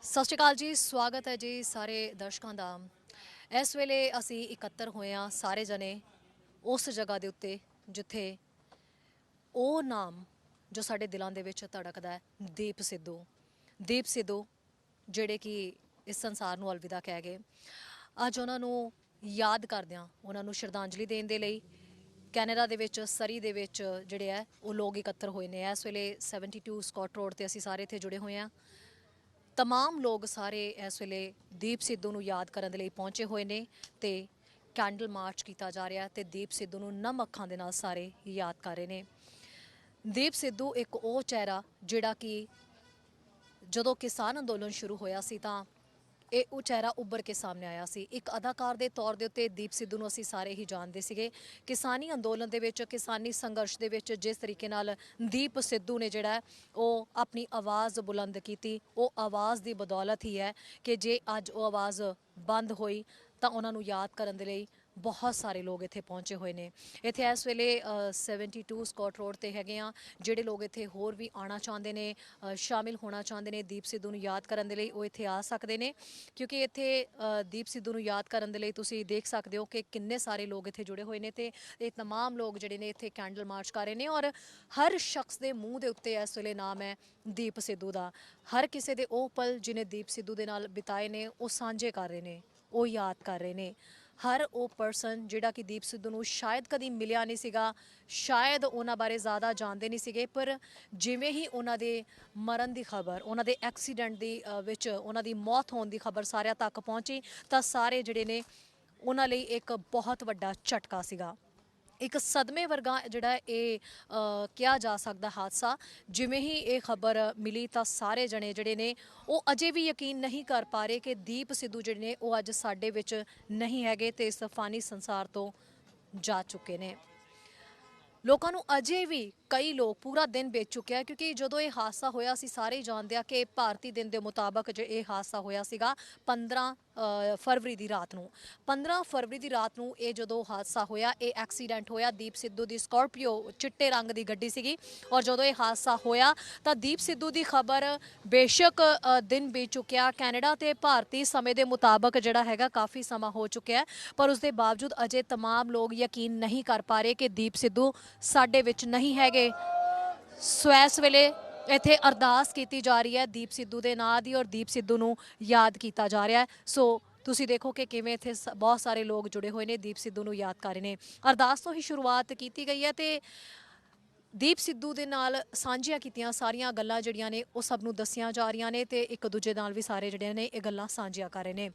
ਸਤਿ ਸ਼੍ਰੀ ਅਕਾਲ ਜੀ। ਸਵਾਗਤ ਹੈ ਜੀ ਸਾਰੇ ਦਰਸ਼ਕਾਂ ਦਾ। ਇਸ ਵੇਲੇ ਅਸੀਂ ਇਕੱਤਰ ਹੋਏ ਹਾਂ ਸਾਰੇ ਜਣੇ ਉਸ ਜਗ੍ਹਾ ਦੇ ਉੱਤੇ ਜਿੱਥੇ ਉਹ ਨਾਮ ਜੋ ਸਾਡੇ ਦਿਲਾਂ ਦੇ ਵਿੱਚ ਧੜਕਦਾ ਹੈ, ਦੀਪ ਸਿੱਧੂ। ਦੀਪ ਸਿੱਧੂ ਜਿਹੜੇ ਕਿ ਇਸ ਸੰਸਾਰ ਨੂੰ ਅਲਵਿਦਾ ਕਹਿ ਗਏ। ਅੱਜ ਉਹਨਾਂ ਨੂੰ ਯਾਦ ਕਰਦਿਆਂ, ਉਹਨਾਂ ਨੂੰ ਸ਼ਰਧਾਂਜਲੀ ਦੇਣ ਦੇ ਲਈ ਕੈਨੇਡਾ ਦੇ ਵਿੱਚ ਸਰੀ ਦੇ ਵਿੱਚ ਜਿਹੜੇ ਹੈ ਉਹ ਲੋਕ ਇਕੱਤਰ ਹੋਏ ਨੇ। ਇਸ ਵੇਲੇ 72 ਸਕਾਟ ਰੋਡ ਤੇ ਅਸੀਂ ਸਾਰੇ ਇੱਥੇ ਜੁੜੇ ਹੋਏ ਹਾਂ। तमाम लोग सारे इस वेले दीप सिद्धू नूं याद करन दे लई पहुंचे हुए ने ते कैंडल मार्च किया जा रहा है ते दीप सिद्धू नूं नम अखां दे नाल सारे याद कर रहे ने। दीप सिद्धू एक वो चेहरा जिहड़ा कि जदों किसान अंदोलन शुरू होया सी तां ਇਹ ਉਹ ਚਿਹਰਾ ਉੱਭਰ ਕੇ ਸਾਹਮਣੇ ਆਇਆ ਸੀ। ਇੱਕ ਅਦਾਕਾਰ ਦੇ ਤੌਰ ਦੇ ਉੱਤੇ ਦੀਪ ਸਿੱਧੂ ਨੂੰ ਅਸੀਂ ਸਾਰੇ ਹੀ ਜਾਣਦੇ ਸੀਗੇ। ਕਿਸਾਨੀ ਅੰਦੋਲਨ ਦੇ ਵਿੱਚ, ਕਿਸਾਨੀ ਸੰਘਰਸ਼ ਦੇ ਵਿੱਚ ਜਿਸ ਤਰੀਕੇ ਨਾਲ ਦੀਪ ਸਿੱਧੂ ਨੇ ਜਿਹੜਾ ਉਹ ਆਪਣੀ ਆਵਾਜ਼ ਬੁਲੰਦ ਕੀਤੀ, ਉਹ ਆਵਾਜ਼ ਦੀ ਬਦੌਲਤ ਹੀ ਹੈ ਕਿ ਜੇ ਅੱਜ ਉਹ ਆਵਾਜ਼ ਬੰਦ ਹੋਈ ਤਾਂ ਉਹਨਾਂ ਨੂੰ ਯਾਦ ਕਰਨ ਦੇ ਲਈ बहुत सारे लोग इत्थे पहुंचे हुए ने। इत्थे इस वेले 72 स्कॉट रोड ते हैगे आ जिहड़े लोग इत्थे होर भी आना चाहते ने, शामिल होना चाहते ने दीप सिद्धू नूं याद करन दे लई, वो इत्थे आ सकते ने। क्योंकि इत्थे दीप सिद्धू नूं याद करन दे लई तुसीं देख सकते हो कि किन्ने सारे लोग इत्थे जुड़े हुए ने ते ये तमाम लोग जिहड़े ने इत्थे कैंडल मार्च कर रहे ने और हर शख्स दे मूँह दे उत्ते इस वेले नाम है दीप सिद्धू दा। हर किसी दे ओह पल जिन्हें दीप सिद्धू दे नाल बिताए ने वो सांझे कर रहे ने, वो याद कर रहे ने। हर वो परसन जिहड़ा कि दीप सिद्धू नूं शायद कदी मिलिया नहीं सीगा, शायद उन्हां बारे ज़्यादा जानते नहीं सीगे, पर जिवें ही उन्हां दे मरण की खबर, उन्हां दे एक्सीडेंट दी विच उन्हां दी मौत होने की खबर सारिਆਂ तक पहुंची तां सारे जिहड़े ने उन्हां लई एक बहुत वड्डा झटका सीगा। एक सदमे वर्गा जिहड़ा ये किया जा सकता हादसा। जिवें ही ये खबर मिली तो सारे जने जिहड़े ने वो अजे भी यकीन नहीं कर पा रहे कि दीप सिद्धू जिहड़े ने वो अज साडे विच नहीं हैगे ते इस फानी संसार तो जा चुके ने। लोगों को अजे भी कई लोग पूरा दिन बीत चुके हैं क्योंकि जो ये हादसा होया सी सारे ही जानते हैं कि भारती दिन के मुताबिक जो ये हादसा होया सीगा 15 फरवरी की रात नूं। 15 फरवरी की रात नूं ये जो हादसा होया, ये एक्सीडेंट होया दीप सिद्धू की स्कॉर्पियो चिट्टे रंग की गड्डी सीगी। और जो ये हादसा होया तो दीप सिद्धू की खबर बेशक दिन बीत चुकिया, कैनेडा ते भारती समय के मुताबिक जिहड़ा हैगा काफ़ी समा हो चुका है, पर उसके बावजूद अजे तमाम लोग यकीन नहीं कर पा रहे कि दीप सिद्धू साडे विच नहीं हैगे। सो इस वेले इत्थे अरदास की जा रही है दीप सिद्धू के नाँ की और दीप सिद्धू नूं याद किया जा रहा है। सो तुसी देखो कि किवें इत्थे बहुत सारे लोग जुड़े हुए ने, दीप सिद्धू नूं याद कर रहे हैं। अरदास तो ही शुरुआत की गई है तो दीप सिद्धू दे नाल सांझियां कीतियां सारियां गल्लां जिहड़ियां ने वो सब नूं दस्सियां जा रही ने ते एक दूजे नाल भी सारे जिहड़े ने ये गल्लां सांझियां कर रहे ने।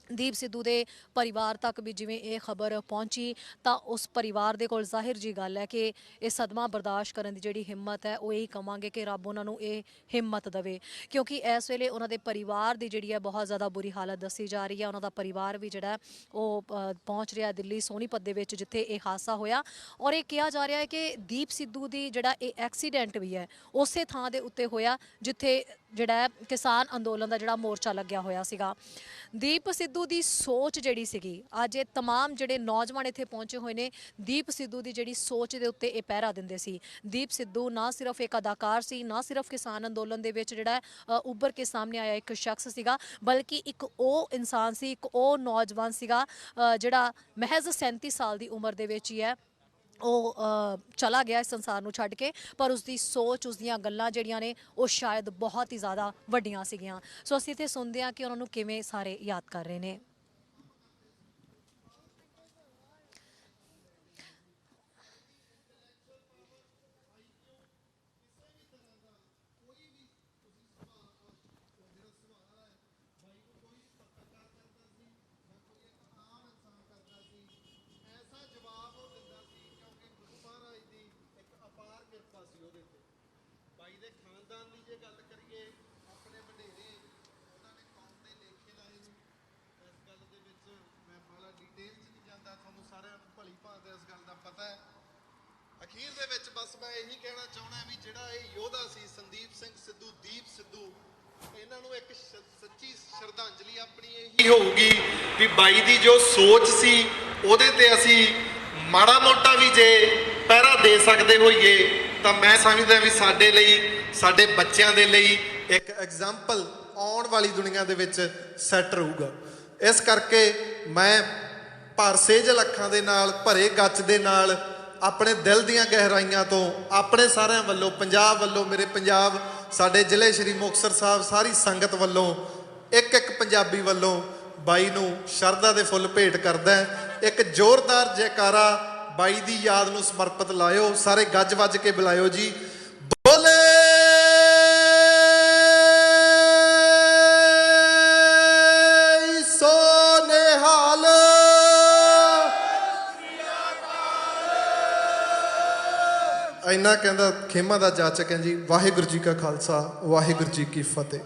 दीप सिद्धू के परिवार तक भी जिवें ये खबर पहुंची तो उस परिवार दे कोल जाहिर जी गल है कि ये सदमा बर्दाश्त करने की जिहड़ी हिम्मत है वो यही कहांगे कि रब उन्हां नूं ये हिम्मत देवे। क्योंकि इस वेले उन्हां दे परिवार की जिहड़ी है बहुत ज़्यादा बुरी हालत दसी जा रही है। उन्हां दा परिवार भी जिहड़ा वो पहुंच रहा दिल्ली सोनीपत दे विच जिथे ये हादसा होया और ये कहा जा रहा है कि दीप सिद्धू की जिहड़ा ये एक्सीडेंट भी है उस थां दे उत्ते होया जिथे जिहड़ा किसान अंदोलन का जिहड़ा मोर्चा लग्या होया सीगा। दीप सिद्धू की सोच जिहड़ी सीगी अज ये तमाम जिहड़े नौजवान इत्थे पहुंचे हुए ने दीप सिद्धू की जिहड़ी सोच दे उत्ते ये पहरा दिंदे सी। दीप सिद्धू ना सिर्फ एक अदाकार सी, ना सिर्फ किसान अंदोलन दे विच जिहड़ा उभर के सामने आया एक शख्स सीगा, बल्कि एक वो इंसान सी, एक वो नौजवान सीगा जिहड़ा महज 37 साल की उम्र दे विच ही है वो चला गया इस संसार नूं छड्ड के, पर उसकी सोच उसदियां गल्लां जिहड़ियां ने वो शायद बहुत ही ज़्यादा वड्डियां सीगियां। सो असीं इत्थे सुणदे हां कि उन्हां नूं किवें सारे याद कर रहे ने। ਬਾਈ ਦੇ ਖਾਨਦਾਨ ਦੀ ਜੇ ਗੱਲ ਕਰੀਏ, ਆਪਣੇ ਵਡੇਰੇ ਉਹਨਾਂ ਨੇ ਕੌਮ ਦੇ ਲੇਖੇ ਲਾਏ ਨੇ। ਇਸ ਗੱਲ ਦੇ ਵਿੱਚ ਮੈਂ ਬੜਾ ਡਿਟੇਲ 'ਚ ਨਹੀਂ ਜਾਂਦਾ, ਤੁਹਾਨੂੰ ਸਾਰਿਆਂ ਨੂੰ ਭਲੀ ਭਾਂਤ ਇਸ ਗੱਲ ਦਾ ਪਤਾ ਹੈ। ਅਖੀਰ ਦੇ ਵਿੱਚ ਬਸ ਮੈਂ ਇਹੀ ਕਹਿਣਾ ਚਾਹੁੰਦਾ ਵੀ ਜਿਹੜਾ ਇਹ ਯੋਧਾ ਸੀ ਸੰਦੀਪ ਸਿੰਘ ਸਿੱਧੂ, ਦੀਪ ਸਿੱਧੂ, ਇਹਨਾਂ ਨੂੰ ਇੱਕ ਸੱਚੀ ਸ਼ਰਧਾਂਜਲੀ ਆਪਣੀ ਇਹੀ ਹੋਊਗੀ ਵੀ ਬਾਈ ਦੀ ਜੋ ਸੋਚ ਸੀ ਉਹਦੇ ਤੇ ਅਸੀਂ ਮਾੜਾ ਮੋਟਾ ਵੀ ਜੇ ਪਹਿਰਾ ਦੇ ਸਕਦੇ ਹੋਈਏ ਤਾਂ मैं समझदा भी साडे लई साडे बच्चों के लिए एक एग्जाम्पल ਆਉਣ ਵਾਲੀ ਦੁਨੀਆ ਦੇ ਵਿੱਚ ਸੈੱਟ ਰਹੂਗਾ। ਇਸ ਕਰਕੇ ਮੈਂ ਭਰਸੇਜਲ ਅੱਖਾਂ ਦੇ ਨਾਲ, ਭਰੇ ਗੱਚ ਦੇ ਨਾਲ, ਆਪਣੇ ਦਿਲ ਦੀਆਂ ਗਹਿਰਾਈਆਂ ਤੋਂ, ਆਪਣੇ ਸਾਰਿਆਂ ਵੱਲੋਂ, ਪੰਜਾਬ ਵੱਲੋਂ, ਮੇਰੇ ਪੰਜਾਬ, ਸਾਡੇ ਜ਼ਿਲ੍ਹੇ ਸ਼੍ਰੀ ਮੁਕਤਸਰ ਸਾਹਿਬ, ਸਾਰੀ ਸੰਗਤ ਵੱਲੋਂ, ਇੱਕ ਇੱਕ ਪੰਜਾਬੀ ਵੱਲੋਂ ਬਾਈ ਨੂੰ ਸ਼ਰਧਾ ਦੇ ਫੁੱਲ ਭੇਟ ਕਰਦਾ। ਇੱਕ ਜ਼ੋਰਦਾਰ ਜੈਕਾਰਾ ਬਾਈ ਦੀ ਯਾਦ ਨੂੰ ਸਮਰਪਿਤ ਲਾਇਓ, ਸਾਰੇ ਗੱਜ ਵੱਜ ਕੇ ਬੁਲਾਇਓ ਜੀ, ਬੋਲੇ ਸੋ ਨਿਹਾਲ। ਇੰਨਾ ਕਹਿੰਦਾ ਖੇਮਾ ਦਾ ਜਾਚਕ ਹੈ ਜੀ। ਵਾਹਿਗੁਰੂ ਜੀ ਕਾ ਖਾਲਸਾ, ਵਾਹਿਗੁਰੂ ਜੀ ਕੀ ਫਤਿਹ।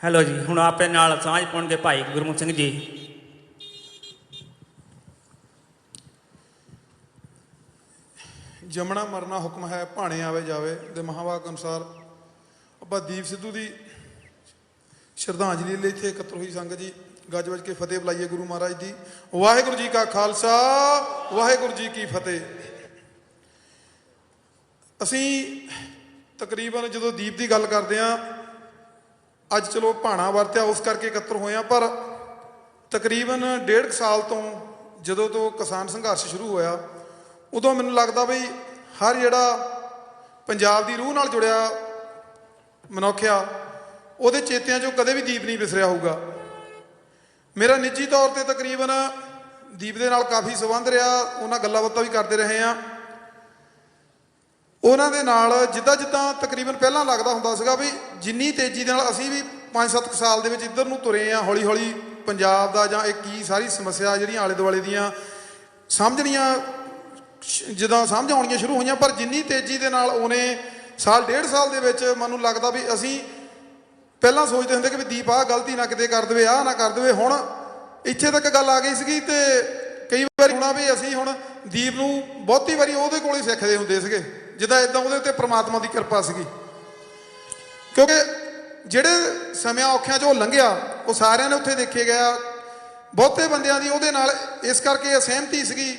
ਹੈਲੋ ਜੀ, ਹੁਣ ਆਪਣੇ ਨਾਲ ਸਾਂਝ ਪਾਉਣਗੇ ਭਾਈ ਗੁਰਮੁਖ ਸਿੰਘ ਜੀ। ਜੰਮਣਾ ਮਰਨਾ ਹੁਕਮ ਹੈ, ਭਾਣੇ ਆਵੇ ਜਾਵੇ ਦੇ ਮਹਾਵਾਕ ਅਨੁਸਾਰ ਆਪਾਂ ਦੀਪ ਸਿੱਧੂ ਦੀ ਸ਼ਰਧਾਂਜਲੀ ਲਈ ਇੱਥੇ ਇਕੱਤਰ ਹੋਈ ਸੰਗਤ ਜੀ, ਗੱਜ ਵੱਜ ਕੇ ਫਤਿਹ ਬੁਲਾਈਏ ਗੁਰੂ ਮਹਾਰਾਜ ਦੀ। ਵਾਹਿਗੁਰੂ ਜੀ ਕਾ ਖਾਲਸਾ, ਵਾਹਿਗੁਰੂ ਜੀ ਕੀ ਫਤਿਹ। ਅਸੀਂ ਤਕਰੀਬਨ ਜਦੋਂ ਦੀਪ ਦੀ ਗੱਲ ਕਰਦੇ ਹਾਂ, ਅੱਜ ਚਲੋ ਭਾਣਾ ਵਰਤਿਆ ਉਸ ਕਰਕੇ ਇਕੱਤਰ ਹੋਏ ਹਾਂ, ਪਰ ਤਕਰੀਬਨ 1.5 ਸਾਲ ਤੋਂ ਜਦੋਂ ਤੋਂ ਕਿਸਾਨ ਸੰਘਰਸ਼ ਸ਼ੁਰੂ ਹੋਇਆ, ਉਦੋਂ ਮੈਨੂੰ ਲੱਗਦਾ ਬਈ ਹਰ ਜਿਹੜਾ ਪੰਜਾਬ ਦੀ ਰੂਹ ਨਾਲ ਜੁੜਿਆ ਮਨੁੱਖ ਆ, ਉਹਦੇ ਚੇਤਿਆਂ 'ਚੋਂ ਕਦੇ ਵੀ ਦੀਪ ਨਹੀਂ ਵਿਸਰਿਆ ਹੋਊਗਾ। ਮੇਰਾ ਨਿੱਜੀ ਤੌਰ 'ਤੇ ਤਕਰੀਬਨ ਦੀਪ ਦੇ ਨਾਲ ਕਾਫੀ ਸੰਬੰਧ ਰਿਹਾ, ਉਹਨਾਂ ਗੱਲਾਂ ਬਾਤਾਂ ਵੀ ਕਰਦੇ ਰਹੇ ਹਾਂ। ਉਹਨਾਂ ਦੇ ਨਾਲ ਜਿੱਦਾਂ ਜਿੱਦਾਂ ਤਕਰੀਬਨ ਪਹਿਲਾਂ ਲੱਗਦਾ ਹੁੰਦਾ ਸੀਗਾ ਵੀ ਜਿੰਨੀ ਤੇਜ਼ੀ ਦੇ ਨਾਲ ਅਸੀਂ ਵੀ 5-7 ਸਾਲ ਦੇ ਵਿੱਚ ਇੱਧਰ ਨੂੰ ਤੁਰੇ ਹਾਂ, ਹੌਲੀ ਹੌਲੀ ਪੰਜਾਬ ਦਾ ਜਾਂ ਇਹ ਕੀ ਸਾਰੀ ਸਮੱਸਿਆ ਜਿਹੜੀਆਂ ਆਲੇ ਦੁਆਲੇ ਦੀਆਂ ਸਮਝਣੀਆਂ, ਜਿੱਦਾਂ ਸਮਝ ਆਉਣੀਆਂ ਸ਼ੁਰੂ ਹੋਈਆਂ, ਪਰ ਜਿੰਨੀ ਤੇਜ਼ੀ ਦੇ ਨਾਲ ਉਹਨੇ ਸਾਲ 1.5 ਸਾਲ ਦੇ ਵਿੱਚ ਮੈਨੂੰ ਲੱਗਦਾ ਵੀ ਅਸੀਂ ਪਹਿਲਾਂ ਸੋਚਦੇ ਹੁੰਦੇ ਕਿ ਵੀ ਦੀਪ ਆਹ ਗਲਤੀ ਨਾ ਕਿਤੇ ਕਰ ਦੇਵੇ, ਆਹ ਨਾ ਕਰ ਦੇਵੇ। ਹੁਣ ਇੱਥੇ ਤੱਕ ਗੱਲ ਆ ਗਈ ਸੀਗੀ ਤੇ ਕਈ ਵਾਰੀ ਹੋਣਾ ਵੀ ਅਸੀਂ ਹੁਣ ਦੀਪ ਨੂੰ ਬਹੁਤੀ ਵਾਰੀ ਉਹਦੇ ਕੋਲ ਹੀ ਸਿੱਖਦੇ ਹੁੰਦੇ ਸੀਗੇ, ਜਿੱਦਾਂ ਇੱਦਾਂ ਉਹਦੇ ਉੱਤੇ ਪ੍ਰਮਾਤਮਾ ਦੀ ਕਿਰਪਾ ਸੀਗੀ। ਕਿਉਂਕਿ ਜਿਹੜੇ ਸਮਿਆਂ ਔਖਿਆਂ 'ਚ ਉਹ ਲੰਘਿਆ, ਉਹ ਸਾਰਿਆਂ ਨੇ ਉੱਥੇ ਦੇਖੇ ਗਿਆ। ਬਹੁਤੇ ਬੰਦਿਆਂ ਦੀ ਉਹਦੇ ਨਾਲ ਇਸ ਕਰਕੇ ਅਸਹਿਮਤੀ ਸੀਗੀ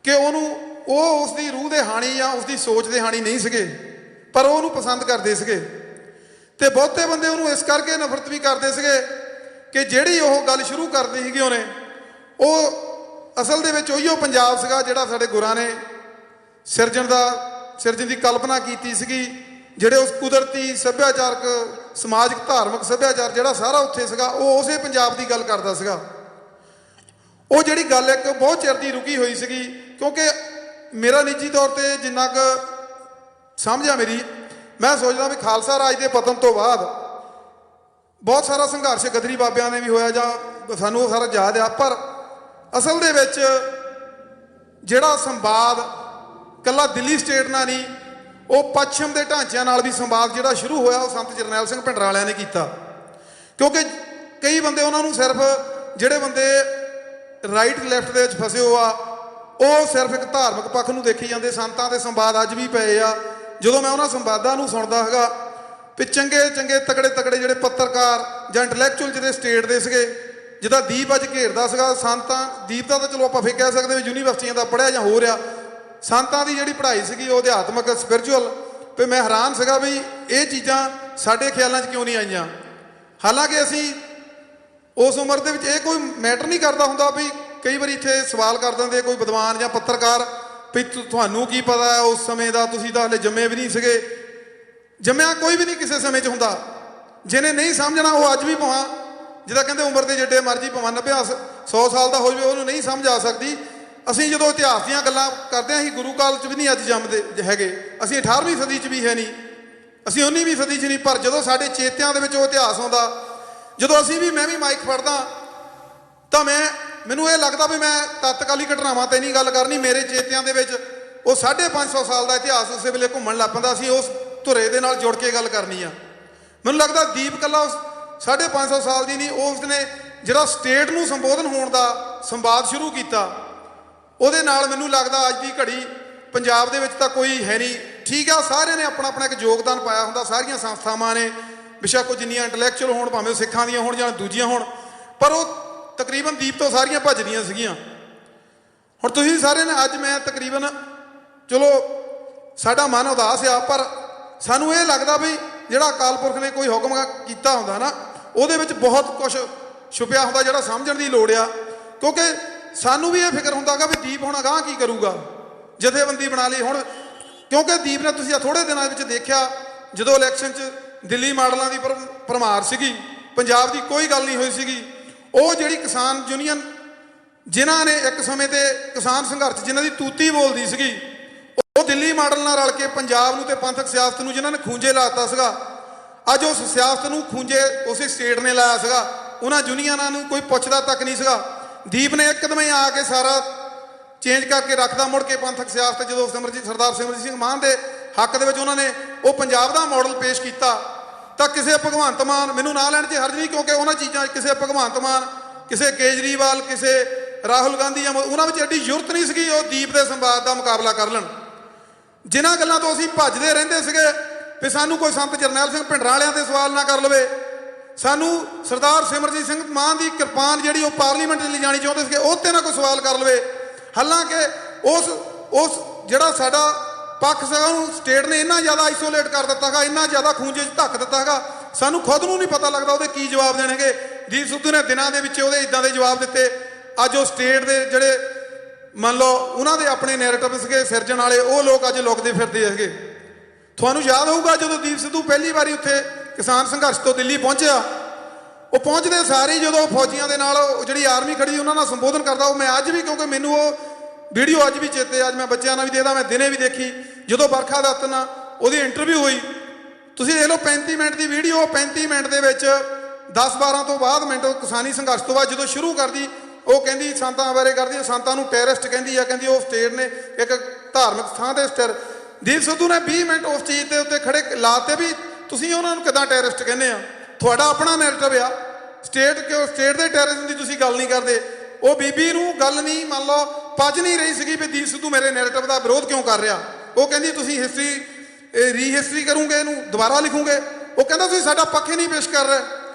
ਕਿ ਉਹ ਉਸ ਦੀ ਰੂਹ ਦੇ ਹਾਣੀ ਜਾਂ ਉਸ ਦੀ ਸੋਚ ਦੇ ਹਾਣੀ ਨਹੀਂ ਸੀਗੇ, ਪਰ ਉਹਨੂੰ ਪਸੰਦ ਕਰਦੇ ਸੀਗੇ। ਤੇ ਬਹੁਤੇ ਬੰਦੇ ਉਹਨੂੰ ਇਸ ਕਰਕੇ ਨਫ਼ਰਤ ਵੀ ਕਰਦੇ ਸੀਗੇ ਕਿ ਜਿਹੜੀ ਉਹ ਗੱਲ ਸ਼ੁਰੂ ਕਰਦੀ ਸੀਗੀ ਉਹਨੇ, ਉਹ ਅਸਲ ਦੇ ਵਿੱਚ ਉਹੀਓ ਪੰਜਾਬ ਸੀਗਾ ਜਿਹੜਾ ਸਾਡੇ ਗੁਰਾਂ ਨੇ ਸਿਰਜਣ ਦੀ ਕਲਪਨਾ ਕੀਤੀ ਸੀਗੀ। ਜਿਹੜੇ ਉਸ ਕੁਦਰਤੀ ਸੱਭਿਆਚਾਰਕ, ਸਮਾਜਿਕ, ਧਾਰਮਿਕ ਸੱਭਿਆਚਾਰ ਜਿਹੜਾ ਸਾਰਾ ਉੱਥੇ ਸੀਗਾ, ਉਹ ਉਸੇ ਪੰਜਾਬ ਦੀ ਗੱਲ ਕਰਦਾ ਸੀਗਾ। ਉਹ ਜਿਹੜੀ ਗੱਲ ਇੱਕ ਬਹੁਤ ਚਿਰ ਦੀ ਰੁਕੀ ਹੋਈ ਸੀਗੀ, ਕਿਉਂਕਿ ਮੇਰਾ ਨਿੱਜੀ ਤੌਰ 'ਤੇ ਜਿੰਨਾ ਕੁ ਸਮਝ ਆ ਮੇਰੀ, ਮੈਂ ਸੋਚਦਾ ਵੀ ਖਾਲਸਾ ਰਾਜ ਦੇ ਪਤਨ ਤੋਂ ਬਾਅਦ ਬਹੁਤ ਸਾਰਾ ਸੰਘਰਸ਼ ਗਦਰੀ ਬਾਬਿਆਂ ਨੇ ਵੀ ਹੋਇਆ, ਜਾਂ ਸਾਨੂੰ ਉਹ ਸਾਰਾ ਯਾਦ ਆ, ਪਰ ਅਸਲ ਦੇ ਵਿੱਚ ਜਿਹੜਾ ਸੰਵਾਦ ਇਕੱਲਾ ਦਿੱਲੀ ਸਟੇਟ ਨਾਲ ਨਹੀਂ, ਉਹ ਪੱਛਮ ਦੇ ਢਾਂਚਿਆਂ ਨਾਲ ਵੀ ਸੰਵਾਦ ਜਿਹੜਾ ਸ਼ੁਰੂ ਹੋਇਆ, ਉਹ ਸੰਤ ਜਰਨੈਲ ਸਿੰਘ ਭਿੰਡਰਾਂ ਵਾਲਿਆਂ ਨੇ ਕੀਤਾ। ਕਿਉਂਕਿ ਕਈ ਬੰਦੇ ਉਹਨਾਂ ਨੂੰ ਸਿਰਫ, ਜਿਹੜੇ ਬੰਦੇ ਰਾਈਟ ਲੈਫਟ ਦੇ ਵਿੱਚ ਫਸੇ ਹੋ ਆ, ਉਹ ਸਿਰਫ ਇੱਕ ਧਾਰਮਿਕ ਪੱਖ ਨੂੰ ਦੇਖੀ ਜਾਂਦੇ। ਸੰਤਾਂ ਦੇ ਸੰਵਾਦ ਅੱਜ ਵੀ ਪਏ ਆ। ਜਦੋਂ ਮੈਂ ਉਹਨਾਂ ਸੰਵਾਦਾਂ ਨੂੰ ਸੁਣਦਾ ਹੈਗਾ ਵੀ ਚੰਗੇ ਤਕੜੇ ਜਿਹੜੇ ਪੱਤਰਕਾਰ ਜਾਂ ਇੰਟਲੈਕਚੁਅਲ ਜਿਹੜੇ ਸਟੇਟ ਦੇ ਸੀਗੇ, ਜਿੱਦਾਂ ਦੀਪ ਅੱਜ ਘੇਰਦਾ ਸੀਗਾ ਸੰਤਾਂ, ਦੀਪ ਦਾ ਤਾਂ ਚਲੋ ਆਪਾਂ ਫਿਰ ਕਹਿ ਸਕਦੇ ਵੀ ਯੂਨੀਵਰਸਿਟੀਆਂ ਦਾ ਪੜ੍ਹਿਆ ਜਾਂ ਹੋ ਰਿਹਾ, ਸੰਤਾਂ ਦੀ ਜਿਹੜੀ ਪੜ੍ਹਾਈ ਸੀਗੀ ਉਹ ਅਧਿਆਤਮਕ, ਸਪਿਰਚੁਅਲ, ਵੀ ਮੈਂ ਹੈਰਾਨ ਸੀਗਾ ਵੀ ਇਹ ਚੀਜ਼ਾਂ ਸਾਡੇ ਖਿਆਲਾਂ 'ਚ ਕਿਉਂ ਨਹੀਂ ਆਈਆਂ। ਹਾਲਾਂਕਿ ਅਸੀਂ ਉਸ ਉਮਰ ਦੇ ਵਿੱਚ ਇਹ ਕੋਈ ਮੈਟਰ ਨਹੀਂ ਕਰਦਾ ਹੁੰਦਾ। ਵੀ ਕਈ ਵਾਰੀ ਇੱਥੇ ਸਵਾਲ ਕਰ ਦਿੰਦੇ ਕੋਈ ਵਿਦਵਾਨ ਜਾਂ ਪੱਤਰਕਾਰ ਵੀ ਤੁਹਾਨੂੰ ਕੀ ਪਤਾ ਹੈ ਉਸ ਸਮੇਂ ਦਾ, ਤੁਸੀਂ ਤਾਂ ਹਲੇ ਜੰਮੇ ਵੀ ਨਹੀਂ ਸੀਗੇ। ਜੰਮਿਆ ਕੋਈ ਵੀ ਨਹੀਂ ਕਿਸੇ ਸਮੇਂ 'ਚ ਹੁੰਦਾ। ਜਿਹਨੇ ਨਹੀਂ ਸਮਝਣਾ ਉਹ ਅੱਜ ਵੀ ਭਾਵੇਂ, ਜਿੱਦਾਂ ਕਹਿੰਦੇ ਉਮਰ ਦੇ ਜਿੱਡੇ ਮਰਜ਼ੀ ਭਾਵੇਂ 90-100 ਸਾਲ ਦਾ ਹੋ ਜਾਵੇ, ਉਹਨੂੰ ਨਹੀਂ ਸਮਝ ਆ ਸਕਦੀ। ਅਸੀਂ ਜਦੋਂ ਇਤਿਹਾਸ ਦੀਆਂ ਗੱਲਾਂ ਕਰਦੇ ਹਾਂ, ਅਸੀਂ ਗੁਰੂ ਕਾਲ 'ਚ ਵੀ ਨਹੀਂ ਅੱਜ ਜੰਮਦੇ ਹੈਗੇ, ਅਸੀਂ 18ਵੀਂ ਸਦੀ 'ਚ ਵੀ ਹੈ ਨਹੀਂ, ਅਸੀਂ 19ਵੀਂ ਸਦੀ 'ਚ ਨਹੀਂ। ਪਰ ਜਦੋਂ ਸਾਡੇ ਚੇਤਿਆਂ ਦੇ ਵਿੱਚ ਉਹ ਇਤਿਹਾਸ ਆਉਂਦਾ, ਜਦੋਂ ਅਸੀਂ ਵੀ, ਮੈਂ ਵੀ ਮਾਈਕ ਫੜਦਾ ਤਾਂ ਮੈਨੂੰ ਇਹ ਲੱਗਦਾ ਵੀ ਮੈਂ ਤਤਕਾਲੀ ਘਟਨਾਵਾਂ ਤੇ ਨਹੀਂ ਗੱਲ ਕਰਨੀ। ਮੇਰੇ ਚੇਤਿਆਂ ਦੇ ਵਿੱਚ ਉਹ 550 ਸਾਲ ਦਾ ਇਤਿਹਾਸ ਉਸੇ ਵੇਲੇ ਘੁੰਮਣ ਲੱਗ ਪੈਂਦਾ। ਅਸੀਂ ਉਸ ਧੁਰੇ ਦੇ ਨਾਲ ਜੁੜ ਕੇ ਗੱਲ ਕਰਨੀ ਆ। ਮੈਨੂੰ ਲੱਗਦਾ ਦੀਪ ਕੱਲਾ 550 ਸਾਲ ਦੀ ਨਹੀਂ, ਉਸ ਨੇ ਜਿਹੜਾ ਸਟੇਟ ਨੂੰ ਸੰਬੋਧਨ ਹੋਣ ਦਾ ਸੰਵਾਦ ਸ਼ੁਰੂ ਕੀਤਾ, ਉਹਦੇ ਨਾਲ ਮੈਨੂੰ ਲੱਗਦਾ ਅੱਜ ਦੀ ਘੜੀ ਪੰਜਾਬ ਦੇ ਵਿੱਚ ਤਾਂ ਕੋਈ ਹੈ ਨਹੀਂ। ਠੀਕ ਆ, ਸਾਰਿਆਂ ਨੇ ਆਪਣਾ ਆਪਣਾ ਇੱਕ ਯੋਗਦਾਨ ਪਾਇਆ ਹੁੰਦਾ, ਸਾਰੀਆਂ ਸੰਸਥਾਵਾਂ ਨੇ, ਬੇਸ਼ੱਕ ਉਹ ਜਿੰਨੀਆਂ ਇੰਟਲੈਕਚੁਅਲ ਹੋਣ, ਭਾਵੇਂ ਉਹ ਸਿੱਖਾਂ ਦੀਆਂ ਹੋਣ ਜਾਂ ਦੂਜੀਆਂ ਹੋਣ, ਪਰ ਉਹ ਤਕਰੀਬਨ ਦੀਪ ਤੋਂ ਸਾਰੀਆਂ ਭੱਜਦੀਆਂ ਸੀਗੀਆਂ। ਹੁਣ ਤੁਸੀਂ ਸਾਰਿਆਂ ਨੇ, ਅੱਜ ਮੈਂ ਤਕਰੀਬਨ ਚਲੋ ਸਾਡਾ ਮਨ ਉਦਾਸ ਆ, ਪਰ ਸਾਨੂੰ ਇਹ ਲੱਗਦਾ ਵੀ ਜਿਹੜਾ ਅਕਾਲ ਪੁਰਖ ਨੇ ਕੋਈ ਹੁਕਮ ਕੀਤਾ ਹੁੰਦਾ ਨਾ, ਉਹਦੇ ਵਿੱਚ ਬਹੁਤ ਕੁਝ ਛੁਪਿਆ ਹੁੰਦਾ ਜਿਹੜਾ ਸਮਝਣ ਦੀ ਲੋੜ ਆ। ਕਿਉਂਕਿ ਸਾਨੂੰ ਵੀ ਇਹ ਫਿਕਰ ਹੁੰਦਾ ਗਾ ਵੀ ਦੀਪ ਹੁਣ ਅਗਾਂਹ ਕੀ ਕਰੂਗਾ, ਜਥੇਬੰਦੀ ਬਣਾ ਲਈ ਹੁਣ। ਕਿਉਂਕਿ ਦੀਪ ਨੇ ਤੁਸੀਂ ਥੋੜੇ ਦਿਨਾਂ ਵਿੱਚ ਦੇਖਿਆ, ਜਦੋਂ ਇਲੈਕਸ਼ਨ 'ਚ ਦਿੱਲੀ ਮਾਡਲਾਂ ਦੀ ਭਰਮਾਰ ਸੀਗੀ, ਪੰਜਾਬ ਦੀ ਕੋਈ ਗੱਲ ਨਹੀਂ ਹੋਈ ਸੀਗੀ। ਉਹ ਜਿਹੜੀ ਕਿਸਾਨ ਯੂਨੀਅਨ ਜਿਨ੍ਹਾਂ ਨੇ ਇੱਕ ਸਮੇਂ ਤੇ ਕਿਸਾਨ ਸੰਘਰਸ਼ ਜਿਨ੍ਹਾਂ ਦੀ ਤੂਤੀ ਬੋਲਦੀ ਸੀਗੀ, ਉਹ ਦਿੱਲੀ ਮਾਡਲ ਨਾਲ ਰਲ ਕੇ ਪੰਜਾਬ ਨੂੰ ਤੇ ਪੰਥਕ ਸਿਆਸਤ ਨੂੰ ਜਿਨ੍ਹਾਂ ਨੇ ਖੂੰਜੇ ਲਾਤਾ ਸੀਗਾ, ਅੱਜ ਉਸ ਸਿਆਸਤ ਨੂੰ ਖੂੰਜੇ ਉਸੇ ਸਟੇਟ ਨੇ ਲਾਇਆ ਸੀਗਾ। ਉਹਨਾਂ ਯੂਨੀਅਨਾਂ ਨੂੰ ਕੋਈ ਪੁੱਛਦਾ ਤੱਕ ਨਹੀਂ ਸੀਗਾ। ਦੀਪ ਨੇ ਇੱਕਦਮ ਹੀ ਆ ਕੇ ਸਾਰਾ ਚੇਂਜ ਕਰਕੇ ਰੱਖਦਾ ਮੁੜ ਕੇ ਪੰਥਕ ਸਿਆਸਤ। ਜਦੋਂ ਸਰਦਾਰ ਸਿਮਰਜੀਤ ਸਿੰਘ ਮਾਨ ਦੇ ਹੱਕ ਦੇ ਵਿੱਚ ਉਹਨਾਂ ਨੇ ਉਹ ਪੰਜਾਬ ਦਾ ਮਾਡਲ ਪੇਸ਼ ਕੀਤਾ, ਤਾਂ ਕਿਸੇ ਭਗਵੰਤ ਮਾਨ, ਮੈਨੂੰ ਨਾਂ ਲੈਣ 'ਚ ਹਰਜ ਨਹੀਂ, ਕਿਉਂਕਿ ਉਹਨਾਂ ਚੀਜ਼ਾਂ ਕਿਸੇ ਭਗਵੰਤ ਮਾਨ, ਕਿਸੇ ਕੇਜਰੀਵਾਲ, ਕਿਸੇ ਰਾਹੁਲ ਗਾਂਧੀ ਜਾਂ ਉਹਨਾਂ ਵਿੱਚ ਐਡੀ ਜ਼ਰੂਰਤ ਨਹੀਂ ਸੀਗੀ ਉਹ ਦੀਪ ਦੇ ਸੰਵਾਦ ਦਾ ਮੁਕਾਬਲਾ ਕਰ ਲੈਣ। ਜਿਨ੍ਹਾਂ ਗੱਲਾਂ ਤੋਂ ਅਸੀਂ ਭੱਜਦੇ ਰਹਿੰਦੇ ਸੀਗੇ ਵੀ ਸਾਨੂੰ ਕੋਈ ਸੰਤ ਜਰਨੈਲ ਸਿੰਘ ਭਿੰਡਰਾਂ ਵਾਲਿਆਂ ਤੇ ਸਵਾਲ ਨਾ ਕਰ ਲਵੇ, ਸਾਨੂੰ ਸਰਦਾਰ ਸਿਮਰਜੀਤ ਸਿੰਘ ਮਾਨ ਦੀ ਕਿਰਪਾਨ ਜਿਹੜੀ ਉਹ ਪਾਰਲੀਮੈਂਟ 'ਚ ਲਿਜਾਣੀ ਚਾਹੁੰਦੇ ਸੀਗੇ ਉਹ 'ਤੇ ਨਾ ਕੋਈ ਸਵਾਲ ਕਰ ਲਵੇ। ਹਾਲਾਂਕਿ ਉਸ ਜਿਹੜਾ ਸਾਡਾ ਪੱਖ ਸੀਗਾ ਉਹਨੂੰ ਸਟੇਟ ਨੇ ਇੰਨਾ ਜ਼ਿਆਦਾ ਆਈਸੋਲੇਟ ਕਰ ਦਿੱਤਾ ਹੈਗਾ, ਇੰਨਾ ਜ਼ਿਆਦਾ ਖੂੰਜੇ 'ਚ ਧੱਕ ਦਿੱਤਾ ਹੈਗਾ, ਸਾਨੂੰ ਖੁਦ ਨੂੰ ਨਹੀਂ ਪਤਾ ਲੱਗਦਾ ਉਹਦੇ ਕੀ ਜਵਾਬ ਦੇਣਗੇ। ਦੀਪ ਸਿੱਧੂ ਨੇ ਦਿਨਾਂ ਦੇ ਵਿੱਚ ਉਹਦੇ ਇੱਦਾਂ ਦੇ ਜਵਾਬ ਦਿੱਤੇ। ਅੱਜ ਉਹ ਸਟੇਟ ਦੇ ਜਿਹੜੇ ਮੰਨ ਲਓ ਉਹਨਾਂ ਦੇ ਆਪਣੇ ਨੈਰੇਟਿਵ ਸੀਗੇ ਸਿਰਜਣ ਵਾਲੇ, ਉਹ ਲੋਕ ਅੱਜ ਲੁਕਦੇ ਫਿਰਦੇ ਹੈਗੇ। ਤੁਹਾਨੂੰ ਯਾਦ ਹੋਊਗਾ ਜਦੋਂ ਦੀਪ ਸਿੱਧੂ ਪਹਿਲੀ ਵਾਰੀ ਉੱਥੇ ਕਿਸਾਨ ਸੰਘਰਸ਼ ਤੋਂ ਦਿੱਲੀ ਪਹੁੰਚਿਆ, ਉਹ ਪਹੁੰਚਦੇ ਸਾਰੇ ਜਦੋਂ ਫੌਜੀਆਂ ਦੇ ਨਾਲ ਜਿਹੜੀ ਆਰਮੀ ਖੜੀ ਉਹਨਾਂ ਨਾਲ ਸੰਬੋਧਨ ਕਰਦਾ, ਉਹ ਮੈਂ ਅੱਜ ਵੀ, ਕਿਉਂਕਿ ਮੈਨੂੰ ਉਹ ਵੀਡੀਓ ਅੱਜ ਵੀ ਚੇਤੇ, ਅੱਜ ਮੈਂ ਬੱਚਿਆਂ ਨਾਲ ਵੀ ਦੇਖਦਾ, ਮੈਂ ਦਿਨੇ ਵੀ ਦੇਖੀ, ਜਦੋਂ ਬਰਖਾ ਦੱਤ ਨਾਲ ਉਹਦੀ ਇੰਟਰਵਿਊ ਹੋਈ। ਤੁਸੀਂ ਦੇਖ ਲਓ 35 ਮਿੰਟ ਦੀ ਵੀਡੀਓ, 35 ਮਿੰਟ ਦੇ ਵਿੱਚ 10-12 ਤੋਂ ਬਾਅਦ ਮਿੰਟ ਕਿਸਾਨੀ ਸੰਘਰਸ਼ ਤੋਂ ਬਾਅਦ ਜਦੋਂ ਸ਼ੁਰੂ ਕਰਦੀ, ਉਹ ਕਹਿੰਦੀ ਸੰਤਾਂ ਬਾਰੇ ਕਰਦੀ, ਸੰਤਾਂ ਨੂੰ ਟੈਰਰਿਸਟ ਕਹਿੰਦੀ ਆ, ਕਹਿੰਦੀ ਉਹ ਸਟੇਟ ਨੇ ਇੱਕ ਧਾਰਮਿਕ ਥਾਂ ਤੇ ਦੀਪ ਸਿੱਧੂ ਨੇ 20 ਮਿੰਟ ਉਸ ਚੀਜ਼ ਦੇ ਉੱਤੇ ਖੜੇ ਲਾਤੇ ਵੀ ਤੁਸੀਂ ਉਹਨਾਂ ਨੂੰ ਕਿੱਦਾਂ ਟੈਰਰਿਸਟ ਕਹਿੰਦੇ ਆ, ਤੁਹਾਡਾ ਆਪਣਾ ਨੈਰੇਟਿਵ ਆ, ਸਟੇਟ ਦੇ ਟੈਰਰਿਜ਼ਮ ਦੀ ਤੁਸੀਂ ਗੱਲ ਨਹੀਂ ਕਰਦੇ। ਉਹ ਬੀਬੀ ਨੂੰ ਗੱਲ ਨਹੀਂ ਮੰਨ ਲਓ ਪਚ ਨਹੀਂ ਰਹੀ ਸੀਗੀ ਵੀ ਦੀਪ ਸਿੱਧੂ ਮੇਰੇ ਨੈਰੇਟਿਵ ਦਾ ਵਿਰੋਧ ਕਿਉਂ ਕਰ ਰਿਹਾ। ਉਹ ਕਹਿੰਦੀ ਤੁਸੀਂ ਰੀਹਿਸਟਰੀ ਕਰੋਗੇ, ਇਹਨੂੰ ਦੁਬਾਰਾ ਲਿਖੋਗੇ। ਉਹ ਕਹਿੰਦਾ ਤੁਸੀਂ ਸਾਡਾ ਪੱਖ ਹੀ ਨਹੀਂ ਪੇਸ਼ ਕਰ ਰਹੇ।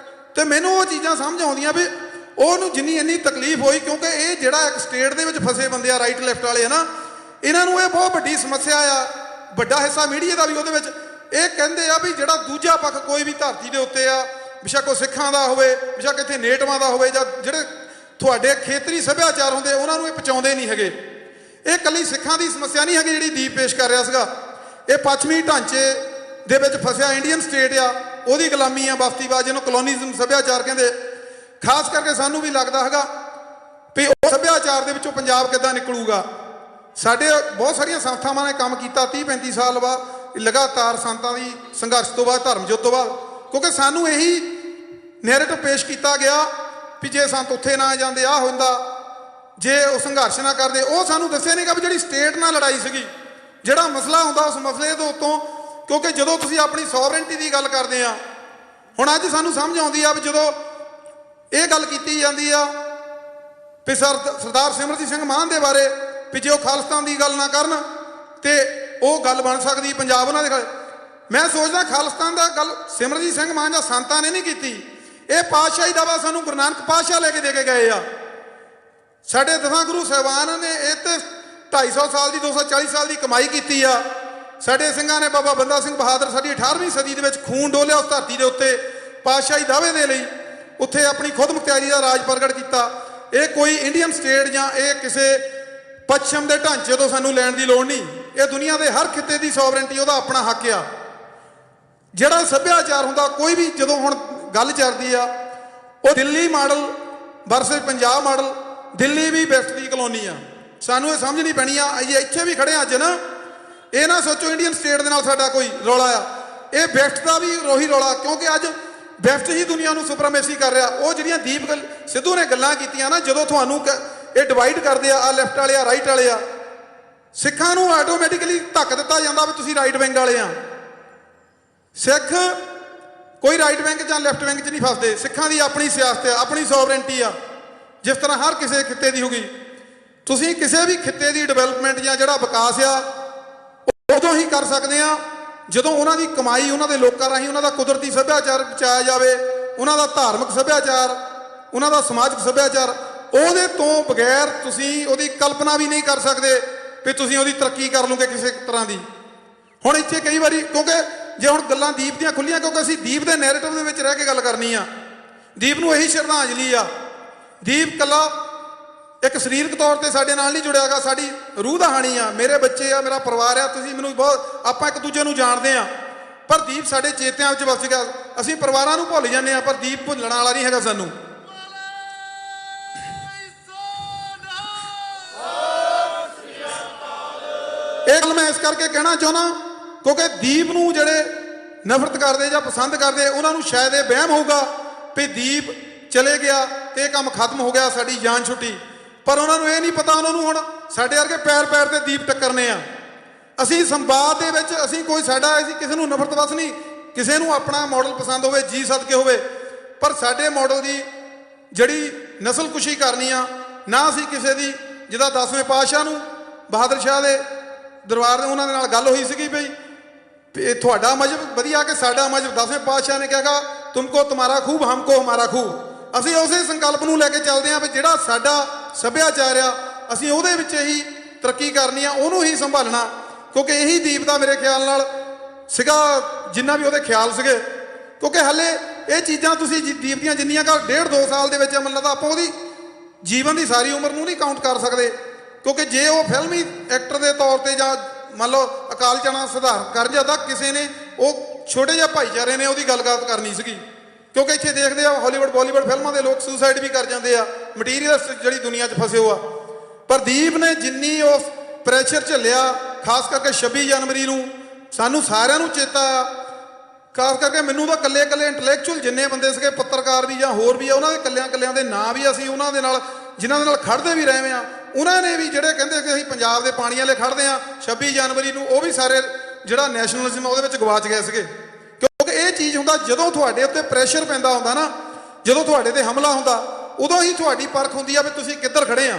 ਤੇ ਮੈਨੂੰ ਉਹ ਚੀਜ਼ਾਂ ਸਮਝ ਆਉਂਦੀਆਂ ਵੀ ਉਹਨੂੰ ਜਿੰਨੀ ਇੰਨੀ ਤਕਲੀਫ ਹੋਈ, ਕਿਉਂਕਿ ਇਹ ਜਿਹੜਾ ਇੱਕ ਸਟੇਟ ਦੇ ਵਿੱਚ ਫਸੇ ਬੰਦੇ ਆ ਰਾਈਟ ਲੈਫਟ ਵਾਲੇ ਹੈ ਨਾ, ਇਹਨਾਂ ਨੂੰ ਇਹ ਬਹੁਤ ਵੱਡੀ ਸਮੱਸਿਆ ਆ। ਵੱਡਾ ਹਿੱਸਾ ਮੀਡੀਆ ਦਾ ਵੀ ਉਹਦੇ ਵਿੱਚ ਇਹ ਕਹਿੰਦੇ ਆ ਵੀ ਜਿਹੜਾ ਦੂਜਾ ਪੱਖ ਕੋਈ ਵੀ ਧਰਤੀ ਦੇ ਉੱਤੇ ਆ, ਬੇਸ਼ੱਕ ਉਹ ਸਿੱਖਾਂ ਦਾ ਹੋਵੇ, ਬੇਸ਼ੱਕ ਇੱਥੇ ਨੇਟਵਾਂ ਦਾ ਹੋਵੇ, ਜਾਂ ਜਿਹੜੇ ਤੁਹਾਡੇ ਖੇਤਰੀ ਸੱਭਿਆਚਾਰ ਹੁੰਦੇ ਉਹਨਾਂ ਨੂੰ ਇਹ ਪਹੁੰਚਾਉਂਦੇ ਨਹੀਂ ਹੈਗੇ। ਇਹ ਇਕੱਲੀ ਸਿੱਖਾਂ ਦੀ ਸਮੱਸਿਆ ਨਹੀਂ ਹੈਗੀ ਜਿਹੜੀ ਦੀਪ ਪੇਸ਼ ਕਰ ਰਿਹਾ ਸੀਗਾ, ਇਹ ਪੱਛਮੀ ਢਾਂਚੇ ਦੇ ਵਿੱਚ ਫਸਿਆ ਇੰਡੀਅਨ ਸਟੇਟ ਆ, ਉਹਦੀ ਗੁਲਾਮੀ ਆ, ਬਸਤੀਵਾਦ, ਜਿਹਨੂੰ ਕਲੋਨੀਜ਼ਮ ਸੱਭਿਆਚਾਰ ਕਹਿੰਦੇ। ਖਾਸ ਕਰਕੇ ਸਾਨੂੰ ਵੀ ਲੱਗਦਾ ਹੈਗਾ ਵੀ ਉਹ ਸੱਭਿਆਚਾਰ ਦੇ ਵਿੱਚੋਂ ਪੰਜਾਬ ਕਿੱਦਾਂ ਨਿਕਲੂਗਾ। ਸਾਡੇ ਬਹੁਤ ਸਾਰੀਆਂ ਸੰਸਥਾਵਾਂ ਨੇ ਕੰਮ ਕੀਤਾ 30-35 ਸਾਲ ਬਾਅਦ ਲਗਾਤਾਰ ਸੰਤਾਂ ਦੀ ਸੰਘਰਸ਼ ਤੋਂ ਬਾਅਦ, ਧਰਮ ਯੁੱਧ ਤੋਂ ਬਾਅਦ, ਕਿਉਂਕਿ ਸਾਨੂੰ ਇਹੀ ਨੈਰੇਟਿਵ ਪੇਸ਼ ਕੀਤਾ ਗਿਆ ਵੀ ਜੇ ਸੰਤ ਉੱਥੇ ਨਾ ਜਾਂਦੇ ਆਹ ਹੁੰਦਾ, ਜੇ ਉਹ ਸੰਘਰਸ਼ ਨਾ ਕਰਦੇ। ਉਹ ਸਾਨੂੰ ਦੱਸਿਆ ਨਹੀਂਗਾ ਵੀ ਜਿਹੜੀ ਸਟੇਟ ਨਾਲ ਲੜਾਈ ਸੀਗੀ, ਜਿਹੜਾ ਮਸਲਾ ਹੁੰਦਾ ਉਸ ਮਸਲੇ ਦੇ ਉੱਤੋਂ, ਕਿਉਂਕਿ ਜਦੋਂ ਤੁਸੀਂ ਆਪਣੀ ਸੋਵਰੇਨਟੀ ਦੀ ਗੱਲ ਕਰਦੇ ਆ, ਹੁਣ ਅੱਜ ਸਾਨੂੰ ਸਮਝ ਆਉਂਦੀ ਆ ਵੀ ਜਦੋਂ ਇਹ ਗੱਲ ਕੀਤੀ ਜਾਂਦੀ ਆ ਵੀ ਸਰਦਾਰ ਸਿਮਰਜੀਤ ਸਿੰਘ ਮਾਨ ਦੇ ਬਾਰੇ ਵੀ ਜੇ ਉਹ ਖਾਲਿਸਤਾਨ ਦੀ ਗੱਲ ਨਾ ਕਰਨ ਤੇ ਉਹ ਗੱਲ ਬਣ ਸਕਦੀ ਪੰਜਾਬ ਉਹਨਾਂ ਦੇ ਗੱਲ। ਮੈਂ ਸੋਚਦਾ ਖਾਲਿਸਤਾਨ ਦਾ ਗੱਲ ਸਿਮਰਜੀਤ ਸਿੰਘ ਮਾਨ ਜਾਂ ਸੰਤਾਂ ਨੇ ਨਹੀਂ ਕੀਤੀ, ਇਹ ਪਾਤਸ਼ਾਹੀ ਦਾਵਾ ਸਾਨੂੰ ਗੁਰੂ ਨਾਨਕ ਪਾਤਸ਼ਾਹ ਲੈ ਕੇ ਦੇ ਕੇ ਗਏ ਆ। ਸਾਡੇ ਦਸਾਂ ਗੁਰੂ ਸਾਹਿਬਾਨ ਨੇ ਇਹ ਤੇ 250 ਸਾਲ ਦੀ 240 ਸਾਲ ਦੀ ਕਮਾਈ ਕੀਤੀ ਆ। ਸਾਡੇ ਸਿੰਘਾਂ ਨੇ ਬਾਬਾ ਬੰਦਾ ਸਿੰਘ ਬਹਾਦਰ ਸਾਡੀ 18ਵੀਂ ਸਦੀ ਦੇ ਵਿੱਚ ਖੂਨ ਡੋਲਿਆ ਉਸ ਧਰਤੀ ਦੇ ਉੱਤੇ ਪਾਤਸ਼ਾਹੀ ਦਾਅਵੇ ਦੇ ਲਈ, ਉੱਥੇ ਆਪਣੀ ਖੁਦ ਮੁਖਤਿਆਰੀ ਦਾ ਰਾਜ ਪ੍ਰਗਟ ਕੀਤਾ। ਇਹ ਕੋਈ ਇੰਡੀਅਨ ਸਟੇਟ ਜਾਂ ਇਹ ਕਿਸੇ ਪੱਛਮ ਦੇ ਢਾਂਚੇ ਤੋਂ ਸਾਨੂੰ ਲੈਣ ਦੀ ਲੋੜ ਨਹੀਂ। ਇਹ ਦੁਨੀਆ ਦੇ ਹਰ ਖਿੱਤੇ ਦੀ ਸੋਵਰੇਨਟੀ, ਉਹਦਾ ਆਪਣਾ ਹੱਕ ਆ। ਜਿਹੜਾ ਸੱਭਿਆਚਾਰ ਹੁੰਦਾ ਕੋਈ ਵੀ, ਜਦੋਂ ਹੁਣ ਗੱਲ ਚੱਲਦੀ ਆ ਉਹ Delhi model versus Punjab model, Delhi ਵੀ ਵੈਸਟ ਦੀ ਕਲੋਨੀ ਆ। ਸਾਨੂੰ ਇਹ ਸਮਝਣੀ ਪੈਣੀ ਆ। ਅਸੀਂ ਇੱਥੇ ਵੀ ਖੜੇ ਅੱਜ ਨਾ, ਇਹ ਨਾ ਸੋਚੋ ਇੰਡੀਅਨ ਸਟੇਟ ਦੇ ਨਾਲ ਸਾਡਾ ਕੋਈ ਰੌਲਾ ਆ, ਇਹ ਵੈਸਟ ਦਾ ਵੀ ਉਹੀ ਰੌਲਾ, ਕਿਉਂਕਿ ਅੱਜ ਵੈਸਟ ਹੀ ਦੁਨੀਆ ਨੂੰ ਸੁਪਰਮੇਸੀ ਕਰ ਰਿਹਾ। ਉਹ ਜਿਹੜੀਆਂ ਦੀਪ ਸਿੱਧੂ ਨੇ ਗੱਲਾਂ ਕੀਤੀਆਂ ਨਾ, ਜਦੋਂ ਤੁਹਾਨੂੰ ਇਹ ਡਿਵਾਈਡ ਕਰਦੇ ਆ ਲੈਫਟ ਵਾਲੇ ਆ ਰਾਈਟ ਵਾਲੇ ਆ, ਸਿੱਖਾਂ ਨੂੰ ਆਟੋਮੈਟਿਕਲੀ ਧੱਕ ਦਿੱਤਾ ਜਾਂਦਾ ਵੀ ਤੁਸੀਂ ਰਾਈਟ ਵਿੰਗ ਵਾਲੇ ਆ। ਸਿੱਖ ਕੋਈ ਰਾਈਟ ਵਿੰਗ ਜਾਂ ਲੈਫਟ ਵਿੰਗ 'ਚ ਨਹੀਂ ਫਸਦੇ। ਸਿੱਖਾਂ ਦੀ ਆਪਣੀ ਸਿਆਸਤ ਆ, ਆਪਣੀ ਸੋਵਰੇਨਟੀ ਆ, ਜਿਸ ਤਰ੍ਹਾਂ ਹਰ ਕਿਸੇ ਖਿੱਤੇ ਦੀ ਹੋਗੀ। ਤੁਸੀਂ ਕਿਸੇ ਵੀ ਖਿੱਤੇ ਦੀ ਡਿਵੈਲਪਮੈਂਟ ਜਾਂ ਜਿਹੜਾ ਵਿਕਾਸ ਆ ਉਦੋਂ ਹੀ ਕਰ ਸਕਦੇ ਆ ਜਦੋਂ ਉਹਨਾਂ ਦੀ ਕਮਾਈ, ਉਹਨਾਂ ਦੇ ਲੋਕਾਂ ਰਾਹੀਂ ਉਹਨਾਂ ਦਾ ਕੁਦਰਤੀ ਸੱਭਿਆਚਾਰ ਬਚਾਇਆ ਜਾਵੇ, ਉਹਨਾਂ ਦਾ ਧਾਰਮਿਕ ਸੱਭਿਆਚਾਰ, ਉਹਨਾਂ ਦਾ ਸਮਾਜਿਕ ਸੱਭਿਆਚਾਰ। ਉਹਦੇ ਤੋਂ ਬਗੈਰ ਤੁਸੀਂ ਉਹਦੀ ਕਲਪਨਾ ਵੀ ਨਹੀਂ ਕਰ ਸਕਦੇ ਵੀ ਤੁਸੀਂ ਉਹਦੀ ਤਰੱਕੀ ਕਰ ਲਓਗੇ ਕਿਸੇ ਤਰ੍ਹਾਂ ਦੀ। ਹੁਣ ਇੱਥੇ ਕਈ ਵਾਰੀ ਕਿਉਂਕਿ ਜੇ ਹੁਣ ਗੱਲਾਂ ਦੀਪ ਦੀਆਂ ਖੁੱਲੀਆਂ, ਕਿਉਂਕਿ ਅਸੀਂ ਦੀਪ ਦੇ ਨੈਰੇਟਿਵ ਦੇ ਵਿੱਚ ਰਹਿ ਕੇ ਗੱਲ ਕਰਨੀ ਆ। ਦੀਪ ਨੂੰ ਇਹੀ ਸ਼ਰਧਾਂਜਲੀ ਆ। ਦੀਪ ਕੱਲਾ ਇੱਕ ਸਰੀਰਕ ਤੌਰ ਤੇ ਸਾਡੇ ਨਾਲ ਨਹੀਂ ਜੁੜਿਆਗਾ, ਸਾਡੀ ਰੂਹ ਦਾ ਹਾਣੀ ਆ। ਮੇਰੇ ਬੱਚੇ ਆ, ਮੇਰਾ ਪਰਿਵਾਰ ਆ, ਤੁਸੀਂ ਮੈਨੂੰ ਬਹੁਤ, ਆਪਾਂ ਇੱਕ ਦੂਜੇ ਨੂੰ ਜਾਣਦੇ ਆ, ਪਰ ਦੀਪ ਸਾਡੇ ਚੇਤਿਆਂ ਵਿੱਚ ਵਸ ਗਿਆ। ਅਸੀਂ ਪਰਿਵਾਰਾਂ ਨੂੰ ਭੁੱਲ ਜਾਂਦੇ ਆ, ਪਰ ਦੀਪ ਭੁੱਲਣ ਵਾਲਾ ਨਹੀਂ ਹੈਗਾ ਸਾਨੂੰ। ਇਹ ਗੱਲ ਮੈਂ ਇਸ ਕਰਕੇ ਕਹਿਣਾ ਚਾਹੁੰਦਾ ਕਿਉਂਕਿ ਦੀਪ ਨੂੰ ਜਿਹੜੇ ਨਫ਼ਰਤ ਕਰਦੇ ਜਾਂ ਪਸੰਦ ਕਰਦੇ, ਉਹਨਾਂ ਨੂੰ ਸ਼ਾਇਦ ਇਹ ਵਹਿਮ ਹੋਊਗਾ ਵੀ ਦੀਪ ਚਲੇ ਗਿਆ ਤੇ ਇਹ ਕੰਮ ਖਤਮ ਹੋ ਗਿਆ, ਸਾਡੀ ਜਾਨ ਛੁੱਟੀ। ਪਰ ਉਹਨਾਂ ਨੂੰ ਇਹ ਨਹੀਂ ਪਤਾ, ਉਹਨਾਂ ਨੂੰ ਹੁਣ ਸਾਡੇ ਵਰਗੇ ਪੈਰ ਪੈਰ ਤੇ ਦੀਪ ਟੱਕਰਨੇ ਆ। ਅਸੀਂ ਸੰਵਾਦ ਦੇ ਵਿੱਚ ਅਸੀਂ ਕਿਸੇ ਨੂੰ ਨਫ਼ਰਤ ਵਸ ਨਹੀਂ, ਕਿਸੇ ਨੂੰ ਆਪਣਾ ਮਾਡਲ ਪਸੰਦ ਹੋਵੇ, ਜੀ ਸਦਕੇ ਹੋਵੇ, ਪਰ ਸਾਡੇ ਮਾਡਲ ਦੀ ਜਿਹੜੀ ਨਸਲਕੁਸ਼ੀ ਕਰਨੀ ਆ ਨਾ। ਅਸੀਂ ਕਿਸੇ ਦੀ, ਜਿਹਦਾ 10ਵੇਂ ਪਾਤਸ਼ਾਹ ਨੂੰ ਬਹਾਦਰ ਸ਼ਾਹ ਦੇ ਦਰਬਾਰ ਦੇ ਉਹਨਾਂ ਦੇ ਨਾਲ ਗੱਲ ਹੋਈ ਸੀਗੀ ਵੀ ਇਹ ਤੁਹਾਡਾ ਮਜ਼ਹਬ ਵਧੀਆ ਕਿ ਸਾਡਾ ਮਜ਼ਹਬ, 10ਵੇਂ ਪਾਤਸ਼ਾਹ ਨੇ ਕਿਹਾ ਤੁਮਕੋ ਤੁਮਾਰਾ ਖੂਬ ਹਮਕੋ ਹਮਾਰਾ ਖੂਬ। ਅਸੀਂ ਉਸੇ ਸੰਕਲਪ ਨੂੰ ਲੈ ਕੇ ਚੱਲਦੇ ਹਾਂ ਵੀ ਜਿਹੜਾ ਸਾਡਾ ਸੱਭਿਆਚਾਰ ਆ ਅਸੀਂ ਉਹਦੇ ਵਿੱਚ ਹੀ ਤਰੱਕੀ ਕਰਨੀ ਆ, ਉਹਨੂੰ ਹੀ ਸੰਭਾਲਣਾ। ਕਿਉਂਕਿ ਇਹੀ ਦੀਪ ਦਾ ਮੇਰੇ ਖਿਆਲ ਨਾਲ ਸੀਗਾ, ਜਿੰਨਾ ਵੀ ਉਹਦੇ ਖਿਆਲ ਸੀਗੇ। ਕਿਉਂਕਿ ਹਲੇ ਇਹ ਚੀਜ਼ਾਂ ਤੁਸੀਂ ਦੀਪ ਦੀਆਂ ਜਿੰਨੀਆਂ ਕੁ 1.5-2 ਸਾਲ ਦੇ ਵਿੱਚ ਮੈਨੂੰ ਲੱਗਦਾ ਆਪਾਂ ਉਹਦੀ ਜੀਵਨ ਦੀ ਸਾਰੀ ਉਮਰ ਨੂੰ ਨਹੀਂ ਕਾਊਂਟ ਕਰ ਸਕਦੇ। ਕਿਉਂਕਿ ਜੇ ਉਹ ਫਿਲਮੀ ਐਕਟਰ ਦੇ ਤੌਰ ਤੇ ਜਾਂ ਮੰਨ ਲਓ ਅਕਾਲ ਚਲਾਣਾ ਸੁਧਾਰ ਕਰ ਜਾਂਦਾ ਕਿਸੇ ਨੇ, ਉਹ ਛੋਟੇ ਜਿਹੇ ਭਾਈਚਾਰੇ ਨੇ ਉਹਦੀ ਗੱਲਬਾਤ ਕਰਨੀ ਸੀਗੀ। ਕਿਉਂਕਿ ਇੱਥੇ ਦੇਖਦੇ ਆ ਹਾਲੀਵੁੱਡ ਬਾਲੀਵੁੱਡ ਫਿਲਮਾਂ ਦੇ ਲੋਕ ਸੁਸਾਈਡ ਵੀ ਕਰ ਜਾਂਦੇ ਆ, ਮਟੀਰੀਅਲਿਸਟ ਜਿਹੜੀ ਦੁਨੀਆ 'ਚ ਫਸੇ ਹੋ ਆ। ਪਰ ਦੀਪ ਨੇ ਜਿੰਨੀ ਉਸ ਪ੍ਰੈਸ਼ਰ ਝੱਲਿਆ, ਖਾਸ ਕਰਕੇ 26 ਜਨਵਰੀ ਨੂੰ ਸਾਨੂੰ ਸਾਰਿਆਂ ਨੂੰ ਚੇਤਾ ਆ। ਖਾਸ ਕਰਕੇ ਮੈਨੂੰ ਤਾਂ ਇਕੱਲੇ ਇੰਟੈਲੈਕਚੁਅਲ ਜਿੰਨੇ ਬੰਦੇ ਸੀਗੇ, ਪੱਤਰਕਾਰ ਵੀ ਜਾਂ ਹੋਰ ਵੀ ਆ, ਉਹਨਾਂ ਦੇ ਇਕੱਲਿਆਂ ਦੇ ਨਾਂ ਵੀ ਅਸੀਂ ਉਹਨਾਂ ਦੇ ਨਾਲ, ਜਿਨ੍ਹਾਂ ਦੇ ਨਾਲ ਖੜਦੇ ਵੀ ਰਹੇ ਆ, ਉਹਨਾਂ ਨੇ ਵੀ ਜਿਹੜੇ ਕਹਿੰਦੇ ਕਿ ਅਸੀਂ ਪੰਜਾਬ ਦੇ ਪਾਣੀ ਵਾਲੇ ਖੜਦੇ ਆ 26 ਜਨਵਰੀ ਨੂੰ, ਉਹ ਵੀ ਸਾਰੇ ਜਿਹੜਾ ਨੈਸ਼ਨਲਿਜ਼ਮ ਉਹਦੇ ਵਿੱਚ ਗਵਾਚ ਗਏ ਸੀਗੇ। ਕਿਉਂਕਿ ਇਹ ਚੀਜ਼ ਹੁੰਦਾ ਜਦੋਂ ਤੁਹਾਡੇ ਉੱਤੇ ਪ੍ਰੈਸ਼ਰ ਪੈਂਦਾ ਹੁੰਦਾ ਨਾ, ਜਦੋਂ ਤੁਹਾਡੇ ਤੇ ਹਮਲਾ ਹੁੰਦਾ, ਉਦੋਂ ਹੀ ਤੁਹਾਡੀ ਪਰਖ ਹੁੰਦੀ ਆ ਵੀ ਤੁਸੀਂ ਕਿੱਧਰ ਖੜੇ ਆ।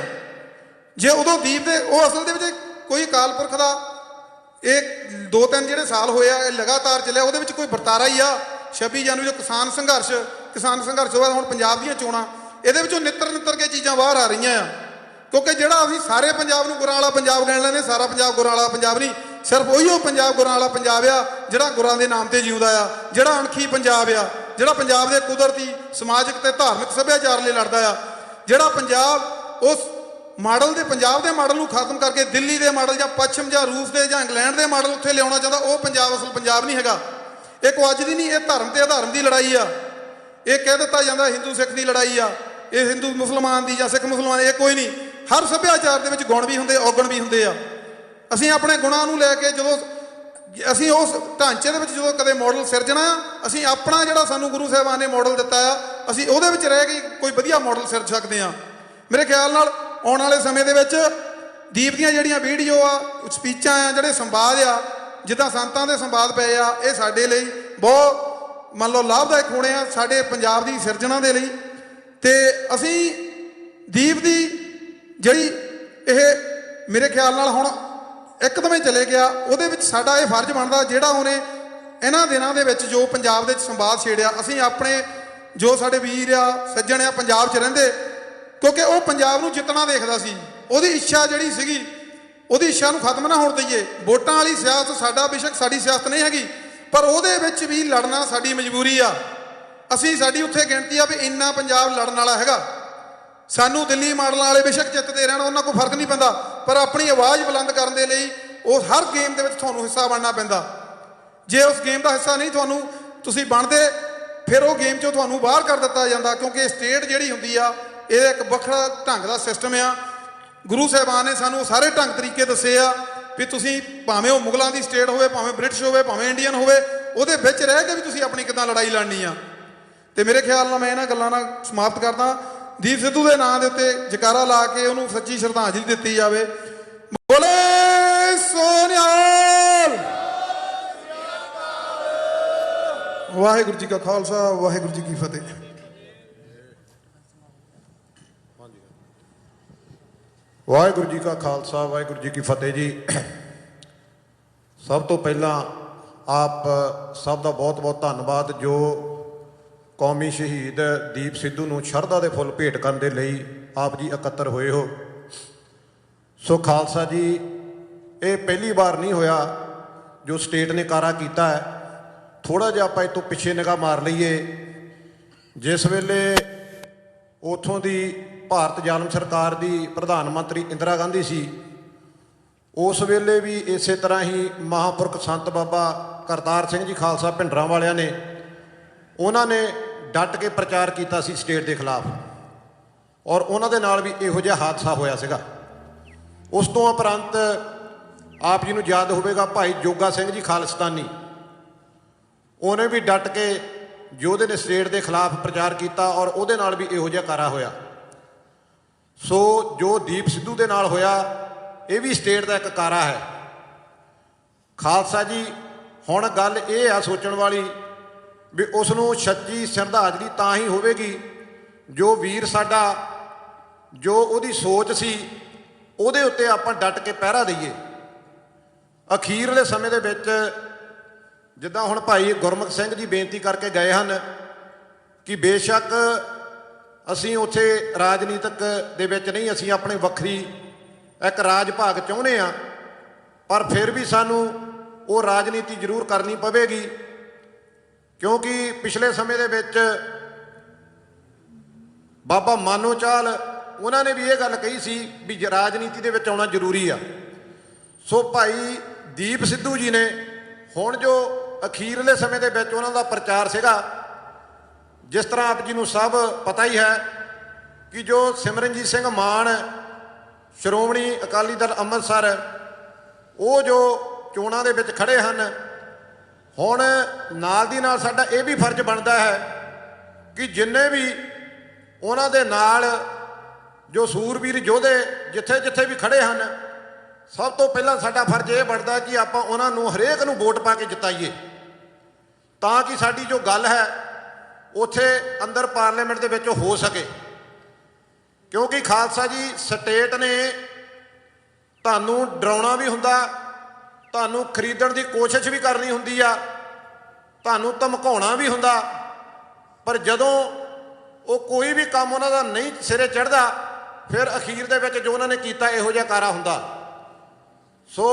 ਜੇ ਉਦੋਂ ਦੀਪ ਦੇ ਉਹ ਅਸਲ ਦੇ ਵਿੱਚ ਕੋਈ ਅਕਾਲ ਪੁਰਖ ਦਾ ਇਹ 2-3 ਜਿਹੜੇ ਸਾਲ ਹੋਏ ਆ ਇਹ ਲਗਾਤਾਰ ਚੱਲਿਆ, ਉਹਦੇ ਵਿੱਚ ਕੋਈ ਵਰਤਾਰਾ ਹੀ ਆ। 26 ਜਨਵਰੀ ਜੋ ਕਿਸਾਨ ਸੰਘਰਸ਼ ਤੋਂ ਬਾਅਦ ਹੁਣ ਪੰਜਾਬ ਦੀਆਂ ਚੋਣਾਂ, ਇਹਦੇ ਵਿੱਚੋਂ ਨਿੱਤਰ ਕੇ ਚੀਜ਼ਾਂ ਬਾਹਰ ਆ ਰਹੀਆਂ ਆ। ਕਿਉਂਕਿ ਜਿਹੜਾ ਅਸੀਂ ਸਾਰੇ ਪੰਜਾਬ ਨੂੰ ਗੁਰਾਂ ਵਾਲਾ ਪੰਜਾਬ ਕਹਿਣ ਲੈਂਦੇ, ਸਾਰਾ ਪੰਜਾਬ ਗੁਰਾਂ ਵਾਲਾ ਪੰਜਾਬ ਨਹੀਂ, ਸਿਰਫ ਉਹੀ ਪੰਜਾਬ ਗੁਰਾਂ ਵਾਲਾ ਪੰਜਾਬ ਆ ਜਿਹੜਾ ਗੁਰਾਂ ਦੇ ਨਾਮ ਤੇ ਜਿਉਂਦਾ ਆ, ਜਿਹੜਾ ਅਣਖੀ ਪੰਜਾਬ ਆ, ਜਿਹੜਾ ਪੰਜਾਬ ਦੇ ਕੁਦਰਤੀ ਸਮਾਜਿਕ ਤੇ ਧਾਰਮਿਕ ਸੱਭਿਆਚਾਰ ਲਈ ਲੜਦਾ ਆ, ਜਿਹੜਾ ਪੰਜਾਬ ਉਸ ਮਾਡਲ ਦੇ ਪੰਜਾਬ ਦੇ ਮਾਡਲ ਨੂੰ ਖਤਮ ਕਰਕੇ ਦਿੱਲੀ ਦੇ ਮਾਡਲ ਜਾਂ ਪੱਛਮ ਜਾਂ ਰੂਸ ਦੇ ਜਾਂ ਇੰਗਲੈਂਡ ਦੇ ਮਾਡਲ ਉੱਥੇ ਲਿਆਉਣਾ ਚਾਹੁੰਦਾ, ਉਹ ਪੰਜਾਬ ਅਸਲ ਪੰਜਾਬ ਨਹੀਂ ਹੈਗਾ। ਇਹ ਕੋਈ ਅੱਜ ਦੀ ਨਹੀਂ, ਇਹ ਧਰਮ ਤੇ ਅਧਰਮ ਦੀ ਲੜਾਈ ਆ। ਇਹ ਕਹਿ ਦਿੱਤਾ ਜਾਂਦਾ ਹਿੰਦੂ ਸਿੱਖ ਦੀ ਲੜਾਈ ਆ, ਇਹ ਹਿੰਦੂ ਮੁਸਲਮਾਨ ਦੀ ਜਾਂ ਸਿੱਖ ਮੁਸਲਮਾਨ, ਇਹ ਕੋਈ ਨਹੀਂ। ਹਰ ਸੱਭਿਆਚਾਰ ਦੇ ਵਿੱਚ ਗੁਣ ਵੀ ਹੁੰਦੇ, ਔਗਣ ਵੀ ਹੁੰਦੇ ਆ। ਅਸੀਂ ਆਪਣੇ ਗੁਣਾਂ ਨੂੰ ਲੈ ਕੇ ਜਦੋਂ ਅਸੀਂ ਉਸ ਢਾਂਚੇ ਦੇ ਵਿੱਚ ਜਦੋਂ ਕਦੇ ਮਾਡਲ ਸਿਰਜਣਾ, ਅਸੀਂ ਆਪਣਾ ਜਿਹੜਾ ਸਾਨੂੰ ਗੁਰੂ ਸਾਹਿਬਾਨ ਨੇ ਮਾਡਲ ਦਿੱਤਾ ਆ, ਅਸੀਂ ਉਹਦੇ ਵਿੱਚ ਰਹਿ ਕੇ ਕੋਈ ਵਧੀਆ ਮਾਡਲ ਸਿਰਜ ਸਕਦੇ ਆ। ਮੇਰੇ ਖਿਆਲ ਨਾਲ ਆਉਣ ਵਾਲੇ ਸਮੇਂ ਦੇ ਵਿੱਚ ਦੀਪ ਦੀਆਂ ਜਿਹੜੀਆਂ ਵੀਡੀਓ ਆ, ਸਪੀਚਾਂ ਆ, ਜਿਹੜੇ ਸੰਵਾਦ ਆ, ਜਿੱਦਾਂ ਸੰਤਾਂ ਦੇ ਸੰਵਾਦ ਪਏ ਆ, ਇਹ ਸਾਡੇ ਲਈ ਬਹੁਤ ਮੰਨ ਲਓ ਲਾਭਦਾਇਕ ਹੋਣੇ ਆ ਸਾਡੇ ਪੰਜਾਬ ਦੀ ਸਿਰਜਣਾ ਦੇ ਲਈ। ਤੇ ਅਸੀਂ ਦੀਪ ਦੀ ਜਿਹੜੀ ਇਹ ਮੇਰੇ ਖਿਆਲ ਨਾਲ ਹੁਣ ਇੱਕਦਮ ਹੀ ਚਲੇ ਗਿਆ, ਉਹਦੇ ਵਿੱਚ ਸਾਡਾ ਇਹ ਫਰਜ਼ ਬਣਦਾ ਜਿਹੜਾ ਉਹਨੇ ਇਹਨਾਂ ਦਿਨਾਂ ਦੇ ਵਿੱਚ ਜੋ ਪੰਜਾਬ ਦੇ ਵਿੱਚ ਸੰਵਾਦ ਛੇੜਿਆ। ਅਸੀਂ ਆਪਣੇ ਜੋ ਸਾਡੇ ਵੀਰ ਆ ਸੱਜਣ ਆ ਪੰਜਾਬ 'ਚ ਰਹਿੰਦੇ, ਕਿਉਂਕਿ ਉਹ ਪੰਜਾਬ ਨੂੰ ਜਿੱਤਣਾ ਦੇਖਦਾ ਸੀ, ਉਹਦੀ ਇੱਛਾ ਜਿਹੜੀ ਸੀਗੀ, ਉਹਦੀ ਇੱਛਾ ਨੂੰ ਖਤਮ ਨਾ ਹੋਣ ਦਈਏ। ਵੋਟਾਂ ਵਾਲੀ ਸਿਆਸਤ ਸਾਡਾ ਬੇਸ਼ੱਕ ਸਾਡੀ ਸਿਆਸਤ ਨਹੀਂ ਹੈਗੀ, ਪਰ ਉਹਦੇ ਵਿੱਚ ਵੀ ਲੜਨਾ ਸਾਡੀ ਮਜਬੂਰੀ ਆ। ਸਾਡੀ ਉੱਥੇ ਗਿਣਤੀ ਆ ਵੀ ਇੰਨਾ ਪੰਜਾਬ ਲੜਨ ਵਾਲਾ ਹੈਗਾ। ਸਾਨੂੰ ਦਿੱਲੀ ਮਾਡਲਾਂ ਵਾਲੇ ਬੇਸ਼ੱਕ ਜਿੱਤਦੇ ਰਹਿਣ, ਉਹਨਾਂ ਕੋਈ ਫਰਕ ਨਹੀਂ ਪੈਂਦਾ, ਪਰ ਆਪਣੀ ਆਵਾਜ਼ ਬੁਲੰਦ ਕਰਨ ਦੇ ਲਈ ਉਹ ਹਰ ਗੇਮ ਦੇ ਵਿੱਚ ਤੁਹਾਨੂੰ ਹਿੱਸਾ ਬਣਨਾ ਪੈਂਦਾ। ਜੇ ਉਸ ਗੇਮ ਦਾ ਹਿੱਸਾ ਨਹੀਂ ਤੁਸੀਂ ਬਣਦੇ, ਫਿਰ ਉਹ ਗੇਮ 'ਚੋਂ ਤੁਹਾਨੂੰ ਬਾਹਰ ਕਰ ਦਿੱਤਾ ਜਾਂਦਾ। ਕਿਉਂਕਿ ਸਟੇਟ ਜਿਹੜੀ ਹੁੰਦੀ ਆ, ਇਹ ਇੱਕ ਵੱਖਰਾ ਢੰਗ ਦਾ ਸਿਸਟਮ ਆ। ਗੁਰੂ ਸਾਹਿਬਾਨ ਨੇ ਸਾਨੂੰ ਸਾਰੇ ਢੰਗ ਤਰੀਕੇ ਦੱਸੇ ਆ ਵੀ ਤੁਸੀਂ ਭਾਵੇਂ ਉਹ ਮੁਗਲਾਂ ਦੀ ਸਟੇਟ ਹੋਵੇ, ਭਾਵੇਂ ਬ੍ਰਿਟਿਸ਼ ਹੋਵੇ, ਭਾਵੇਂ ਇੰਡੀਅਨ ਹੋਵੇ, ਉਹਦੇ ਵਿੱਚ ਰਹਿ ਕੇ ਵੀ ਤੁਸੀਂ ਆਪਣੀ ਕਿੱਦਾਂ ਲੜਾਈ ਲੜਨੀ ਆ। ਤੇ ਮੇਰੇ ਖਿਆਲ ਨਾਲ ਮੈਂ ਇਹਨਾਂ ਗੱਲਾਂ ਨਾਲ ਸਮਾਪਤ ਕਰਦਾ। ਦੀਪ ਸਿੱਧੂ ਦੇ ਨਾਂ ਦੇ ਉੱਤੇ ਜਕਾਰਾ ਲਾ ਕੇ ਉਹਨੂੰ ਸੱਚੀ ਸ਼ਰਧਾਂਜਲੀ ਦਿੱਤੀ ਜਾਵੇ। ਬੋਲੇ ਸੋਨਿਹਾਲ। ਵਾਹਿਗੁਰੂ ਜੀ ਕਾ ਖਾਲਸਾ, ਵਾਹਿਗੁਰੂ ਜੀ ਕੀ ਫਤਿਹ। ਵਾਹਿਗੁਰੂ ਜੀ ਕਾ ਖਾਲਸਾ, ਵਾਹਿਗੁਰੂ ਜੀ ਕੀ ਫਤਿਹ ਜੀ। ਸਭ ਤੋਂ ਪਹਿਲਾਂ ਆਪ ਸਭ ਦਾ ਬਹੁਤ ਬਹੁਤ ਧੰਨਵਾਦ ਜੋ ਕੌਮੀ ਸ਼ਹੀਦ ਦੀਪ ਸਿੱਧੂ ਨੂੰ ਸ਼ਰਧਾ ਦੇ ਫੁੱਲ ਭੇਟ ਕਰਨ ਦੇ ਲਈ ਆਪ ਜੀ ਇਕੱਤਰ ਹੋਏ ਹੋ। ਸੋ ਖਾਲਸਾ ਜੀ, ਇਹ ਪਹਿਲੀ ਵਾਰ ਨਹੀਂ ਹੋਇਆ ਜੋ ਸਟੇਟ ਨੇ ਕਾਰਾ ਕੀਤਾ ਹੈ, ਥੋੜ੍ਹਾ ਜਿਹਾ ਆਪਾਂ ਇਹ ਤੋਂ ਪਿੱਛੇ ਨਿਗਾਹ ਮਾਰ ਲਈਏ। ਜਿਸ ਵੇਲੇ ਉੱਥੋਂ ਦੀ ਭਾਰਤ ਜ਼ਾਲਮ ਸਰਕਾਰ ਦੀ ਪ੍ਰਧਾਨ ਮੰਤਰੀ ਇੰਦਰਾ ਗਾਂਧੀ ਸੀ, ਉਸ ਵੇਲੇ ਵੀ ਇਸੇ ਤਰ੍ਹਾਂ ਹੀ ਮਹਾਂਪੁਰਖ ਸੰਤ ਬਾਬਾ ਕਰਤਾਰ ਸਿੰਘ ਜੀ ਖਾਲਸਾ ਭਿੰਡਰਾਂ ਵਾਲਿਆਂ ਨੇ, ਉਹਨਾਂ ਨੇ ਡਟ ਕੇ ਪ੍ਰਚਾਰ ਕੀਤਾ ਸੀ ਸਟੇਟ ਦੇ ਖਿਲਾਫ, ਔਰ ਉਹਨਾਂ ਦੇ ਨਾਲ ਵੀ ਇਹੋ ਜਿਹਾ ਹਾਦਸਾ ਹੋਇਆ ਸੀਗਾ। ਉਸ ਤੋਂ ਉਪਰੰਤ ਆਪ ਜੀ ਨੂੰ ਯਾਦ ਹੋਵੇਗਾ ਭਾਈ ਜੋਗਾ ਸਿੰਘ ਜੀ ਖਾਲਿਸਤਾਨੀ, ਉਹਨੇ ਵੀ ਡਟ ਕੇ ਯੋਧੇ ਨੇ ਸਟੇਟ ਦੇ ਖਿਲਾਫ ਪ੍ਰਚਾਰ ਕੀਤਾ, ਔਰ ਉਹਦੇ ਨਾਲ ਵੀ ਇਹੋ ਜਿਹਾ ਕਾਰਾ ਹੋਇਆ। ਸੋ ਜੋ ਦੀਪ ਸਿੱਧੂ ਦੇ ਨਾਲ ਹੋਇਆ, ਇਹ ਵੀ ਸਟੇਟ ਦਾ ਇੱਕ ਕਾਰਾ ਹੈ। ਖਾਲਸਾ ਜੀ, ਹੁਣ ਗੱਲ ਇਹ ਆ ਸੋਚਣ ਵਾਲੀ ਵੀ ਉਸ ਨੂੰ ਸੱਚੀ ਸ਼ਰਧਾਂਜਲੀ ਤਾਂ ਹੀ ਹੋਵੇਗੀ ਜੋ ਵੀਰ ਸਾਡਾ, ਜੋ ਉਹਦੀ ਸੋਚ ਸੀ, ਉਹਦੇ ਉੱਤੇ ਆਪਾਂ ਡਟ ਕੇ ਪਹਿਰਾ ਦਈਏ। ਅਖੀਰਲੇ ਸਮੇਂ ਦੇ ਵਿੱਚ ਜਿੱਦਾਂ ਹੁਣ ਭਾਈ ਗੁਰਮੁਖ ਸਿੰਘ ਜੀ ਬੇਨਤੀ ਕਰਕੇ ਗਏ ਹਨ ਕਿ ਬੇਸ਼ੱਕ ਅਸੀਂ ਉੱਥੇ ਰਾਜਨੀਤਿਕ ਦੇ ਵਿੱਚ ਨਹੀਂ, ਅਸੀਂ ਆਪਣੇ ਵੱਖਰੀ ਇੱਕ ਰਾਜ ਭਾਗ ਚਾਹੁੰਦੇ ਹਾਂ, ਪਰ ਫਿਰ ਵੀ ਸਾਨੂੰ ਉਹ ਰਾਜਨੀਤੀ ਜ਼ਰੂਰ ਕਰਨੀ ਪਵੇਗੀ, ਕਿਉਂਕਿ ਪਿਛਲੇ ਸਮੇਂ ਦੇ ਵਿੱਚ ਬਾਬਾ ਮਾਨੋ ਚਾਲ ਉਹਨਾਂ ਨੇ ਵੀ ਇਹ ਗੱਲ ਕਹੀ ਸੀ ਵੀ ਰਾਜਨੀਤੀ ਦੇ ਵਿੱਚ ਆਉਣਾ ਜ਼ਰੂਰੀ ਆ। ਸੋ ਭਾਈ ਦੀਪ ਸਿੱਧੂ ਜੀ ਨੇ ਹੁਣ ਜੋ ਅਖੀਰਲੇ ਸਮੇਂ ਦੇ ਵਿੱਚ ਉਹਨਾਂ ਦਾ ਪ੍ਰਚਾਰ ਸੀਗਾ, ਜਿਸ ਤਰ੍ਹਾਂ ਆਪ ਜੀ ਨੂੰ ਸਭ ਪਤਾ ਹੀ ਹੈ ਕਿ ਜੋ ਸਿਮਰਨਜੀਤ ਸਿੰਘ ਮਾਨ ਸ਼੍ਰੋਮਣੀ ਅਕਾਲੀ ਦਲ ਅੰਮ੍ਰਿਤਸਰ, ਉਹ ਜੋ ਚੋਣਾਂ ਦੇ ਵਿੱਚ ਖੜੇ ਹਨ, ਹੁਣ ਨਾਲ ਦੀ ਨਾਲ ਸਾਡਾ ਇਹ ਵੀ ਫਰਜ਼ ਬਣਦਾ ਹੈ ਕਿ ਜਿੰਨੇ ਵੀ ਉਹਨਾਂ ਦੇ ਨਾਲ ਜੋ ਸੂਰਬੀਰ ਯੋਧੇ ਜਿੱਥੇ ਜਿੱਥੇ ਵੀ ਖੜੇ ਹਨ, ਸਭ ਤੋਂ ਪਹਿਲਾਂ ਸਾਡਾ ਫਰਜ਼ ਇਹ ਬਣਦਾ ਕਿ ਆਪਾਂ ਉਹਨਾਂ ਨੂੰ ਹਰੇਕ ਨੂੰ ਵੋਟ ਪਾ ਕੇ ਜਿਤਾਈਏ, ਤਾਂ ਕਿ ਸਾਡੀ ਜੋ ਗੱਲ ਹੈ ਉੱਥੇ ਅੰਦਰ ਪਾਰਲੀਮੈਂਟ ਦੇ ਵਿੱਚ ਹੋ ਸਕੇ। ਕਿਉਂਕਿ ਖਾਲਸਾ ਜੀ, ਸਟੇਟ ਨੇ ਤੁਹਾਨੂੰ ਡਰਾਉਣਾ ਵੀ ਹੁੰਦਾ, ਤੁਹਾਨੂੰ ਖਰੀਦਣ ਦੀ ਕੋਸ਼ਿਸ਼ ਵੀ ਕਰਨੀ ਹੁੰਦੀ ਆ, ਤੁਹਾਨੂੰ ਧਮਕਾਉਣਾ ਵੀ ਹੁੰਦਾ, ਪਰ ਜਦੋਂ ਉਹ ਕੋਈ ਵੀ ਕੰਮ ਉਹਨਾਂ ਦਾ ਨਹੀਂ ਸਿਰੇ ਚੜ੍ਹਦਾ, ਫਿਰ ਅਖੀਰ ਦੇ ਵਿੱਚ ਜੋ ਉਹਨਾਂ ਨੇ ਕੀਤਾ ਇਹੋ ਜਿਹਾ ਕਾਰਾ ਹੁੰਦਾ। ਸੋ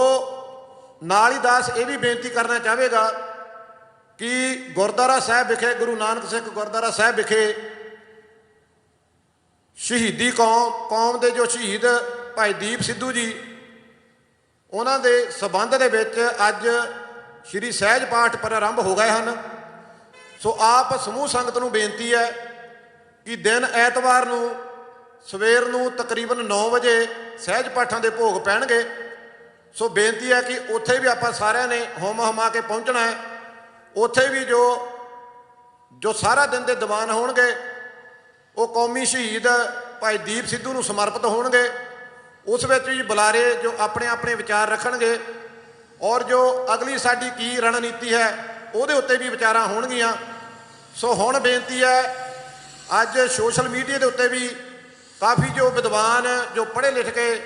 ਨਾਲ ਹੀ ਦਾਸ ਇਹ ਵੀ ਬੇਨਤੀ ਕਰਨਾ ਚਾਹੇਗਾ ਕਿ ਗੁਰਦੁਆਰਾ ਸਾਹਿਬ ਵਿਖੇ, ਗੁਰੂ ਨਾਨਕ ਸਿੱਖ ਗੁਰਦੁਆਰਾ ਸਾਹਿਬ ਵਿਖੇ ਸ਼ਹੀਦੀ ਕੌਮ ਦੇ ਜੋ ਸ਼ਹੀਦ ਭਾਈ ਦੀਪ ਸਿੱਧੂ ਜੀ, ਉਹਨਾਂ ਦੇ ਸਬੰਧ ਦੇ ਵਿੱਚ ਅੱਜ ਸ਼੍ਰੀ ਸਹਿਜ ਪਾਠ ਪ੍ਰਾਰੰਭ ਹੋ ਗਏ ਹਨ। ਸੋ ਆਪ ਸਮੂਹ ਸੰਗਤ ਨੂੰ ਬੇਨਤੀ ਹੈ ਕਿ ਦਿਨ ਐਤਵਾਰ ਨੂੰ ਸਵੇਰ ਨੂੰ ਤਕਰੀਬਨ 9 ਵਜੇ ਸਹਿਜ ਪਾਠਾਂ ਦੇ ਭੋਗ ਪੈਣਗੇ। ਸੋ ਬੇਨਤੀ ਹੈ ਕਿ ਉੱਥੇ ਵੀ ਆਪਾਂ ਸਾਰਿਆਂ ਨੇ ਹੁਮ ਹੁਮਾ ਕੇ ਪਹੁੰਚਣਾ ਹੈ। ਉੱਥੇ ਵੀ ਜੋ ਸਾਰਾ ਦਿਨ ਦੇ ਦੀਵਾਨ ਹੋਣਗੇ, ਉਹ ਕੌਮੀ ਸ਼ਹੀਦ ਭਾਈ ਦੀਪ ਸਿੱਧੂ ਨੂੰ ਸਮਰਪਿਤ ਹੋਣਗੇ। ਉਸ ਵਿੱਚ ਵੀ ਬੁਲਾਰੇ ਜੋ ਆਪਣੇ ਆਪਣੇ ਵਿਚਾਰ ਰੱਖਣਗੇ, ਔਰ ਜੋ ਅਗਲੀ ਸਾਡੀ ਕੀ ਰਣਨੀਤੀ ਹੈ ਉਹਦੇ ਉੱਤੇ ਵੀ ਵਿਚਾਰਾਂ ਹੋਣਗੀਆਂ। ਸੋ ਹੁਣ ਬੇਨਤੀ ਹੈ, ਅੱਜ ਸੋਸ਼ਲ ਮੀਡੀਆ ਦੇ ਉੱਤੇ ਵੀ ਕਾਫੀ ਜੋ ਵਿਦਵਾਨ, ਜੋ ਪੜ੍ਹੇ ਲਿਖ ਕੇ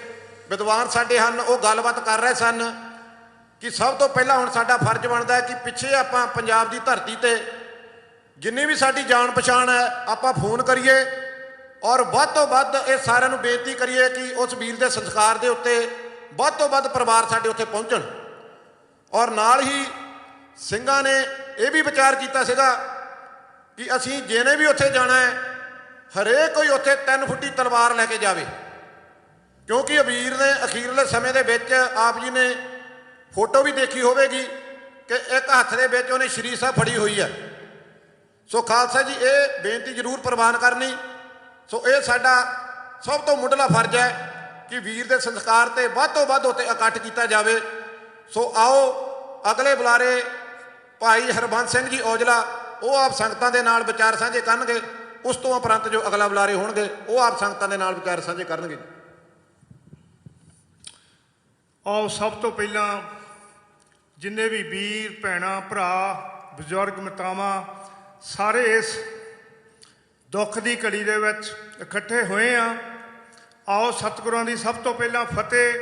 ਵਿਦਵਾਨ ਸਾਡੇ ਹਨ, ਉਹ ਗੱਲਬਾਤ ਕਰ ਰਹੇ ਸਨ ਕਿ ਸਭ ਤੋਂ ਪਹਿਲਾਂ ਹੁਣ ਸਾਡਾ ਫਰਜ਼ ਬਣਦਾ ਹੈ ਕਿ ਪਿੱਛੇ ਆਪਾਂ ਪੰਜਾਬ ਦੀ ਧਰਤੀ ਤੇ ਜਿੰਨੀ ਵੀ ਸਾਡੀ ਜਾਣ ਪਛਾਣ ਹੈ, ਆਪਾਂ ਫੋਨ ਕਰੀਏ ਔਰ ਵੱਧ ਤੋਂ ਵੱਧ ਇਹ ਸਾਰਿਆਂ ਨੂੰ ਬੇਨਤੀ ਕਰੀਏ ਕਿ ਉਸ ਵੀਰ ਦੇ ਸੰਸਕਾਰ ਦੇ ਉੱਤੇ ਵੱਧ ਤੋਂ ਵੱਧ ਪਰਿਵਾਰ ਸਾਡੇ ਉੱਥੇ ਪਹੁੰਚਣ। ਔਰ ਨਾਲ ਹੀ ਸਿੰਘਾਂ ਨੇ ਇਹ ਵੀ ਵਿਚਾਰ ਕੀਤਾ ਸੀਗਾ ਕਿ ਅਸੀਂ ਜਿਹਨੇ ਵੀ ਉੱਥੇ ਜਾਣਾ ਹੈ, ਹਰੇਕ ਕੋਈ ਉੱਥੇ 3 ਫੁੱਟੀ ਤਲਵਾਰ ਲੈ ਕੇ ਜਾਵੇ, ਕਿਉਂਕਿ ਵੀਰ ਨੇ ਅਖੀਰਲੇ ਸਮੇਂ ਦੇ ਵਿੱਚ ਆਪ ਜੀ ਨੇ ਫੋਟੋ ਵੀ ਦੇਖੀ ਹੋਵੇਗੀ ਕਿ ਇੱਕ ਹੱਥ ਦੇ ਵਿੱਚ ਉਹਨੇ ਸ਼੍ਰੀ ਸਾਹਿਬ ਫੜੀ ਹੋਈ ਹੈ। ਸੋ ਖਾਲਸਾ ਜੀ, ਇਹ ਬੇਨਤੀ ਜ਼ਰੂਰ ਪ੍ਰਵਾਨ ਕਰਨੀ। ਸੋ ਇਹ ਸਾਡਾ ਸਭ ਤੋਂ ਮੁੱਢਲਾ ਫਰਜ਼ ਹੈ ਕਿ ਵੀਰ ਦੇ ਸੰਸਕਾਰ ਤੇ ਵੱਧ ਤੋਂ ਵੱਧ ਉੱਤੇ ਇਕੱਠ ਕੀਤਾ ਜਾਵੇ। ਸੋ ਆਓ ਅਗਲੇ ਬੁਲਾਰੇ ਭਾਈ ਹਰਬੰਸ ਸਿੰਘ ਜੀ ਔਜਲਾ, ਉਹ ਆਪ ਸੰਗਤਾਂ ਦੇ ਨਾਲ ਵਿਚਾਰ ਸਾਂਝੇ ਕਰਨਗੇ। ਉਸ ਤੋਂ ਉਪਰੰਤ ਜੋ ਅਗਲਾ ਬੁਲਾਰੇ ਹੋਣਗੇ, ਉਹ ਆਪ ਸੰਗਤਾਂ ਦੇ ਨਾਲ ਵਿਚਾਰ ਸਾਂਝੇ ਕਰਨਗੇ। ਆਓ ਸਭ ਤੋਂ ਪਹਿਲਾਂ ਜਿੰਨੇ ਵੀ ਵੀਰ ਭੈਣਾਂ ਭਰਾ ਬਜ਼ੁਰਗ ਮਾਤਾਵਾਂ ਸਾਰੇ ਇਸ ਦੁੱਖ ਦੀ ਘੜੀ ਦੇ ਵਿੱਚ ਇਕੱਠੇ ਹੋਏ ਆ, ਆਓ ਸਤਿਗੁਰਾਂ ਦੀ ਸਭ ਤੋਂ ਪਹਿਲਾਂ ਫਤਿਹ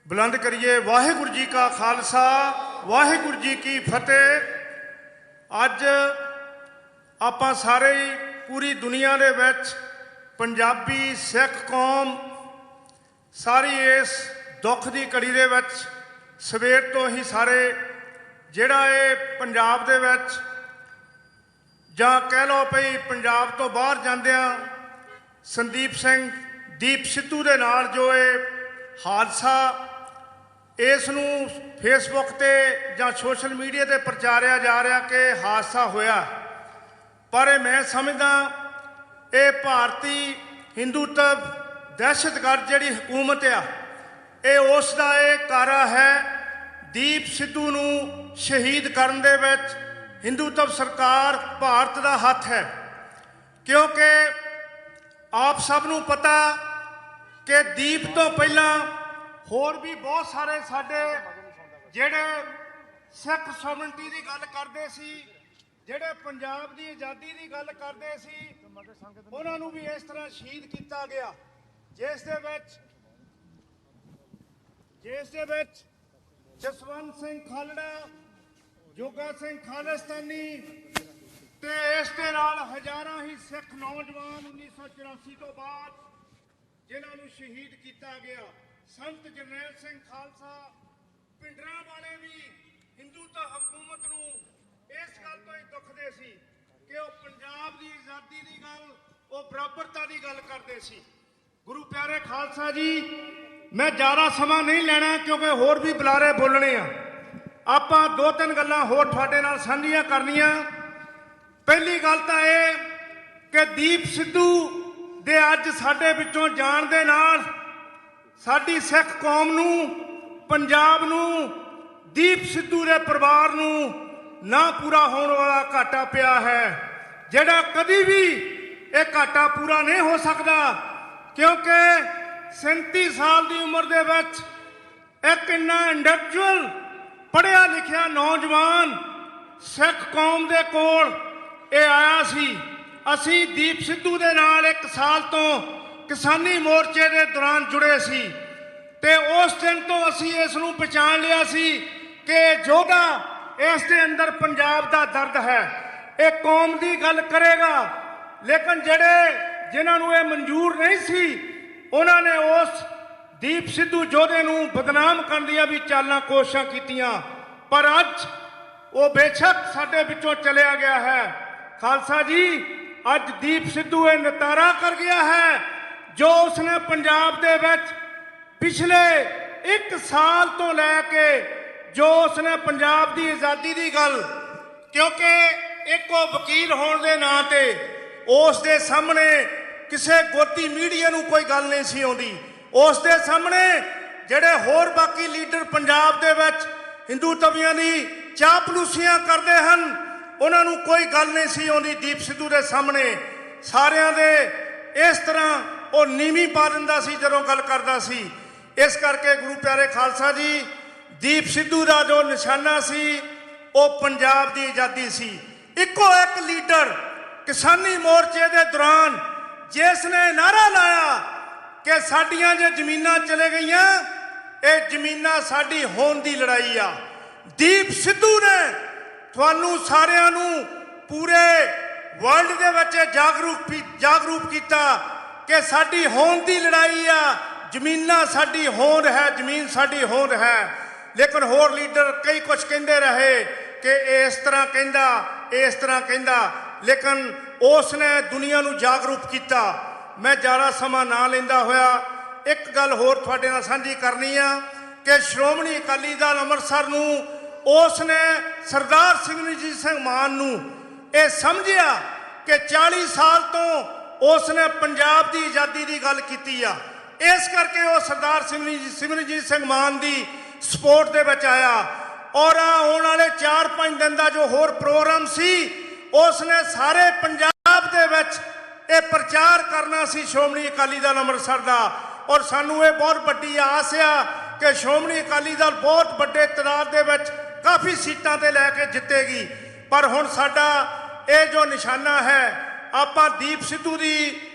ਬੁਲੰਦ ਕਰੀਏ। ਵਾਹਿਗੁਰੂ ਜੀ ਕਾ ਖਾਲਸਾ, ਵਾਹਿਗੁਰੂ ਜੀ ਕੀ ਫਤਿਹ। ਅੱਜ ਆਪਾਂ ਸਾਰੇ ਹੀ ਪੂਰੀ ਦੁਨੀਆ ਦੇ ਵਿੱਚ ਪੰਜਾਬੀ ਸਿੱਖ ਕੌਮ ਸਾਰੀ ਇਸ ਦੁੱਖ ਦੀ ਘੜੀ ਦੇ ਵਿੱਚ ਸਵੇਰ ਤੋਂ ਹੀ ਸਾਰੇ ਜਿਹੜਾ ਇਹ ਪੰਜਾਬ ਦੇ ਵਿੱਚ ਜਾਂ ਕਹਿ ਲਓ ਭਈ ਪੰਜਾਬ ਤੋਂ ਬਾਹਰ ਜਾਂਦਿਆਂ ਸੰਦੀਪ ਸਿੰਘ ਦੀਪ ਸਿੱਧੂ ਦੇ ਨਾਲ ਜੋ ਇਹ ਹਾਦਸਾ ਇਸ ਨੂੰ ਫੇਸਬੁੱਕ ਤੇ ਜਾਂ ਸੋਸ਼ਲ ਮੀਡੀਆ ਤੇ ਪ੍ਰਚਾਰਿਆ ਜਾ ਰਿਹਾ ਕਿ ਹਾਦਸਾ ਹੋਇਆ, ਪਰ ਇਹ ਮੈਂ ਸਮਝਦਾ ਇਹ ਭਾਰਤੀ ਹਿੰਦੂਤਵ ਦਹਿਸ਼ਤਗਰਦ ਜਿਹੜੀ ਹਕੂਮਤ ਆ ਇਹ ਉਸ ਦਾ ਇਹ ਕਾਰਾ ਹੈ। ਦੀਪ ਸਿੱਧੂ ਨੂੰ ਸ਼ਹੀਦ ਕਰਨ ਦੇ ਵਿੱਚ ਹਿੰਦੂਤਵ ਸਰਕਾਰ ਭਾਰਤ ਦਾ ਹੱਥ ਹੈ, ਕਿਉਂਕਿ ਆਪ ਸਭ ਨੂੰ ਪਤਾ ਕਿ ਦੀਪ ਤੋਂ ਪਹਿਲਾਂ ਹੋਰ ਵੀ ਬਹੁਤ ਸਾਰੇ ਸਾਡੇ ਜਿਹੜੇ ਸਿੱਖ ਸੌਵਰਨਟੀ ਦੀ ਗੱਲ ਕਰਦੇ ਸੀ, ਜਿਹੜੇ ਪੰਜਾਬ ਦੀ ਆਜ਼ਾਦੀ ਦੀ ਗੱਲ ਕਰਦੇ ਸੀ, ਉਹਨਾਂ ਨੂੰ ਵੀ ਇਸ ਤਰ੍ਹਾਂ ਸ਼ਹੀਦ ਕੀਤਾ ਗਿਆ, ਜਿਸ ਦੇ ਵਿੱਚ ਜਸਵੰਤ ਸਿੰਘ ਖਾਲੜਾ, ਜੋਗਾ ਸਿੰਘ ਖਾਲਿਸਤਾਨੀ ਤੇ ਇਸ ਦੇ ਨਾਲ ਹਜ਼ਾਰਾਂ ਹੀ ਸਿੱਖ ਨੌਜਵਾਨ 1984 ਤੋਂ ਬਾਅਦ ਜਿਨ੍ਹਾਂ ਨੂੰ ਸ਼ਹੀਦ ਕੀਤਾ ਗਿਆ। ਸੰਤ ਜਰਨੈਲ ਸਿੰਘ ਖਾਲਸਾ ਪਿੰਡਰਾਂ ਵਾਲੇ ਵੀ ਹਿੰਦੂਤਾ ਹਕੂਮਤ ਨੂੰ ਇਸ ਗੱਲ ਤੋਂ ਹੀ ਦੁਖਦੇ ਸੀ ਕਿ ਉਹ ਪੰਜਾਬ ਦੀ ਆਜ਼ਾਦੀ ਦੀ ਗੱਲ, ਉਹ ਬਰਾਬਰਤਾ ਦੀ ਗੱਲ ਕਰਦੇ ਸੀ। ਗੁਰੂ ਪਿਆਰੇ ਖਾਲਸਾ ਜੀ, ਮੈਂ ਜ਼ਿਆਦਾ ਸਮਾਂ ਨਹੀਂ ਲੈਣਾ ਕਿਉਂਕਿ ਹੋਰ ਵੀ ਬੁਲਾਰੇ ਬੋਲਣੇ ਆ। ਆਪਾਂ ਦੋ ਤਿੰਨ ਗੱਲਾਂ ਹੋਰ ਤੁਹਾਡੇ ਨਾਲ ਸਾਂਝੀਆਂ ਕਰਨੀਆਂ। ਪਹਿਲੀ ਗੱਲ ਤਾਂ ਇਹ ਕਿ ਦੀਪ ਸਿੱਧੂ ਦੇ ਅੱਜ ਸਾਡੇ ਵਿੱਚੋਂ ਜਾਣ ਦੇ ਨਾਲ ਸਾਡੀ ਸਿੱਖ ਕੌਮ ਨੂੰ, ਪੰਜਾਬ ਨੂੰ, ਦੀਪ ਸਿੱਧੂ ਦੇ ਪਰਿਵਾਰ ਨੂੰ ਨਾ ਪੂਰਾ ਹੋਣ ਵਾਲਾ ਘਾਟਾ ਪਿਆ ਹੈ, ਜਿਹੜਾ ਕਦੀ ਵੀ ਇਹ ਘਾਟਾ ਪੂਰਾ ਨਹੀਂ ਹੋ ਸਕਦਾ, ਕਿਉਂਕਿ 37 ਸਾਲ ਦੀ ਉਮਰ ਦੇ ਵਿੱਚ ਇੱਕ ਇੰਨਾ ਇੰਡੈਕਚੁਅਲ ਪੜ੍ਹਿਆ ਲਿਖਿਆ ਨੌਜਵਾਨ ਸਿੱਖ ਕੌਮ ਦੇ ਕੋਲ ਇਹ ਆਇਆ ਸੀ। ਅਸੀਂ ਦੀਪ ਸਿੱਧੂ ਦੇ ਨਾਲ 1 ਸਾਲ ਤੋਂ ਕਿਸਾਨੀ ਮੋਰਚੇ ਦੇ ਦੌਰਾਨ ਜੁੜੇ ਸੀ ਤੇ ਉਸ ਦਿਨ ਤੋਂ ਅਸੀਂ ਇਸ ਨੂੰ ਪਛਾਣ ਲਿਆ ਸੀ ਕਿ ਯੋਧਾ ਇਸ ਦੇ ਅੰਦਰ ਪੰਜਾਬ ਦਾ ਦਰਦ ਹੈ, ਇਹ ਕੌਮ ਦੀ ਗੱਲ ਕਰੇਗਾ। ਲੇਕਿਨ ਜਿਨ੍ਹਾਂ ਨੂੰ ਇਹ ਮਨਜ਼ੂਰ ਨਹੀਂ ਸੀ, ਉਹਨਾਂ ਨੇ ਉਸ ਦੀਪ ਸਿੱਧੂ ਯੋਧੇ ਨੂੰ ਬਦਨਾਮ ਕਰਨ ਦੀਆਂ ਵੀ ਚਾਲਾਂ ਕੋਸ਼ਿਸ਼ਾਂ ਕੀਤੀਆਂ, ਪਰ ਅੱਜ ਉਹ ਬੇਸ਼ੱਕ ਸਾਡੇ ਵਿੱਚੋਂ ਚਲਿਆ ਗਿਆ ਹੈ। ਖਾਲਸਾ ਜੀ, ਅੱਜ ਦੀਪ ਸਿੱਧੂ ਇਹ ਨਿਤਾਰਾ ਕਰ ਗਿਆ ਹੈ ਜੋ ਉਸਨੇ ਪੰਜਾਬ ਦੇ ਵਿੱਚ ਪਿਛਲੇ 1 ਸਾਲ ਤੋਂ ਲੈ ਕੇ ਜੋ ਉਸਨੇ ਪੰਜਾਬ ਦੀ ਆਜ਼ਾਦੀ ਦੀ ਗੱਲ, ਕਿਉਂਕਿ ਇੱਕ ਉਹ ਵਕੀਲ ਹੋਣ ਦੇ ਨਾਂ ਤੇ ਉਸ ਦੇ ਸਾਹਮਣੇ ਕਿਸੇ ਗੋਤੀ ਮੀਡੀਆ ਨੂੰ ਕੋਈ ਗੱਲ ਨਹੀਂ ਸੀ ਆਉਂਦੀ, ਉਸ ਦੇ ਸਾਹਮਣੇ ਜਿਹੜੇ ਹੋਰ ਬਾਕੀ ਲੀਡਰ ਪੰਜਾਬ ਦੇ ਵਿੱਚ ਹਿੰਦੂਤਵੀਆਂ ਦੀ ਚਾਪਲੂਸੀਆਂ ਕਰਦੇ ਹਨ ਉਹਨਾਂ ਨੂੰ ਕੋਈ ਗੱਲ ਨਹੀਂ ਸੀ ਆਉਂਦੀ। ਦੀਪ ਸਿੱਧੂ ਦੇ ਸਾਹਮਣੇ ਸਾਰਿਆਂ ਦੇ ਇਸ ਤਰ੍ਹਾਂ ਉਹ ਨੀਵੀਂ ਪਾ ਦਿੰਦਾ ਸੀ ਜਦੋਂ ਗੱਲ ਕਰਦਾ ਸੀ। ਇਸ ਕਰਕੇ ਗੁਰੂ ਪਿਆਰੇ ਖਾਲਸਾ ਜੀ, ਦੀਪ ਸਿੱਧੂ ਦਾ ਜੋ ਨਿਸ਼ਾਨਾ ਸੀ ਉਹ ਪੰਜਾਬ ਦੀ ਆਜ਼ਾਦੀ ਸੀ। ਇੱਕੋ ਇੱਕ ਲੀਡਰ ਕਿਸਾਨੀ ਮੋਰਚੇ ਦੇ ਦੌਰਾਨ ਜਿਸ ਨੇ ਨਾਰਾ ਲਾਇਆ ਕਿ ਸਾਡੀਆਂ ਜੇ ਜ਼ਮੀਨਾਂ ਚਲੇ ਗਈਆਂ, ਇਹ ਜ਼ਮੀਨਾਂ ਸਾਡੀ ਹੋਣ ਦੀ ਲੜਾਈ ਆ। ਦੀਪ ਸਿੱਧੂ ਨੇ ਤੁਹਾਨੂੰ ਸਾਰਿਆਂ ਨੂੰ ਪੂਰੇ ਵਰਲਡ ਦੇ ਵਿੱਚ ਜਾਗਰੂਕ ਕੀਤਾ ਕਿ ਸਾਡੀ ਹੋਂਦ ਦੀ ਲੜਾਈ ਆ, ਜ਼ਮੀਨਾਂ ਸਾਡੀ ਹੋਂਦ ਹੈ, ਜ਼ਮੀਨ ਸਾਡੀ ਹੋਂਦ ਹੈ। ਲੇਕਿਨ ਹੋਰ ਲੀਡਰ ਕਈ ਕੁਝ ਕਹਿੰਦੇ ਰਹੇ ਕਿ ਇਸ ਤਰ੍ਹਾਂ ਕਹਿੰਦਾ, ਇਸ ਤਰ੍ਹਾਂ ਕਹਿੰਦਾ, ਲੇਕਿਨ ਉਸ ਨੇ ਦੁਨੀਆ ਨੂੰ ਜਾਗਰੂਕ ਕੀਤਾ। ਮੈਂ ਜ਼ਿਆਦਾ ਸਮਾਂ ਨਾ ਲੈਂਦਾ ਹੋਇਆ ਇੱਕ ਗੱਲ ਹੋਰ ਤੁਹਾਡੇ ਨਾਲ ਸਾਂਝੀ ਕਰਨੀ ਆ ਕਿ ਸ਼੍ਰੋਮਣੀ ਅਕਾਲੀ ਦਲ ਅੰਮ੍ਰਿਤਸਰ ਨੂੰ ਉਸ ਨੇ ਸਰਦਾਰ ਸਿਮਰਨਜੀਤ ਸਿੰਘ ਮਾਨ ਨੂੰ ਇਹ ਸਮਝਿਆ ਕਿ 40 ਸਾਲ ਤੋਂ ਉਸ ਨੇ ਪੰਜਾਬ ਦੀ ਆਜ਼ਾਦੀ ਦੀ ਗੱਲ ਕੀਤੀ ਆ, ਇਸ ਕਰਕੇ ਉਹ ਸਰਦਾਰ ਸਿਮਰਨਜੀਤ ਸਿੰਘ ਮਾਨ ਦੀ ਸਪੋਰਟ ਦੇ ਵਿੱਚ ਆਇਆ। ਔਰ ਆਉਣ ਵਾਲੇ 4-5 ਦਿਨ ਦਾ ਜੋ ਹੋਰ ਪ੍ਰੋਗਰਾਮ ਸੀ ਉਸ ਨੇ ਸਾਰੇ ਪੰਜਾਬ ਦੇ ਵਿੱਚ ਇਹ ਪ੍ਰਚਾਰ ਕਰਨਾ ਸੀ ਸ਼੍ਰੋਮਣੀ ਅਕਾਲੀ ਦਲ ਅੰਮ੍ਰਿਤਸਰ ਦਾ। ਔਰ ਸਾਨੂੰ ਇਹ ਬਹੁਤ ਵੱਡੀ ਆਸ ਆ ਕਿ ਸ਼੍ਰੋਮਣੀ ਅਕਾਲੀ ਦਲ ਬਹੁਤ ਵੱਡੇ ਤਾਦਾਦ ਦੇ ਵਿੱਚ ਕਾਫੀ ਸੀਟਾਂ ਤੇ ਲੈ ਕੇ ਜਿੱਤੇਗੀ। ਪਰ ਹੁਣ ਸਾਡਾ ਇਹ ਜੋ ਨਿਸ਼ਾਨਾ ਹੈ, ਆਪਾਂ ਦੀਪ ਸਿੱਧੂ ਦੀ,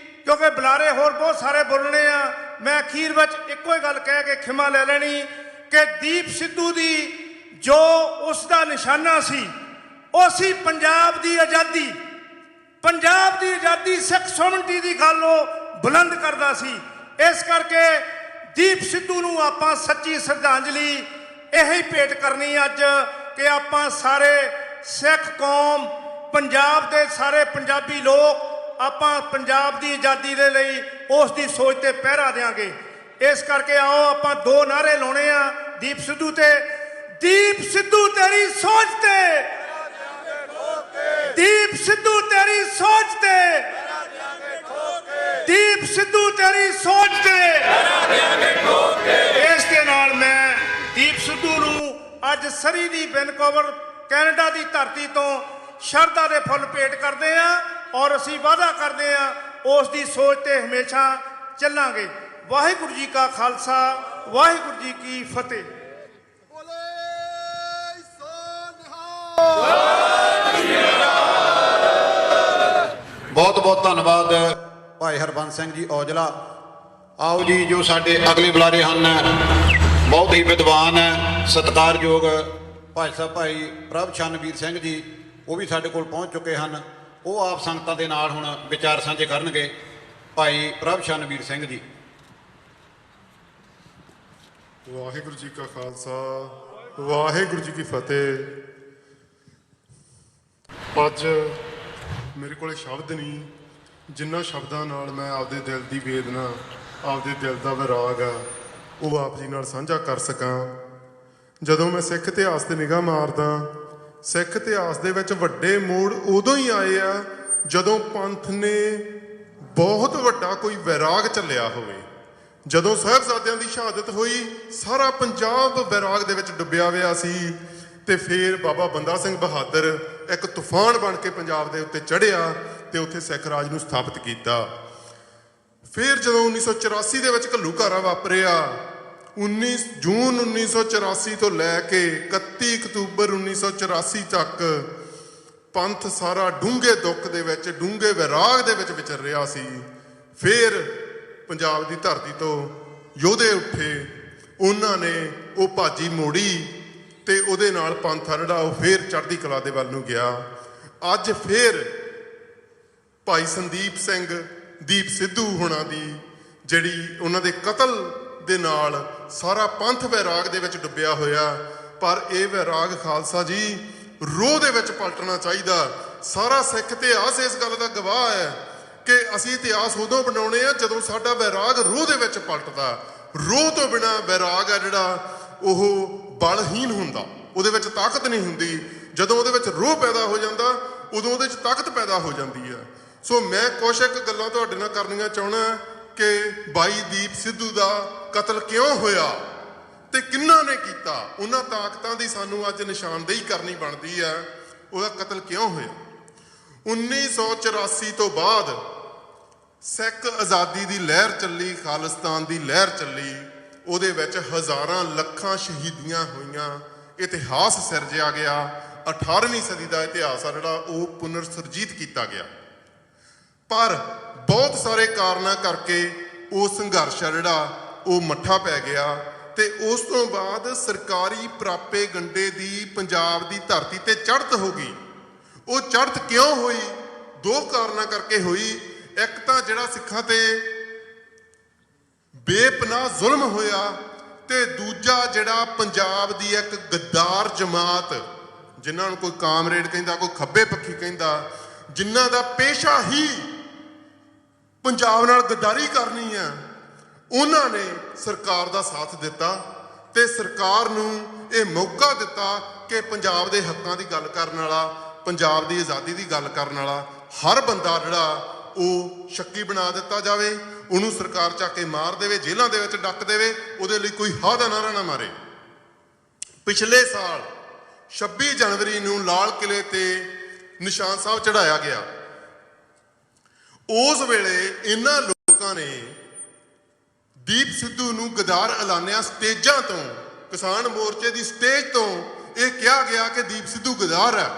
ਕਿਉਂਕਿ ਬੁਲਾਰੇ ਹੋਰ ਬਹੁਤ ਸਾਰੇ ਬੋਲਣੇ ਆ, ਮੈਂ ਅਖੀਰ ਵਿੱਚ ਇੱਕੋ ਹੀ ਗੱਲ ਕਹਿ ਕੇ ਖਿਮਾ ਲੈ ਲੈਣੀ ਕਿ ਦੀਪ ਸਿੱਧੂ ਦੀ ਜੋ ਉਸ ਦਾ ਨਿਸ਼ਾਨਾ ਸੀ ਉਹ ਸੀ ਪੰਜਾਬ ਦੀ ਆਜ਼ਾਦੀ। ਪੰਜਾਬ ਦੀ ਆਜ਼ਾਦੀ, ਸਿੱਖ ਸੌਵਰਨਟੀ ਦੀ ਗੱਲ ਉਹ ਬੁਲੰਦ ਕਰਦਾ ਸੀ। ਇਸ ਕਰਕੇ ਦੀਪ ਸਿੱਧੂ ਨੂੰ ਆਪਾਂ ਸੱਚੀ ਸ਼ਰਧਾਂਜਲੀ ਇਹੀ ਭੇਟ ਕਰਨੀ ਅੱਜ ਕਿ ਆਪਾਂ ਸਾਰੇ ਸਿੱਖ ਕੌਮ, ਪੰਜਾਬ ਦੇ ਸਾਰੇ ਪੰਜਾਬੀ ਲੋਕ ਆਪਾਂ ਪੰਜਾਬ ਦੀ ਆਜ਼ਾਦੀ ਦੇ ਲਈ ਉਸ ਦੀ ਸੋਚ ਤੇ ਪਹਿਰਾ ਦੇਵਾਂਗੇ। ਇਸ ਕਰਕੇ ਆਓ ਆਪਾਂ ਦੋ ਨਾਅਰੇ ਲਾਉਣੇ ਆ ਦੀਪ ਸਿੱਧੂ ਤੇ। ਦੀਪ ਸਿੱਧੂ ਤੇਰੀ ਸੋਚ ਤੇ, ਦੀਪ ਸਿੱਧੂ ਤੇਰੀ ਸੋਚ ਤੇ, ਦੀਪ ਸਿੱਧੂ ਤੇਰੀ ਸੋਚ ਤੇ। ਇਸ ਦੇ ਨਾਲ ਮੈਂ ਦੀਪ ਸਿੱਧੂ ਨੂੰ ਅੱਜ ਸਰੀ ਦੀ ਵੈਨਕੂਵਰ ਕੈਨੇਡਾ ਦੀ ਧਰਤੀ ਤੋਂ ਸ਼ਰਧਾ ਦੇ ਫੁੱਲ ਭੇਟ ਕਰਦੇ ਆ ਔਰ ਅਸੀਂ ਵਾਅਦਾ ਕਰਦੇ ਆ ਉਸ ਦੀ ਸੋਚ ਤੇ ਹਮੇਸ਼ਾ ਚੱਲਾਂਗੇ। ਵਾਹਿਗੁਰੂ ਜੀ ਕਾ ਖਾਲਸਾ, ਵਾਹਿਗੁਰੂ ਜੀ ਕੀ ਫਤਿਹ। ਬਹੁਤ ਬਹੁਤ ਧੰਨਵਾਦ ਭਾਈ ਹਰਬੰਸ ਸਿੰਘ ਜੀ ਔਜਲਾ। ਆਓ ਜੀ, ਜੋ ਸਾਡੇ ਅਗਲੇ ਬੁਲਾਰੇ ਹਨ ਬਹੁਤ ਹੀ ਵਿਦਵਾਨ ਸਤਿਕਾਰਯੋਗ ਭਾਈ ਸਾਹਿਬ ਭਾਈ ਪ੍ਰਭ ਚੰਨਵੀਰ ਸਿੰਘ ਜੀ, ਉਹ ਵੀ ਸਾਡੇ ਕੋਲ ਪਹੁੰਚ ਚੁੱਕੇ ਹਨ। ਉਹ ਆਪ ਸੰਗਤਾਂ ਦੇ ਨਾਲ ਹੁਣ ਵਿਚਾਰ ਸਾਂਝੇ ਕਰਨਗੇ। ਭਾਈ ਪ੍ਰਭ ਚੰਨਵੀਰ ਸਿੰਘ ਜੀ। ਵਾਹਿਗੁਰੂ ਜੀ ਕਾ ਖਾਲਸਾ, ਵਾਹਿਗੁਰੂ ਜੀ ਕੀ ਫਤਿਹ। ਅੱਜ ਮੇਰੇ ਕੋਲੇ ਸ਼ਬਦ ਨਹੀਂ, ਜਿਨ੍ਹਾਂ ਸ਼ਬਦਾਂ ਨਾਲ ਮੈਂ ਆਪਦੇ ਦਿਲ ਦੀ ਵੇਦਨਾ, ਆਪਦੇ ਦਿਲ ਦਾ ਵਿਰਾਗ ਆ, ਉਹ ਆਪ ਜੀ ਨਾਲ ਸਾਂਝਾ ਕਰ ਸਕਾਂ। ਜਦੋਂ ਮੈਂ ਸਿੱਖ ਇਤਿਹਾਸ ਤੇ ਨਿਗਾਹ ਮਾਰਦਾ, ਸਿੱਖ ਇਤਿਹਾਸ ਦੇ ਵਿੱਚ ਵੱਡੇ ਮੋੜ ਉਦੋਂ ਹੀ ਆਏ ਆ ਜਦੋਂ ਪੰਥ ਨੇ ਬਹੁਤ ਵੱਡਾ ਕੋਈ ਵੈਰਾਗ ਚੱਲਿਆ ਹੋਵੇ। ਜਦੋਂ ਸਾਹਿਬਜ਼ਾਦਿਆਂ ਦੀ ਸ਼ਹਾਦਤ ਹੋਈ, ਸਾਰਾ ਪੰਜਾਬ ਵੈਰਾਗ ਦੇ ਵਿੱਚ ਡੁੱਬਿਆ ਹੋਇਆ ਸੀ ਤੇ ਫਿਰ ਬਾਬਾ ਬੰਦਾ ਸਿੰਘ ਬਹਾਦਰ ਇੱਕ ਤੂਫਾਨ ਬਣ ਕੇ ਪੰਜਾਬ ਦੇ ਉੱਤੇ ਚੜ੍ਹਿਆ ਤੇ ਉੱਥੇ ਸਿੱਖ ਰਾਜ ਨੂੰ ਸਥਾਪਿਤ ਕੀਤਾ। ਫਿਰ ਜਦੋਂ 1984 ਦੇ ਵਿੱਚ ਘੱਲੂਘਾਰਾ ਵਾਪਰਿਆ, 19 ਜੂਨ 1984 ਤੋਂ ਲੈ ਕੇ 31 ਅਕਤੂਬਰ 1984 ਤੱਕ ਪੰਥ ਸਾਰਾ ਡੂੰਘੇ ਦੁੱਖ ਦੇ ਵਿੱਚ, ਡੂੰਘੇ ਵੈਰਾਗ ਦੇ ਵਿੱਚ ਵਿਚਰ ਰਿਹਾ ਸੀ। ਫਿਰ ਪੰਜਾਬ ਦੀ ਧਰਤੀ ਤੋਂ ਯੋਧੇ ਉੱਠੇ, ਉਹਨਾਂ ਨੇ ਉਹ ਭਾਜੀ ਮੋੜੀ ਤੇ ਉਹਦੇ ਨਾਲ ਪੰਥ ਆ ਜਿਹੜਾ ਉਹ ਫੇਰ ਚੜ੍ਹਦੀ ਕਲਾ ਦੇ ਵੱਲ ਨੂੰ ਗਿਆ। ਅੱਜ ਫੇਰ ਭਾਈ ਸੰਦੀਪ ਸਿੰਘ, ਦੀਪ ਸਿੱਧੂ ਹੋਣਾ ਦੀ ਜਿਹੜੀ ਉਹਨਾਂ ਦੇ ਕਤਲ ਦੇ ਨਾਲ ਸਾਰਾ ਪੰਥ ਵੈਰਾਗ ਦੇ ਵਿੱਚ ਡੁੱਬਿਆ ਹੋਇਆ। ਪਰ ਇਹ ਵੈਰਾਗ ਖਾਲਸਾ ਜੀ ਰੋਹ ਦੇ ਵਿੱਚ ਪਲਟਣਾ ਚਾਹੀਦਾ। ਸਾਰਾ ਸਿੱਖ ਇਤਿਹਾਸ ਇਸ ਗੱਲ ਦਾ ਗਵਾਹ ਹੈ ਕਿ ਅਸੀਂ ਇਤਿਹਾਸ ਉਦੋਂ ਬਣਾਉਣੇ ਆ ਜਦੋਂ ਸਾਡਾ ਵੈਰਾਗ ਰੋਹ ਦੇ ਵਿੱਚ ਪਲਟਦਾ। ਰੋਹ ਤੋਂ ਬਿਨਾ ਵੈਰਾਗ ਆ ਜਿਹੜਾ ਉਹ ਬਲਹੀਨ ਹੁੰਦਾ, ਉਹਦੇ ਵਿੱਚ ਤਾਕਤ ਨਹੀਂ ਹੁੰਦੀ। ਜਦੋਂ ਉਹਦੇ ਵਿੱਚ ਰੋਹ ਪੈਦਾ ਹੋ ਜਾਂਦਾ, ਉਦੋਂ ਉਹਦੇ 'ਚ ਤਾਕਤ ਪੈਦਾ ਹੋ ਜਾਂਦੀ ਹੈ। ਸੋ ਮੈਂ ਕੁਛ ਇੱਕ ਗੱਲਾਂ ਤੁਹਾਡੇ ਨਾਲ ਕਰਨੀਆਂ ਚਾਹੁੰਦਾ ਕਿ ਬਾਈ ਦੀਪ ਸਿੱਧੂ ਦਾ ਕਤਲ ਕਿਉਂ ਹੋਇਆ ਤੇ ਕਿਹਨਾਂ ਨੇ ਕੀਤਾ। ਉਹਨਾਂ ਤਾਕਤਾਂ ਦੀ ਸਾਨੂੰ ਅੱਜ ਨਿਸ਼ਾਨਦੇਹੀ ਕਰਨੀ ਬਣਦੀ ਹੈ। ਉਹਦਾ ਕਤਲ ਕਿਉਂ ਹੋਇਆ? 1984 ਤੋਂ ਬਾਅਦ ਸਿੱਖ ਆਜ਼ਾਦੀ ਦੀ ਲਹਿਰ ਚੱਲੀ, ਖਾਲਿਸਤਾਨ ਦੀ ਲਹਿਰ ਚੱਲੀ। ਉਹਦੇ ਵਿੱਚ ਹਜ਼ਾਰਾਂ ਲੱਖਾਂ ਸ਼ਹੀਦੀਆਂ ਹੋਈਆਂ, ਇਤਿਹਾਸ ਸਿਰਜਿਆ ਗਿਆ। 18ਵੀਂ ਸਦੀ ਦਾ ਇਤਿਹਾਸ ਆ ਜਿਹੜਾ ਉਹ ਪੁਨਰ ਸੁਰਜੀਤ ਕੀਤਾ ਗਿਆ। ਪਰ ਬਹੁਤ ਸਾਰੇ ਕਾਰਨਾਂ ਕਰਕੇ ਉਹ ਸੰਘਰਸ਼ ਆ ਜਿਹੜਾ ਉਹ ਮੱਠਾ ਪੈ ਗਿਆ ਤੇ ਉਸ ਤੋਂ ਬਾਅਦ ਸਰਕਾਰੀ ਪ੍ਰਾਪੇ ਗੰਡੇ ਦੀ ਪੰਜਾਬ ਦੀ ਧਰਤੀ ਤੇ ਚੜ੍ਹਤ ਹੋ ਗਈ। ਉਹ ਚੜ੍ਹਤ ਕਿਉਂ ਹੋਈ? ਦੋ ਕਾਰਨਾਂ ਕਰਕੇ ਹੋਈ। ਇੱਕ ਤਾਂ ਜਿਹੜਾ ਸਿੱਖਾਂ ਤੇ ਬੇਪਨਾਹ ਜ਼ੁਲਮ ਹੋਇਆ ਤੇ ਦੂਜਾ ਜਿਹੜਾ ਪੰਜਾਬ ਦੀ ਇੱਕ ਗੱਦਾਰ ਜਮਾਤ, ਜਿਨ੍ਹਾਂ ਨੂੰ ਕੋਈ ਕਾਮਰੇਡ ਕਹਿੰਦਾ, ਕੋਈ ਖੱਬੇ ਪੱਖੀ ਕਹਿੰਦਾ, ਜਿਨ੍ਹਾਂ ਦਾ ਪੇਸ਼ਾ ਹੀ ਪੰਜਾਬ ਨਾਲ ਗੱਦਾਰੀ ਕਰਨੀ ਆ, ਉਹਨਾਂ ਨੇ ਸਰਕਾਰ ਦਾ ਸਾਥ ਦਿੱਤਾ ਤੇ ਸਰਕਾਰ ਨੂੰ ਇਹ ਮੌਕਾ ਦਿੱਤਾ ਕਿ ਪੰਜਾਬ ਦੇ ਹੱਕਾਂ ਦੀ ਗੱਲ ਕਰਨ ਵਾਲਾ, ਪੰਜਾਬ ਦੀ ਆਜ਼ਾਦੀ ਦੀ ਗੱਲ ਕਰਨ ਵਾਲਾ ਹਰ ਬੰਦਾ ਜਿਹੜਾ ਉਹ ਸ਼ੱਕੀ ਬਣਾ ਦਿੱਤਾ ਜਾਵੇ। ਉਹਨੂੰ ਸਰਕਾਰ ਚੱਕ ਕੇ ਮਾਰ ਦੇਵੇ, ਜੇਲ੍ਹਾਂ ਦੇ ਵਿੱਚ ਡੱਕ ਦੇਵੇ, ਉਹਦੇ ਲਈ ਕੋਈ ਹਾਂ ਦਾ ਨਾਅਰਾ ਨਾ ਮਾਰੇ। ਪਿਛਲੇ ਸਾਲ 26 ਜਨਵਰੀ ਨੂੰ ਲਾਲ ਕਿਲੇ ਤੇ ਨਿਸ਼ਾਨ ਸਾਹਿਬ ਚੜ੍ਹਾਇਆ ਗਿਆ। ਉਸ ਵੇਲੇ ਇਹਨਾਂ ਲੋਕਾਂ ਨੇ ਦੀਪ ਸਿੱਧੂ ਨੂੰ ਗਦਾਰ ਐਲਾਨਿਆ। ਸਟੇਜਾਂ ਤੋਂ, ਕਿਸਾਨ ਮੋਰਚੇ ਦੀ ਸਟੇਜ ਤੋਂ ਇਹ ਕਿਹਾ ਗਿਆ ਕਿ ਦੀਪ ਸਿੱਧੂ ਗਦਾਰ ਹੈ।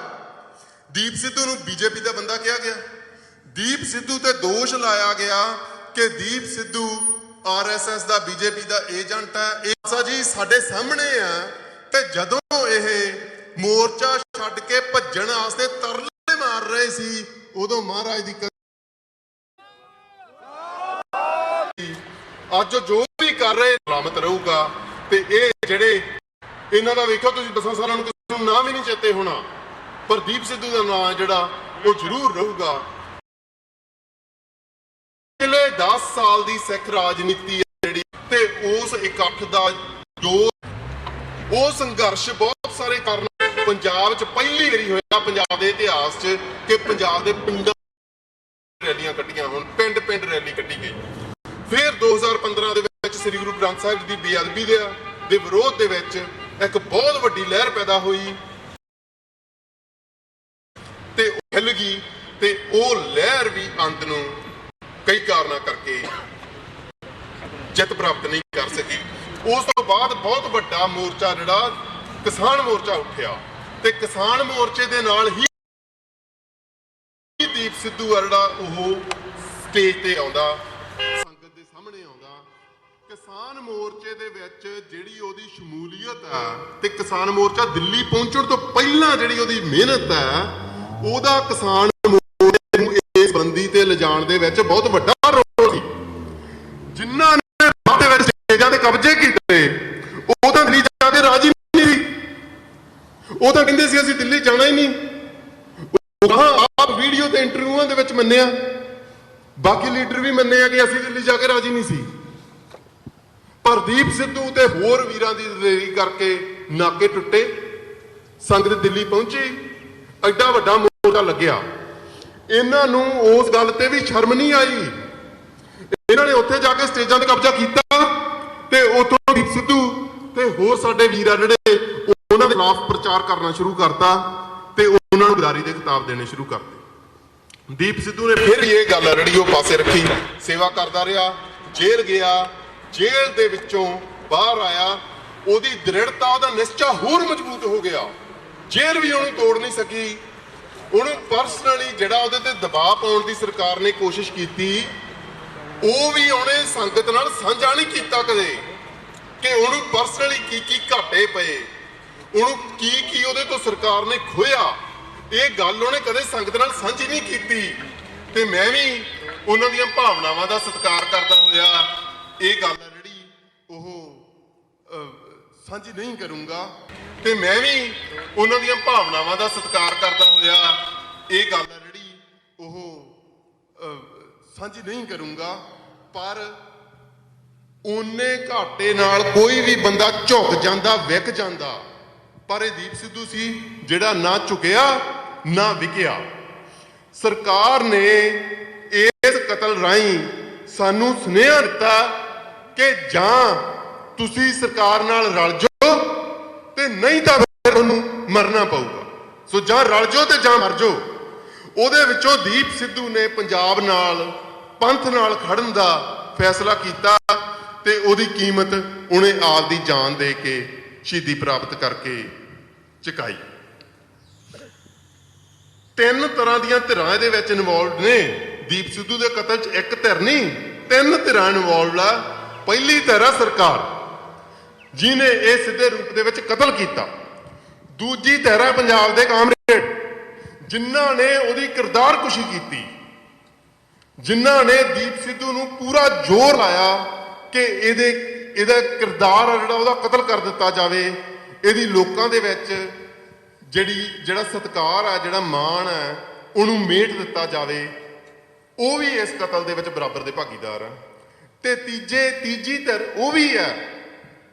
ਦੀਪ ਸਿੱਧੂ ਨੂੰ ਬੀਜੇਪੀ ਦਾ ਬੰਦਾ ਕਿਹਾ ਗਿਆ। ਦੀਪ ਸਿੱਧੂ ਤੇ ਦੋਸ਼ ਲਾਇਆ ਗਿਆ ਕਿ ਦੀਪ ਸਿੱਧੂ ਆਰਐਸਐਸ ਦਾ, ਬੀਜੇਪੀ ਦਾ ਏਜੰਟ ਹੈ। ਇਹ ਜੀ ਸਾਡੇ ਸਾਹਮਣੇ ਆ ਤੇ ਜਦੋਂ ਇਹ ਮੋਰਚਾ ਛੱਡ ਕੇ ਭੱਜਣ ਵਾਸਤੇ ਤਰਲੇ ਮਾਰ ਰਹੇ ਸੀ, ਉਦੋਂ ਮਹਾਰਾਜ ਦੀ ਅੱਜ ਜੋ ਵੀ ਕਰ ਰਹੇ ਸਲਾਮਤ ਰਹੂਗਾ। ਤੇ ਇਹ ਜਿਹੜੇ ਇਹਨਾਂ ਦਾ ਵੇਖਿਓ ਤੁਸੀਂ 10 ਸਾਲਾਂ ਨੂੰ ਕਿਸੇ ਨੂੰ ਨਾਂ ਵੀ ਨਹੀਂ ਚੇਤੇ ਹੋਣਾ, ਪਰ ਦੀਪ ਸਿੱਧੂ ਦਾ ਨਾਂ ਜਿਹੜਾ ਉਹ ਜ਼ਰੂਰ ਰਹੂਗਾ। ਪਿਛਲੇ 10 ਸਾਲ ਦੀ ਸਿੱਖ ਰਾਜਨੀਤੀ ਹੈ ਜਿਹੜੀ, ਤੇ ਉਸ ਇਕੱਠ ਦਾ ਜੋ ਉਹ ਸੰਘਰਸ਼ ਬਹੁਤ ਸਾਰੇ ਕਾਰਨ ਪੰਜਾਬ 'ਚ ਪਹਿਲੀ ਵਾਰੀ ਹੋਇਆ ਪੰਜਾਬ ਦੇ ਇਤਿਹਾਸ 'ਚ ਕਿ ਪੰਜਾਬ ਦੇ ਪਿੰਡਾਂ ਰੈਲੀਆਂ ਕੱਢੀਆਂ ਹੋਣ, ਪਿੰਡ ਪਿੰਡ ਰੈਲੀ ਕੱਢੀ ਗਈ। ਫਿਰ 2015 ਦੇ ਵਿੱਚ ਸ੍ਰੀ ਗੁਰੂ ਗ੍ਰੰਥ ਸਾਹਿਬ ਦੀ ਬੇਅਦਬੀ ਦੇ ਵਿਰੋਧ ਦੇ ਵਿੱਚ ਇੱਕ ਬਹੁਤ ਵੱਡੀ ਲਹਿਰ ਪੈਦਾ ਹੋਈ ਤੇ ਹਿੱਲ ਗਈ, ਤੇ ਉਹ ਲਹਿਰ ਵੀ ਅੰਤ ਨੂੰ ਕਈ ਕਾਰਨਾਂ ਕਰਕੇ ਜਿੱਤ ਪ੍ਰਾਪਤ ਨਹੀਂ ਕਰ ਸਕੀ। ਉਸ ਤੋਂ ਬਾਅਦ ਬਹੁਤ ਵੱਡਾ ਮੋਰਚਾ ਜਿਹੜਾ ਕਿਸਾਨ ਮੋਰਚਾ ਉੱਠਿਆ, ਤੇ ਕਿਸਾਨ ਮੋਰਚੇ ਦੇ ਨਾਲ ਹੀ ਦੀਪ ਸਿੱਧੂ ਆ ਜਿਹੜਾ ਉਹ ਸਟੇਜ ਤੇ ਆਉਂਦਾ, ਸੰਗਤ ਦੇ ਸਾਹਮਣੇ ਆਉਂਦਾ। ਕਿਸਾਨ ਮੋਰਚੇ ਦੇ ਵਿੱਚ ਜਿਹੜੀ ਉਹਦੀ ਸ਼ਮੂਲੀਅਤ ਆ, ਤੇ ਕਿਸਾਨ ਮੋਰਚਾ ਦਿੱਲੀ ਪਹੁੰਚਣ ਤੋਂ ਪਹਿਲਾਂ ਜਿਹੜੀ ਉਹਦੀ ਮਿਹਨਤ ਆ, ਉਹਦਾ ਕਿਸਾਨ ਮੋਰਚੇ ਨੂੰ ਇਸ ਬੰਦੀ ਤੇ ਲਿਜਾਣ ਦੇ ਵਿੱਚ ਬਹੁਤ ਵੱਡਾ ਰੋਲ ਸੀ। ਜਿਨ੍ਹਾਂ ਨੇ ਬਾਅਦ ਦੇ ਵਿੱਚ ਸਟੇਜਾਂ ਤੇ ਕਬਜ਼ੇ ਕੀਤੇ, ਉਹ ਤਾਂ ਦਿੱਲੀ ਜਾ ਕੇ ਰਾਜੀ ਨਹੀਂ ਸੀ। ਉਹ ਤਾਂ ਕਹਿੰਦੇ ਸੀ ਅਸੀਂ ਦਿੱਲੀ ਜਾਣਾ ਹੀ ਨਹੀਂ। ਆਪ ਵੀਡੀਓ ਤੇ ਇੰਟਰਵਿਊਆਂ ਦੇ ਵਿੱਚ ਮੰਨਿਆ, ਬਾਕੀ ਲੀਡਰ ਵੀ ਮੰਨਿਆ ਕਿ ਅਸੀਂ ਦਿੱਲੀ ਜਾ ਕੇ ਰਾਜੀ ਨਹੀਂ ਸੀ। ਪਰ ਦੀਪ ਸਿੱਧੂ ਤੇ ਹੋਰ ਵੀਰਾਂ ਦੀ ਦੇਰੀ ਕਰਕੇ ਨਾਕੇ ਟੁੱਟੇ, ਸੰਗਤ ਦਿੱਲੀ ਪਹੁੰਚੀ, ਐਡਾ ਵੱਡਾ ਮੋਰਚਾ ਲੱਗਿਆ। ਇਹਨਾਂ ਨੂੰ ਉਸ ਗੱਲ ਤੇ ਵੀ ਸ਼ਰਮ ਨਹੀਂ ਆਈ। ਇਹਨਾਂ ਨੇ ਉੱਥੇ ਜਾ ਕੇ ਸਟੇਜਾਂ ਤੇ ਕਬਜ਼ਾ ਕੀਤਾ, ਤੇ ਉੱਥੋਂ ਦੀਪ ਸਿੱਧੂ ਤੇ ਹੋਰ ਸਾਡੇ ਵੀਰ ਆ ਜਿਹੜੇ ਉਹਨਾਂ ਦੇ ਖਿਲਾਫ ਪ੍ਰਚਾਰ ਕਰਨਾ ਸ਼ੁਰੂ ਕਰਤਾ, ਤੇ ਉਹਨਾਂ ਨੂੰ ਗਦਾਰੀ ਦੇ ਖਿਤਾਬ ਦੇਣੇ ਸ਼ੁਰੂ ਕਰਤੇ। ਦੀਪ ਸਿੱਧੂ ਨੇ ਫਿਰ ਇਹ ਗੱਲ ਜਿਹੜੀ ਉਹ ਪਾਸੇ ਰੱਖੀ, ਸੇਵਾ ਕਰਦਾ ਰਿਹਾ, ਜੇਲ੍ਹ ਗਿਆ, ਜੇਲ੍ਹ ਦੇ ਵਿੱਚੋਂ ਬਾਹਰ ਆਇਆ, ਉਹਦੀ ਦ੍ਰਿੜਤਾ, ਉਹਦਾ ਨਿਸ਼ਚਾ ਹੋਰ ਮਜ਼ਬੂਤ ਹੋ ਗਿਆ। ਜੇਲ੍ਹ ਵੀ ਉਹਨੂੰ ਤੋੜ ਨਹੀਂ ਸਕੀ। ਉਹਨੂੰ ਪਰਸਨਲੀ ਜਿਹੜਾ ਉਹਦੇ ਤੇ ਦਬਾਅ ਪਾਉਣ ਦੀ ਸਰਕਾਰ ਨੇ ਕੋਸ਼ਿਸ਼ ਕੀਤੀ, ਉਹ ਵੀ ਉਹਨੇ ਸੰਗਤ ਨਾਲ ਸਾਂਝਾ ਨਹੀਂ ਕੀਤਾ ਕਦੇ ਕਿ ਉਹਨੂੰ ਪਰਸਨਲੀ ਕੀ ਕੀ ਘਾਟੇ ਪਏ, ਉਹਨੂੰ ਕੀ ਕੀ ਉਹਦੇ ਤੋਂ ਸਰਕਾਰ ਨੇ ਖੋਇਆ। ਇਹ ਗੱਲ ਉਹਨੇ ਕਦੇ ਸੰਗਤ ਨਾਲ ਸਾਂਝੀ ਨਹੀਂ ਕੀਤੀ। ਤੇ ਮੈਂ ਵੀ ਉਹਨਾਂ ਦੀਆਂ ਭਾਵਨਾਵਾਂ ਦਾ ਸਤਿਕਾਰ ਕਰਦਾ ਹੋਇਆ ਇਹ ਗੱਲ ਹੈ ਜਿਹੜੀ ਉਹ ਸਾਂਝੀ ਨਹੀਂ ਕਰੂੰਗਾ। ਤੇ ਮੈਂ ਵੀ ਉਹਨਾਂ ਦੀਆਂ ਭਾਵਨਾਵਾਂ ਦਾ ਸਤਿਕਾਰ ਕਰਦਾ ਹੋਇਆ ਇਹ ਗੱਲ ਹੈ ਜਿਹੜੀ ਉਹ ਸਾਂਝੀ ਨਹੀਂ ਕਰੂੰਗਾ। ਪਰ ਓਨੇ ਘਾਟੇ ਨਾਲ ਕੋਈ ਵੀ ਬੰਦਾ ਝੁਕ ਜਾਂਦਾ, ਵਿਕ ਜਾਂਦਾ, ਪਰ ਇਹ ਦੀਪ ਸਿੱਧੂ ਸੀ ਜਿਹੜਾ ਨਾ ਝੁਕਿਆ ਨਾ ਵਿਕਿਆ। ਸਰਕਾਰ ਨੇ ਇਸ ਕਤਲ ਰਾਹੀਂ ਸਾਨੂੰ ਸੁਨੇਹਾ ਦਿੱਤਾ ਕਿ ਜਾਂ ਤੁਸੀਂ ਸਰਕਾਰ ਨਾਲ ਰਲ ਜਾਓ, ਤੇ ਨਹੀਂ ਤਾਂ ਫਿਰ ਤੁਹਾਨੂੰ ਮਰਨਾ ਪਊਗਾ। ਸੋ ਜਾਂ ਰਲ ਜਾਓ ਤੇ ਜਾਂ ਮਰ ਜਾਓ। ਉਹਦੇ ਵਿੱਚੋਂ ਦੀਪ ਸਿੱਧੂ ਨੇ ਪੰਜਾਬ ਨਾਲ, ਪੰਥ ਨਾਲ ਖੜਨ ਦਾ ਫੈਸਲਾ ਕੀਤਾ, ਤੇ ਉਹਦੀ ਕੀਮਤ ਉਹਨੇ ਆਪ ਦੀ ਜਾਨ ਦੇ ਕੇ ਸ਼ਹੀਦੀ ਪ੍ਰਾਪਤ ਕਰਕੇ ਚੁਕਾਈ। 3 ਤਰ੍ਹਾਂ ਦੀਆਂ ਧਿਰਾਂ ਇਹਦੇ ਵਿੱਚ ਇਨਵੋਲਵਡ ਨੇ। ਦੀਪ ਸਿੱਧੂ ਦੇ ਕਤਲ 'ਚ ਇੱਕ ਧਿਰ ਨਹੀਂ, 3 ਧਿਰਾਂ ਇਨਵੋਲਵਡ ਆ। ਪਹਿਲੀ ਧਿਰ ਆ ਸਰਕਾਰ, ਜਿਹਨੇ ਇਹ ਸਿੱਧੇ ਰੂਪ ਦੇ ਵਿੱਚ ਕਤਲ ਕੀਤਾ। ਦੂਜੀ ਧਿਰ ਆ ਪੰਜਾਬ ਦੇ ਕਾਮਰੇਡ, ਜਿਨ੍ਹਾਂ ਨੇ ਉਹਦੀ ਕਿਰਦਾਰਕੁਸ਼ੀ ਕੀਤੀ, ਜਿਨ੍ਹਾਂ ਨੇ ਦੀਪ ਸਿੱਧੂ ਨੂੰ ਪੂਰਾ ਜ਼ੋਰ ਲਾਇਆ ਕਿ ਇਹਦਾ ਕਿਰਦਾਰ ਆ ਜਿਹੜਾ ਉਹਦਾ ਕਤਲ ਕਰ ਦਿੱਤਾ ਜਾਵੇ। ਇਹਦੀ ਲੋਕਾਂ ਦੇ ਵਿੱਚ ਜਿਹੜਾ ਸਤਿਕਾਰ ਆ, ਜਿਹੜਾ ਮਾਣ ਆ, ਉਹਨੂੰ ਮੇਟ ਦਿੱਤਾ ਜਾਵੇ। ਉਹ ਵੀ ਇਸ ਕਤਲ ਦੇ ਵਿੱਚ ਬਰਾਬਰ ਦੇ ਭਾਗੀਦਾਰ ਆ। ਤੇ ਤੀਜੀ ਧਿਰ ਉਹ ਵੀ ਆ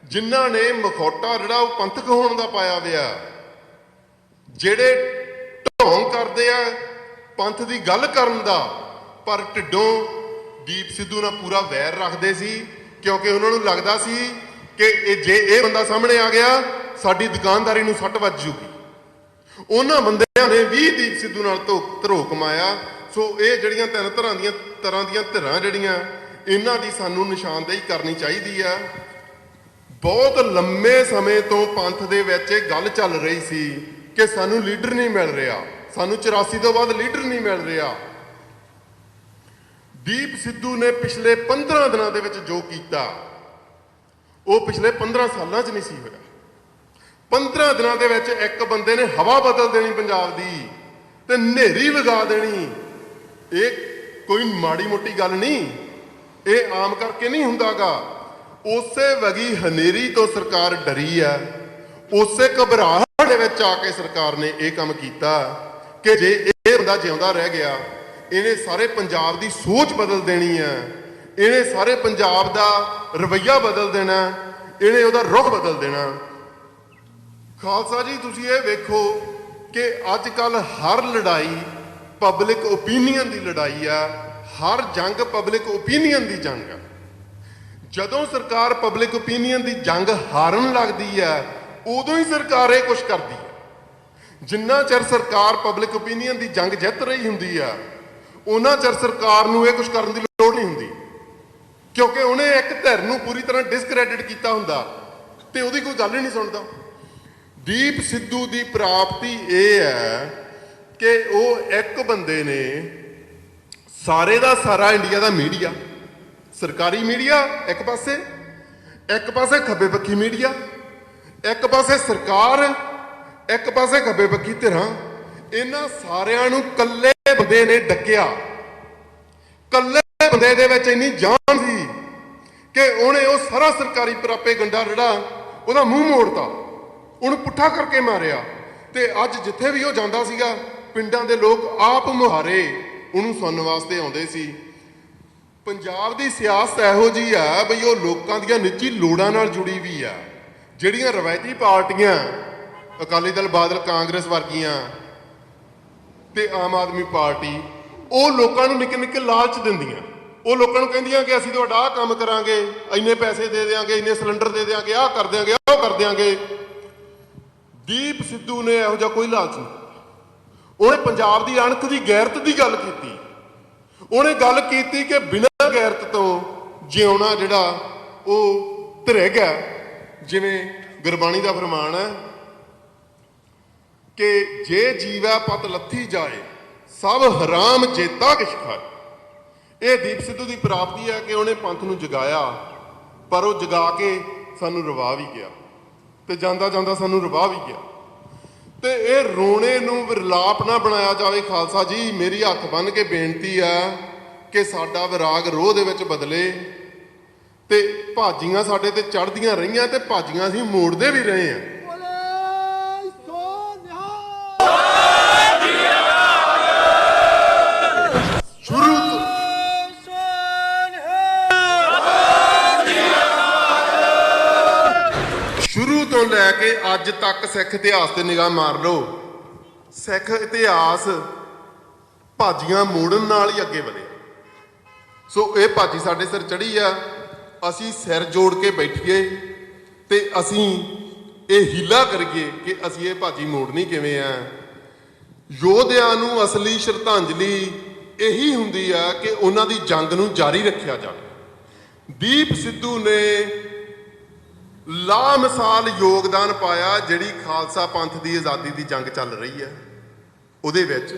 ਜਿਨ੍ਹਾਂ ਨੇ ਮਖੌਟਾ ਜਿਹੜਾ ਉਹ ਪੰਥਕ ਹੋਣ ਦਾ ਪਾਇਆ ਵਿਆ, ਜਿਹੜੇ ਢੋਂਗ ਕਰਦੇ ਆ ਪੰਥ ਦੀ ਗੱਲ ਕਰਨ ਦਾ, ਪਰ ਢਿੱਡੋਂ ਦੀਪ ਸਿੱਧੂ ਨਾਲ ਪੂਰਾ ਵੈਰ ਰੱਖਦੇ ਸੀ, ਕਿਉਂਕਿ ਉਹਨਾਂ ਨੂੰ ਲੱਗਦਾ ਸੀ ਕਿ ਜੇ ਇਹ ਬੰਦਾ ਸਾਹਮਣੇ ਆ ਗਿਆ, ਸਾਡੀ ਦੁਕਾਨਦਾਰੀ ਨੂੰ ਸੱਟ ਵੱਜ ਜੂਗੀ। ਉਹਨਾਂ ਬੰਦਿਆਂ ਨੇ ਵੀ ਦੀਪ ਸਿੱਧੂ ਨਾਲ ਧਰੋ ਕਮਾਇਆ। ਸੋ ਇਹ ਜਿਹੜੀਆਂ 3 ਤਰ੍ਹਾਂ ਦੀਆਂ ਧਿਰਾਂ ਜਿਹੜੀਆਂ, ਇਹਨਾਂ ਦੀ ਸਾਨੂੰ ਨਿਸ਼ਾਨਦੇਹੀ ਕਰਨੀ ਚਾਹੀਦੀ ਆ। ਬਹੁਤ ਲੰਮੇ ਸਮੇਂ ਤੋਂ ਪੰਥ ਦੇ ਵਿੱਚ ਇਹ ਗੱਲ ਚੱਲ ਰਹੀ ਸੀ ਕਿ ਸਾਨੂੰ ਲੀਡਰ ਨਹੀਂ ਮਿਲ ਰਿਹਾ, ਸਾਨੂੰ 84 ਤੋਂ ਬਾਅਦ ਲੀਡਰ ਨਹੀਂ ਮਿਲ ਰਿਹਾ। ਦੀਪ ਸਿੱਧੂ ਨੇ ਪਿਛਲੇ 15 ਦਿਨਾਂ ਦੇ ਵਿੱਚ ਜੋ ਕੀਤਾ, ਉਹ ਪਿਛਲੇ 15 ਸਾਲਾਂ 'ਚ ਨਹੀਂ ਸੀ ਹੋਇਆ। 15 ਦਿਨਾਂ ਦੇ ਵਿੱਚ ਇੱਕ ਬੰਦੇ ਨੇ ਹਵਾ ਬਦਲ ਦੇਣੀ ਪੰਜਾਬ ਦੀ, ਤੇ ਹਨੇਰੀ ਵਗਾ ਦੇਣੀ। ਇਹ ਕੋਈ ਮਾੜੀ ਮੋਟੀ ਗੱਲ ਨਹੀਂ, ਇਹ ਆਮ ਕਰਕੇ ਨਹੀਂ ਹੁੰਦਾਗਾ। ਉਸੇ ਵਗੀ ਹਨੇਰੀ ਤੋਂ ਸਰਕਾਰ ਡਰੀ ਆ, ਉਸੇ ਘਬਰਾਹਟ ਦੇ ਵਿੱਚ ਆ ਕੇ ਸਰਕਾਰ ਨੇ ਇਹ ਕੰਮ ਕੀਤਾ ਕਿ ਜੇ ਇਹ ਬੰਦਾ ਜਿਉਂਦਾ ਰਹਿ ਗਿਆ, ਇਹਨੇ ਸਾਰੇ ਪੰਜਾਬ ਦੀ ਸੋਚ ਬਦਲ ਦੇਣੀ ਹੈ, ਇਹਨੇ ਸਾਰੇ ਪੰਜਾਬ ਦਾ ਰਵੱਈਆ ਬਦਲ ਦੇਣਾ, ਇਹਨੇ ਉਹਦਾ ਰੁਖ ਬਦਲ ਦੇਣਾ। ਖਾਲਸਾ ਜੀ, ਤੁਸੀਂ ਇਹ ਵੇਖੋ ਕਿ ਅੱਜ ਕੱਲ ਹਰ ਲੜਾਈ ਪਬਲਿਕ ਓਪੀਨੀਅਨ ਦੀ ਲੜਾਈ ਆ, ਹਰ ਜੰਗ ਪਬਲਿਕ ਓਪੀਨੀਅਨ ਦੀ ਜੰਗ ਆ। ਜਦੋਂ ਸਰਕਾਰ ਪਬਲਿਕ ਓਪੀਨੀਅਨ ਦੀ ਜੰਗ ਹਾਰਨ ਲੱਗਦੀ ਹੈ, ਉਦੋਂ ਹੀ ਸਰਕਾਰ ਇਹ ਕੁਛ ਕਰਦੀ ਹੈ। ਜਿੰਨਾ ਚਿਰ ਸਰਕਾਰ ਪਬਲਿਕ ਓਪੀਨੀਅਨ ਦੀ ਜੰਗ ਜਿੱਤ ਰਹੀ ਹੁੰਦੀ ਆ, ਉਹਨਾਂ ਚਿਰ ਸਰਕਾਰ ਨੂੰ ਇਹ ਕੁਛ ਕਰਨ ਦੀ ਲੋੜ ਨਹੀਂ ਹੁੰਦੀ, ਕਿਉਂਕਿ ਉਹਨੇ ਇੱਕ ਧਿਰ ਨੂੰ ਪੂਰੀ ਤਰ੍ਹਾਂ ਡਿਸਕ੍ਰੈਡਿਟ ਕੀਤਾ ਹੁੰਦਾ ਤੇ ਉਹਦੀ ਕੋਈ ਗੱਲ ਹੀ ਨਹੀਂ ਸੁਣਦਾ। ਦੀਪ ਸਿੱਧੂ ਦੀ ਪ੍ਰਾਪਤੀ ਇਹ ਹੈ ਕਿ ਉਹ ਇੱਕ ਬੰਦੇ ਨੇ ਸਾਰੇ ਦਾ ਸਾਰਾ ਇੰਡੀਆ ਦਾ ਮੀਡੀਆ, ਸਰਕਾਰੀ ਮੀਡੀਆ ਇੱਕ ਪਾਸੇ ਖੱਬੇ ਪੱਖੀ ਮੀਡੀਆ, ਇੱਕ ਪਾਸੇ ਸਰਕਾਰ, ਇੱਕ ਪਾਸੇ ਖੱਬੇ ਪੱਖੀ ਧਿਰਾਂ, ਇਹਨਾਂ ਸਾਰਿਆਂ ਨੂੰ ਕੱਲੇ ਬੰਦੇ ਨੇ ਡੱਕਿਆ। ਕੱਲੇ ਬੰਦੇ ਦੇ ਵਿੱਚ ਇੰਨੀ ਜਾਨ ਸੀ ਕਿ ਉਹਨੇ ਉਹ ਸਾਰਾ ਸਰਕਾਰੀ ਪ੍ਰਾਪੇਗੰਡਾ ਜਿਹੜਾ ਉਹਦਾ ਮੂੰਹ ਮੋੜਤਾ, ਉਹਨੂੰ ਪੁੱਠਾ ਕਰਕੇ ਮਾਰਿਆ। ਤੇ ਅੱਜ ਜਿੱਥੇ ਵੀ ਉਹ ਜਾਂਦਾ ਸੀਗਾ, ਪਿੰਡਾਂ ਦੇ ਲੋਕ ਆਪ ਮੁਹਾਰੇ ਉਹਨੂੰ ਸੁਣਨ ਵਾਸਤੇ ਆਉਂਦੇ ਸੀ। ਪੰਜਾਬ ਦੀ ਸਿਆਸਤ ਇਹੋ ਜਿਹੀ ਆ ਬਈ ਉਹ ਲੋਕਾਂ ਦੀਆਂ ਨਿੱਜੀ ਲੋੜਾਂ ਨਾਲ ਜੁੜੀ ਵੀ ਆ। ਜਿਹੜੀਆਂ ਰਵਾਇਤੀ ਪਾਰਟੀਆਂ ਅਕਾਲੀ ਦਲ, ਬਾਦਲ, ਕਾਂਗਰਸ ਵਰਗੀਆਂ ਤੇ ਆਮ ਆਦਮੀ ਪਾਰਟੀ, ਉਹ ਲੋਕਾਂ ਨੂੰ ਨਿੱਕੇ ਨਿੱਕੇ ਲਾਲਚ ਦਿੰਦੀਆਂ। ਉਹ ਲੋਕਾਂ ਨੂੰ ਕਹਿੰਦੀਆਂ ਕਿ ਅਸੀਂ ਤੁਹਾਡਾ ਆਹ ਕੰਮ ਕਰਾਂਗੇ, ਇੰਨੇ ਪੈਸੇ ਦੇ ਦਿਆਂਗੇ, ਇੰਨੇ ਸਿਲੰਡਰ ਦੇ ਦਿਆਂਗੇ, ਆਹ ਕਰ ਦਿਆਂਗੇ, ਆਹ ਕਰ ਦਿਆਂਗੇ। ਦੀਪ ਸਿੱਧੂ ਨੇ ਇਹੋ ਜਿਹਾ ਕੋਈ ਲਾਲਚ ਨਹੀਂ। ਉਹਨੇ ਪੰਜਾਬ ਦੀ ਅਣਖ ਦੀ ਗੈਰਤ ਦੀ ਗੱਲ ਕੀਤੀ। ਉਹਨੇ ਗੱਲ ਕੀਤੀ ਕਿ ਬਿਨਾਂ ਗੈਰਤ ਤੋਂ ਜਿਉਣਾ ਜਿਹੜਾ ਉਹ ਧਰਿਗ ਹੈ। ਜਿਵੇਂ ਗੁਰਬਾਣੀ ਦਾ ਫਰਮਾਨ ਹੈ ਕਿ ਜੇ ਜੀਵੈ ਪਤ ਲੱਥੀ ਜਾਏ ਸਭ ਹਰਾਮ ਜੇਤਾ ਕਿਛ ਖਾਏ। ਇਹ ਦੀਪ ਸਿੱਧੂ ਦੀ ਪ੍ਰਾਪਤੀ ਹੈ ਕਿ ਉਹਨੇ ਪੰਥ ਨੂੰ ਜਗਾਇਆ, ਪਰ ਉਹ ਜਗਾ ਕੇ ਸਾਨੂੰ ਰਵਾ ਵੀ ਗਿਆ ਤੇ ਜਾਂਦਾ ਜਾਂਦਾ ਸਾਨੂੰ ਰਵਾ ਵੀ ਗਿਆ। ਤੇ ਇਹ ਰੋਣੇ ਨੂੰ ਵਿਰਲਾਪ ਨਾ ਬਣਾਇਆ ਜਾਵੇ। ਖਾਲਸਾ ਜੀ, ਮੇਰੀ ਹੱਥ ਬੰਨ੍ਹ ਕੇ ਬੇਨਤੀ ਆ ਕਿ ਸਾਡਾ ਵਿਰਾਗ ਰੋਹ ਦੇ ਵਿੱਚ ਬਦਲੇ। ਤੇ ਭਾਜੀਆਂ ਸਾਡੇ ਤੇ ਚੜ੍ਹਦੀਆਂ ਰਹੀਆਂ ਤੇ ਭਾਜੀਆਂ ਅਸੀਂ ਮੋੜਦੇ ਵੀ ਰਹੇ ਆ। ਸ਼ੁਰੂ ਤੋਂ ਲੈ ਕੇ ਅੱਜ ਤੱਕ ਸਿੱਖ ਇਤਿਹਾਸ ਤੇ ਨਿਗਾਹ ਮਾਰ ਲਓ। ਸਿੱਖ ਇਤਿਹਾਸ ਭਾਜੀਆਂ ਮੋੜਨ ਨਾਲ ਹੀ ਅੱਗੇ ਵਧਿਆ। ਸੋ ਇਹ ਭਾਜੀ ਸਾਡੇ ਸਿਰ ਚੜੀ ਆ, ਅਸੀਂ ਸਿਰ ਜੋੜ ਕੇ ਬੈਠੀਏ ਤੇ ਅਸੀਂ ਇਹ ਹੀਲਾ ਕਰੀਏ ਕਿ ਅਸੀਂ ਇਹ ਭਾਜੀ ਮੋੜਨੀ ਕਿਵੇਂ ਆ। ਯੋਧਿਆਂ ਨੂੰ ਅਸਲੀ ਸ਼ਰਧਾਂਜਲੀ ਇਹੀ ਹੁੰਦੀ ਆ ਕਿ ਉਹਨਾਂ ਦੀ ਜੰਗ ਨੂੰ ਜਾਰੀ ਰੱਖਿਆ ਜਾਵੇ। ਦੀਪ ਸਿੱਧੂ ਨੇ ਲਾਮਿਸਾਲ ਯੋਗਦਾਨ ਪਾਇਆ ਜਿਹੜੀ ਖਾਲਸਾ ਪੰਥ ਦੀ ਆਜ਼ਾਦੀ ਦੀ ਜੰਗ ਚੱਲ ਰਹੀ ਹੈ ਉਹਦੇ ਵਿੱਚ।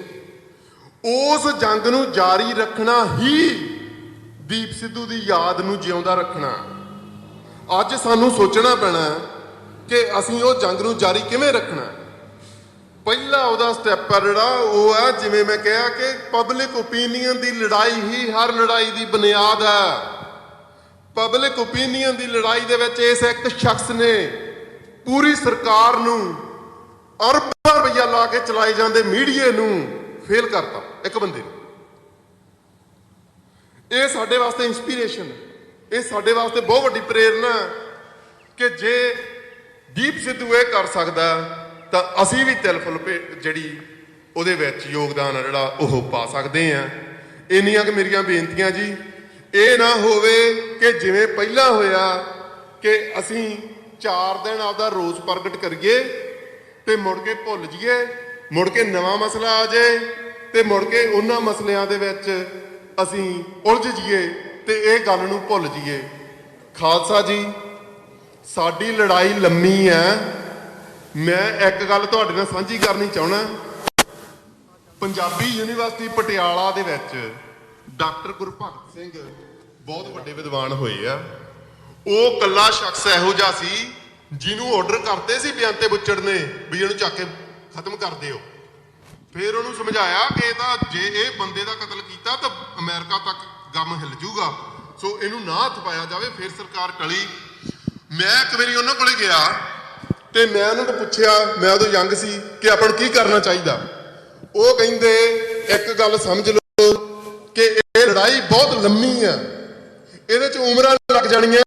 ਉਸ ਜੰਗ ਨੂੰ ਜਾਰੀ ਰੱਖਣਾ ਹੀ ਦੀਪ ਸਿੱਧੂ ਦੀ ਯਾਦ ਨੂੰ ਜਿਉਂਦਾ ਰੱਖਣਾ। ਅੱਜ ਸਾਨੂੰ ਸੋਚਣਾ ਪੈਣਾ ਕਿ ਅਸੀਂ ਉਹ ਜੰਗ ਨੂੰ ਜਾਰੀ ਕਿਵੇਂ ਰੱਖਣਾ। ਪਹਿਲਾ ਉਹਦਾ ਸਟੈਪ ਆ ਜਿਹੜਾ ਉਹ ਹੈ, ਜਿਵੇਂ ਮੈਂ ਕਿਹਾ ਕਿ ਪਬਲਿਕ ਓਪੀਨੀਅਨ ਦੀ ਲੜਾਈ ਹੀ ਹਰ ਲੜਾਈ ਦੀ ਬੁਨਿਆਦ ਹੈ। ਪਬਲਿਕ ਓਪੀਨੀਅਨ ਦੀ ਲੜਾਈ ਦੇ ਵਿੱਚ ਇਸ ਇੱਕ ਸ਼ਖਸ ਨੇ ਪੂਰੀ ਸਰਕਾਰ ਨੂੰ ਅਰਬਾਂ ਰੁਪਈਆ ਲਾ ਕੇ ਚਲਾਏ ਜਾਂਦੇ ਮੀਡੀਆ ਨੂੰ ਫੇਲ ਕਰਤਾ। ਇੱਕ ਬੰਦੇ ਨੂੰ ਇਹ ਸਾਡੇ ਵਾਸਤੇ ਇੰਸਪੀਰੇਸ਼ਨ, ਇਹ ਸਾਡੇ ਵਾਸਤੇ ਬਹੁਤ ਵੱਡੀ ਪ੍ਰੇਰਨਾ ਕਿ ਜੇ ਦੀਪ ਸਿੱਧੂ ਇਹ ਕਰ ਸਕਦਾ ਤਾਂ ਅਸੀਂ ਵੀ ਤਿਲਫੁਲ ਜਿਹੜੀ ਉਹਦੇ ਵਿੱਚ ਯੋਗਦਾਨ ਆ ਜਿਹੜਾ ਉਹ ਪਾ ਸਕਦੇ ਹਾਂ। ਇੰਨੀਆਂ ਕਿ ਮੇਰੀਆਂ ਬੇਨਤੀਆਂ ਜੀ। ਇਹ ਨਾ ਹੋਵੇ ਕਿ ਜਿਵੇਂ ਪਹਿਲਾਂ ਹੋਇਆ ਕਿ ਅਸੀਂ 4 ਦਿਨ ਆਪਦਾ ਰੋਸ ਪ੍ਰਗਟ ਕਰੀਏ ਤੇ ਮੁੜ ਕੇ ਭੁੱਲ ਜਾਈਏ, ਮੁੜ ਕੇ ਨਵਾਂ ਮਸਲਾ ਆ ਜਾਏ ਤੇ ਮੁੜ ਕੇ ਉਹਨਾਂ ਮਸਲਿਆਂ ਦੇ ਵਿੱਚ ਅਸੀਂ ਉਲਝ ਜਾਈਏ ਤੇ ਇਹ ਗੱਲ ਨੂੰ ਭੁੱਲ ਜਾਈਏ। ਖਾਲਸਾ ਜੀ, ਸਾਡੀ ਲੜਾਈ ਲੰਮੀ ਹੈ। ਮੈਂ ਇੱਕ ਗੱਲ ਤੁਹਾਡੇ ਨਾਲ ਸਾਂਝੀ ਕਰਨੀ ਚਾਹੁੰਦਾ। ਪੰਜਾਬੀ ਯੂਨੀਵਰਸਿਟੀ ਪਟਿਆਲਾ ਦੇ ਵਿੱਚ ਡਾਕਟਰ ਗੁਰਭਗਤ ਸਿੰਘ ਬਹੁਤ ਵੱਡੇ ਵਿਦਵਾਨ ਹੋਏ ਆ। ਉਹ ਕੱਲਾ ਸ਼ਖਸ ਇਹੋ ਜਿਹਾ ਸੀ ਜਿਹਨੂੰ ਆਰਡਰ ਕਰਤੇ ਸੀ ਬੇਅੰਤੇ ਬੁੱਚੜ ਨੇ ਵੀ ਇਹਨੂੰ ਚੱਕ ਕੇ ਖਤਮ ਕਰ ਦਿਓ। ਫਿਰ ਉਹਨੂੰ ਸਮਝਾਇਆ ਕਿ ਇਹ ਤਾਂ ਜੇ ਇਹ ਬੰਦੇ ਦਾ ਕਤਲ ਕੀਤਾ ਤਾਂ ਅਮਰੀਕਾ ਤੱਕ ਗਮ ਹਿੱਲ ਜੂਗਾ, ਸੋ ਇਹਨੂੰ ਨਾ ਹੱਥ ਪਾਇਆ ਜਾਵੇ। ਫਿਰ ਸਰਕਾਰ ਟਲੀ। ਮੈਂ ਇੱਕ ਵਾਰੀ ਉਹਨਾਂ ਕੋਲੇ ਗਿਆ ਤੇ ਮੈਂ ਉਹਨਾਂ ਨੂੰ ਪੁੱਛਿਆ, ਮੈਂ ਉਦੋਂ ਯੰਗ ਸੀ, ਕਿ ਆਪਾਂ ਨੂੰ ਕੀ ਕਰਨਾ ਚਾਹੀਦਾ। ਉਹ ਕਹਿੰਦੇ ਇੱਕ ਗੱਲ ਸਮਝ ਲਓ ਕਿ ਇਹ ਲੜਾਈ ਬਹੁਤ ਲੰਮੀ ਆ, ਇਹਦੇ 'ਚ ਉਮਰਾਂ ਲੱਗ ਜਾਣੀਆਂ,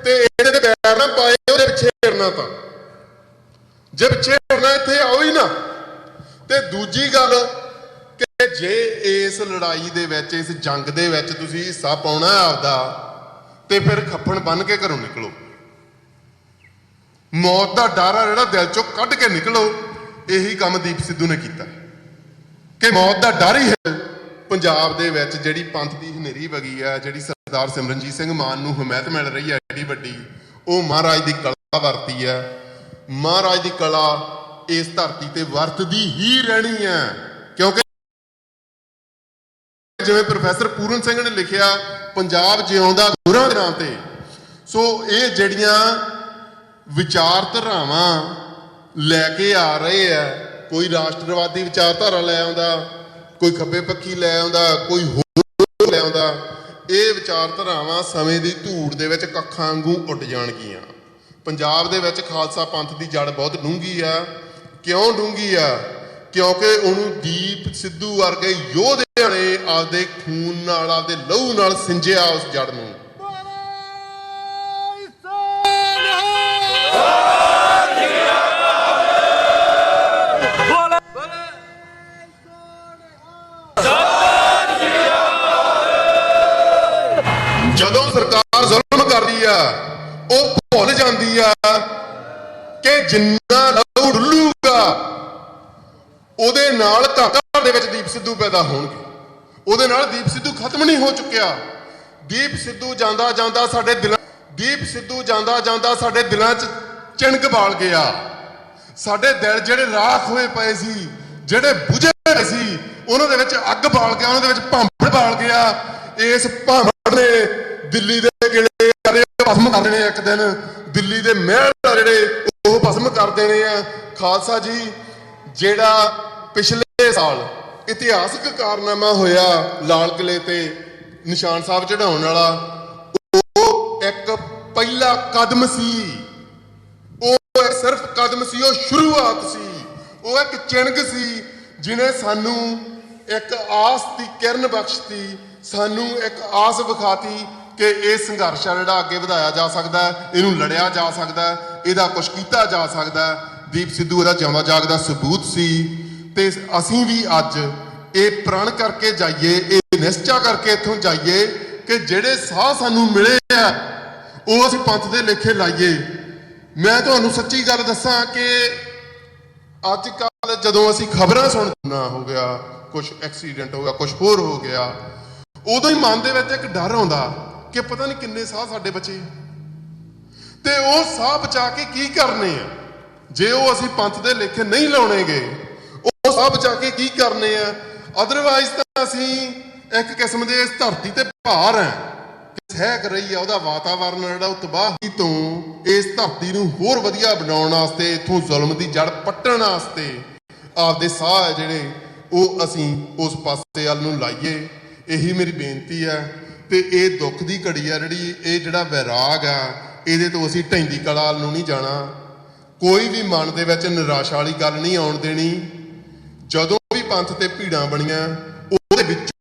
ਤੇ ਇਹਦੇ ਤੇ ਪੈਰ ਨਾ ਪਾਏ, ਉਹਦੇ ਪਿੱਛੇ ਫਿਰਨਾ। ਤਾਂ ਜੇ ਪਿੱਛੇ ਫਿਰਨਾ ਇੱਥੇ ਆਓ ਹੀ ਨਾ। ਤੇ ਦੂਜੀ ਗੱਲ ਕਿ ਜੇ ਇਸ ਲੜਾਈ ਦੇ ਵਿੱਚ, ਇਸ ਜੰਗ ਦੇ ਵਿੱਚ ਤੁਸੀਂ ਹਿੱਸਾ ਪਾਉਣਾ ਆਪਦਾ, ਤੇ ਫਿਰ ਖੱਫਣ ਬੰਨ ਕੇ ਘਰੋਂ ਨਿਕਲੋ। ਮੌਤ ਦਾ ਡਰ ਆ ਜਿਹੜਾ ਦਿਲ ਚੋਂ ਕੱਢ ਕੇ ਨਿਕਲੋ। ਇਹੀ ਕੰਮ ਦੀਪ ਸਿੱਧੂ ਨੇ ਕੀਤਾ ਕਿ ਮੌਤ ਦਾ ਡਰ ਹੀ ਹੈ ਪੰਜਾਬ ਦੇ ਵਿੱਚ। ਜਿਹੜੀ ਪੰਥ ਦੀ ਹਨੇਰੀ ਵਗੀ ਆ, ਜਿਹੜੀ ਸਰਦਾਰ ਸਿਮਰਨਜੀਤ ਸਿੰਘ ਮਾਨ ਨੂੰ ਹਮਾਇਤ ਮਿਲ ਰਹੀ ਹੈ ਐਡੀ ਵੱਡੀ, ਉਹ ਮਹਾਰਾਜ ਦੀ ਕਲਾ ਵਰਤੀ ਹੈ। ਮਹਾਰਾਜ ਦੀ ਕਲਾ ਇਸ ਧਰਤੀ ਤੇ ਵਰਤਦੀ ਹੀ ਰਹਿਣੀ ਹੈ, ਕਿਉਂਕਿ ਜਿਵੇਂ ਪ੍ਰੋਫੈਸਰ ਪੂਰਨ ਸਿੰਘ ਨੇ ਲਿਖਿਆ, ਪੰਜਾਬ ਜਿਉਂਦਾ ਗੁਰਾਂ ਦੇ ਨਾਂ ਤੇ। ਸੋ ਇਹ ਜਿਹੜੀਆਂ ਵਿਚਾਰਧਾਰਾਵਾਂ ਲੈ ਕੇ ਆ ਰਹੇ ਆ, ਕੋਈ ਰਾਸ਼ਟਰਵਾਦੀ ਵਿਚਾਰਧਾਰਾ ਲੈ ਆਉਂਦਾ, ਕੋਈ ਖੱਬੇ ਪੱਖੀ ਲੈ ਆਉਂਦਾ, ਕੋਈ ਹੋਰ ਲੈ ਆਉਂਦਾ। ਇਹ ਵਿਚਾਰਧਾਰਾਵਾਂ ਸਮੇਂ ਦੀ ਧੂੜ ਦੇ ਵਿੱਚ ਕੱਖਾਂ ਵਾਂਗੂ ਉੱਡ ਜਾਣਗੀਆਂ। ਪੰਜਾਬ ਦੇ ਵਿੱਚ ਖਾਲਸਾ ਪੰਥ ਦੀ ਜੜ ਬਹੁਤ ਡੂੰਘੀ ਆ। ਕਿਉਂ ਡੂੰਘੀ ਆ? ਕਿਉਂਕਿ ਉਹਨੂੰ ਦੀਪ ਸਿੱਧੂ ਵਰਗੇ ਯੋਧਿਆਂ ਨੇ ਆਪਦੇ ਖੂਨ ਨਾਲ, ਆਪਦੇ ਲਹੂ ਨਾਲ ਸਿੰਜਿਆ ਉਸ ਜੜ ਨੂੰ। ਜਦੋਂ ਸਰਕਾਰ ਜ਼ੁਲਮ ਕਰਦੀ ਆ, ਉਹ ਭੁੱਲ ਜਾਂਦੀ ਆ ਕਿ ਜਿੰਨਾ ਲਹੂ ਡੁੱਲੂਗਾ ਉਹਦੇ ਨਾਲ ਘਰ ਦੇ ਵਿੱਚ ਦੀਪ ਸਿੱਧੂ ਪੈਦਾ ਹੋਣਗੇ। ਉਹਦੇ ਨਾਲ ਦੀਪ ਸਿੱਧੂ ਖਤਮ ਨਹੀਂ ਹੋ ਚੁੱਕਿਆ। ਦੀਪ ਸਿੱਧੂ ਜਾਂਦਾ ਜਾਂਦਾ ਸਾਡੇ ਦਿਲਾਂ 'ਚ ਚਿਣਕ ਬਾਲ ਗਿਆ। ਸਾਡੇ ਦਿਲ ਜਿਹੜੇ ਰਾਖ ਹੋਏ ਪਏ ਸੀ, ਜਿਹੜੇ ਬੁਝੇ ਪਏ ਸੀ, ਉਹਨਾਂ ਦੇ ਵਿੱਚ ਅੱਗ ਬਾਲ ਗਿਆ, ਉਹਨਾਂ ਦੇ ਵਿੱਚ ਭਾਂਬੜ ਬਾਲ ਗਿਆ। ਇਸ ਭਾਂਬੜ ਨੇ ਦਿੱਲੀ ਦੇ ਕਿਲੇ ਭਸਮ ਕਰ ਦੇਣੇ ਇੱਕ ਦਿਨ। ਦਿੱਲੀ ਦੇ ਮਹਿਲ ਜਿਹੜੇ ਉਹ ਭਸਮ ਕਰ ਦੇਣੇ ਆ। ਖਾਲਸਾ ਜੀ, ਜਿਹੜਾ ਪਿਛਲੇ ਸਾਲ ਇਤਿਹਾਸਕ ਕਾਰਨਾਮਾ ਹੋਇਆ ਲਾਲ ਕਿਲੇ ਤੇ ਨਿਸ਼ਾਨ ਸਾਹਿਬ ਚੜਾਉਣ ਵਾਲਾ, ਉਹ ਇੱਕ ਪਹਿਲਾ ਕਦਮ ਸੀ। ਉਹ ਸਿਰਫ ਕਦਮ ਸੀ, ਉਹ ਸ਼ੁਰੂਆਤ ਸੀ, ਉਹ ਇੱਕ ਚਿਣਗ ਸੀ ਜਿਹਨੇ ਸਾਨੂੰ ਇੱਕ ਆਸ ਦੀ ਕਿਰਨ ਬਖਸ਼ਤੀ, ਸਾਨੂੰ ਇੱਕ ਆਸ ਵਿਖਾਤੀ ਕਿ ਇਹ ਸੰਘਰਸ਼ ਆ ਜਿਹੜਾ ਅੱਗੇ ਵਧਾਇਆ ਜਾ ਸਕਦਾ, ਇਹਨੂੰ ਲੜਿਆ ਜਾ ਸਕਦਾ, ਇਹਦਾ ਕੁਝ ਕੀਤਾ ਜਾ ਸਕਦਾ। ਦੀਪ ਸਿੱਧੂ ਇਹਦਾ ਜਿਉਂਦਾ ਜਾਗਦਾ ਸਬੂਤ ਸੀ। ਤੇ ਅਸੀਂ ਵੀ ਅੱਜ ਇਹ ਪ੍ਰਣ ਕਰਕੇ ਜਾਈਏ, ਇਹ ਨਿਸ਼ਚਾ ਕਰਕੇ ਇੱਥੋਂ ਜਾਈਏ ਕਿ ਜਿਹੜੇ ਸਾਹ ਸਾਨੂੰ ਮਿਲੇ ਆ ਉਹ ਅਸੀਂ ਪੰਥ ਦੇ ਲੇਖੇ ਲਾਈਏ। ਮੈਂ ਤੁਹਾਨੂੰ ਸੱਚੀ ਗੱਲ ਦੱਸਾਂ ਕਿ ਅੱਜ ਕੱਲ੍ਹ ਜਦੋਂ ਅਸੀਂ ਖਬਰਾਂ ਸੁਣਨਾ ਹੋ ਗਿਆ, ਕੁਝ ਐਕਸੀਡੈਂਟ ਹੋ ਗਿਆ, ਕੁਝ ਹੋਰ ਹੋ ਗਿਆ, ਉਦੋਂ ਹੀ ਮਨ ਦੇ ਵਿੱਚ ਇੱਕ ਡਰ ਆਉਂਦਾ ਕਿ ਪਤਾ ਨਹੀਂ ਕਿੰਨੇ ਸਾਹ ਸਾਡੇ ਬਚੇ, ਤੇ ਉਹ ਸਾਹ ਬਚਾ ਕੇ ਕੀ ਕਰਨੇ ਆ। ਜੇ ਉਹ ਅਸੀਂ ਪੰਥ ਦੇ ਲੇਖੇ ਨਹੀਂ ਲਾਉਣੇਗੇ, ਉਹ ਸਾਹ ਬਚਾ ਕੇ ਕੀ ਕਰਨੇ ਆ। ਅਦਰਵਾਈਜ਼ ਤਾਂ ਅਸੀਂ ਇੱਕ ਕਿਸਮ ਦੇ ਇਸ ਧਰਤੀ ਤੇ ਭਾਰ ਹੈ, ਸਹਿਕ ਰਹੀ ਆ ਉਹਦਾ ਵਾਤਾਵਰਨ ਜਿਹੜਾ ਉਹ ਤਬਾਹੀ ਤੋਂ ਇਸ ਧਰਤੀ ਨੂੰ ਹੋਰ ਵਧੀਆ ਬਣਾਉਣ ਵਾਸਤੇ, ਇੱਥੋਂ ਜ਼ੁਲਮ ਦੀ ਜੜ ਪੱਟਣ ਵਾਸਤੇ ਆਪਦੇ ਸਾਹ ਜਿਹੜੇ ਉਹ ਅਸੀਂ ਉਸ ਪਾਸੇ ਵੱਲ ਨੂੰ ਲਾਈਏ। ਇਹੀ ਮੇਰੀ ਬੇਨਤੀ ਹੈ। ਤੇ ਇਹ ਦੁੱਖ ਦੀ ਘੜੀ ਆ ਜਿਹੜੀ, ਇਹ ਜਿਹੜਾ ਵੈਰਾਗ ਆ, ਇਹਦੇ ਤੋਂ ਅਸੀਂ ਢਹਿੰਦੀ ਕਲਾ ਵੱਲ ਨੂੰ ਨਹੀਂ ਜਾਣਾ। ਕੋਈ ਵੀ ਮਨ ਦੇ ਵਿੱਚ ਨਿਰਾਸ਼ਾ ਵਾਲੀ ਗੱਲ ਨਹੀਂ ਆਉਣ ਦੇਣੀ। ਜਦੋਂ ਵੀ ਪੰਥ ਤੇ ਭੀੜਾਂ ਬਣੀਆਂ, ਉਹਦੇ ਵਿੱਚ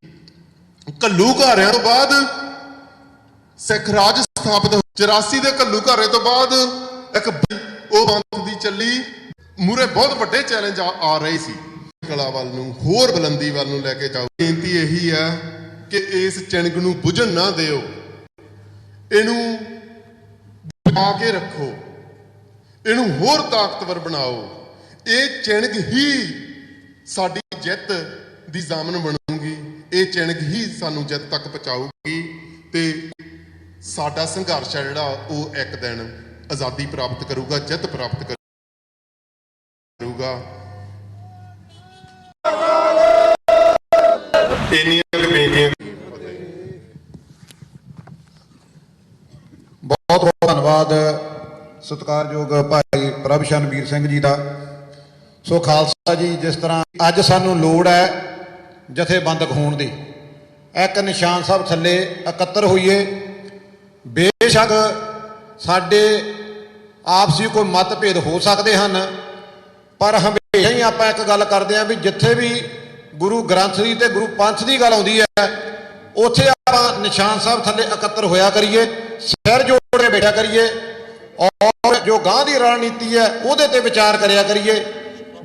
ਘੱਲੂਘਾਰਿਆਂ ਤੋਂ ਬਾਅਦ ਸਿੱਖ ਰਾਜ ਸਥਾਪਿਤ 84 ਦੇ ਘੱਲੂਘਾਰੇ ਤੋਂ ਬਾਅਦ ਇੱਕ ਉਹ ਪੰਥ ਦੀ ਚੱਲੀ। ਮੂਰੇ ਬਹੁਤ ਵੱਡੇ ਚੈਲੰਜ ਆ ਰਹੇ ਸੀ, ਕਲਾ ਵੱਲ ਨੂੰ, ਹੋਰ ਬੁਲੰਦੀ ਵੱਲ ਨੂੰ ਲੈ ਕੇ ਜਾਓ। ਬੇਨਤੀ ਇਹੀ ਆ ਕਿ ਇਸ ਚਿਣਗ ਨੂੰ ਬੁਝਣ ਨਾ ਦਿਓ, ਇਹਨੂੰ ਬਚਾ ਕੇ ਰੱਖੋ, ਇਹਨੂੰ ਹੋਰ ਤਾਕਤਵਰ ਬਣਾਓ। ਇਹ ਚਿਣਗ ਹੀ ਸਾਡੀ ਜਿੱਤ ਦੀ ਜ਼ਾਮਨ ਬਣੂਗੀ। ਇਹ ਚਿਣਗ ਹੀ ਸਾਨੂੰ ਜਿੱਤ ਤੱਕ ਪਹੁੰਚਾਊਗੀ ਤੇ ਸਾਡਾ ਸੰਘਰਸ਼ ਹੈ ਜਿਹੜਾ ਉਹ ਇੱਕ ਦਿਨ ਆਜ਼ਾਦੀ ਪ੍ਰਾਪਤ ਕਰੂਗਾ, ਜਿੱਤ ਪ੍ਰਾਪਤ ਕਰੂਗਾ। ਇੰਨੀਆਂ ਬੇਨਤੀਆਂ। ਬਹੁਤ ਬਹੁਤ ਧੰਨਵਾਦ ਸਤਿਕਾਰਯੋਗ ਭਾਈ ਪ੍ਰਭਸ਼ਨਵੀਰ ਸਿੰਘ ਜੀ ਦਾ। ਸੋ ਖਾਲਸਾ ਜੀ, ਜਿਸ ਤਰ੍ਹਾਂ ਅੱਜ ਸਾਨੂੰ ਲੋੜ ਹੈ ਜਥੇਬੰਦਕ ਹੋਣ ਦੀ, ਇੱਕ ਨਿਸ਼ਾਨ ਸਾਹਿਬ ਥੱਲੇ ਇਕੱਤਰ ਹੋਈਏ। ਬੇਸ਼ੱਕ ਸਾਡੇ ਆਪਸੀ ਕੋਈ ਮਤਭੇਦ ਹੋ ਸਕਦੇ ਹਨ, ਪਰ ਹਮੇਸ਼ਾ ਹੀ ਆਪਾਂ ਇੱਕ ਗੱਲ ਕਰਦੇ ਹਾਂ ਵੀ ਜਿੱਥੇ ਵੀ ਗੁਰੂ ਗ੍ਰੰਥ ਦੀ ਤੇ ਗੁਰੂ ਪੰਥ ਦੀ ਗੱਲ ਆਉਂਦੀ ਹੈ ਉੱਥੇ ਆਪਾਂ ਨਿਸ਼ਾਨ ਸਾਹਿਬ ਥੱਲੇ ਇਕੱਤਰ ਹੋਇਆ ਕਰੀਏ, ਸਿਰ ਜੋੜ ਕੇ ਬੈਠਿਆ ਕਰੀਏ ਔਰ ਜੋ ਗਾਂ ਦੀ ਰਣਨੀਤੀ ਹੈ ਉਹਦੇ ਤੇ ਵਿਚਾਰ ਕਰਿਆ ਕਰੀਏ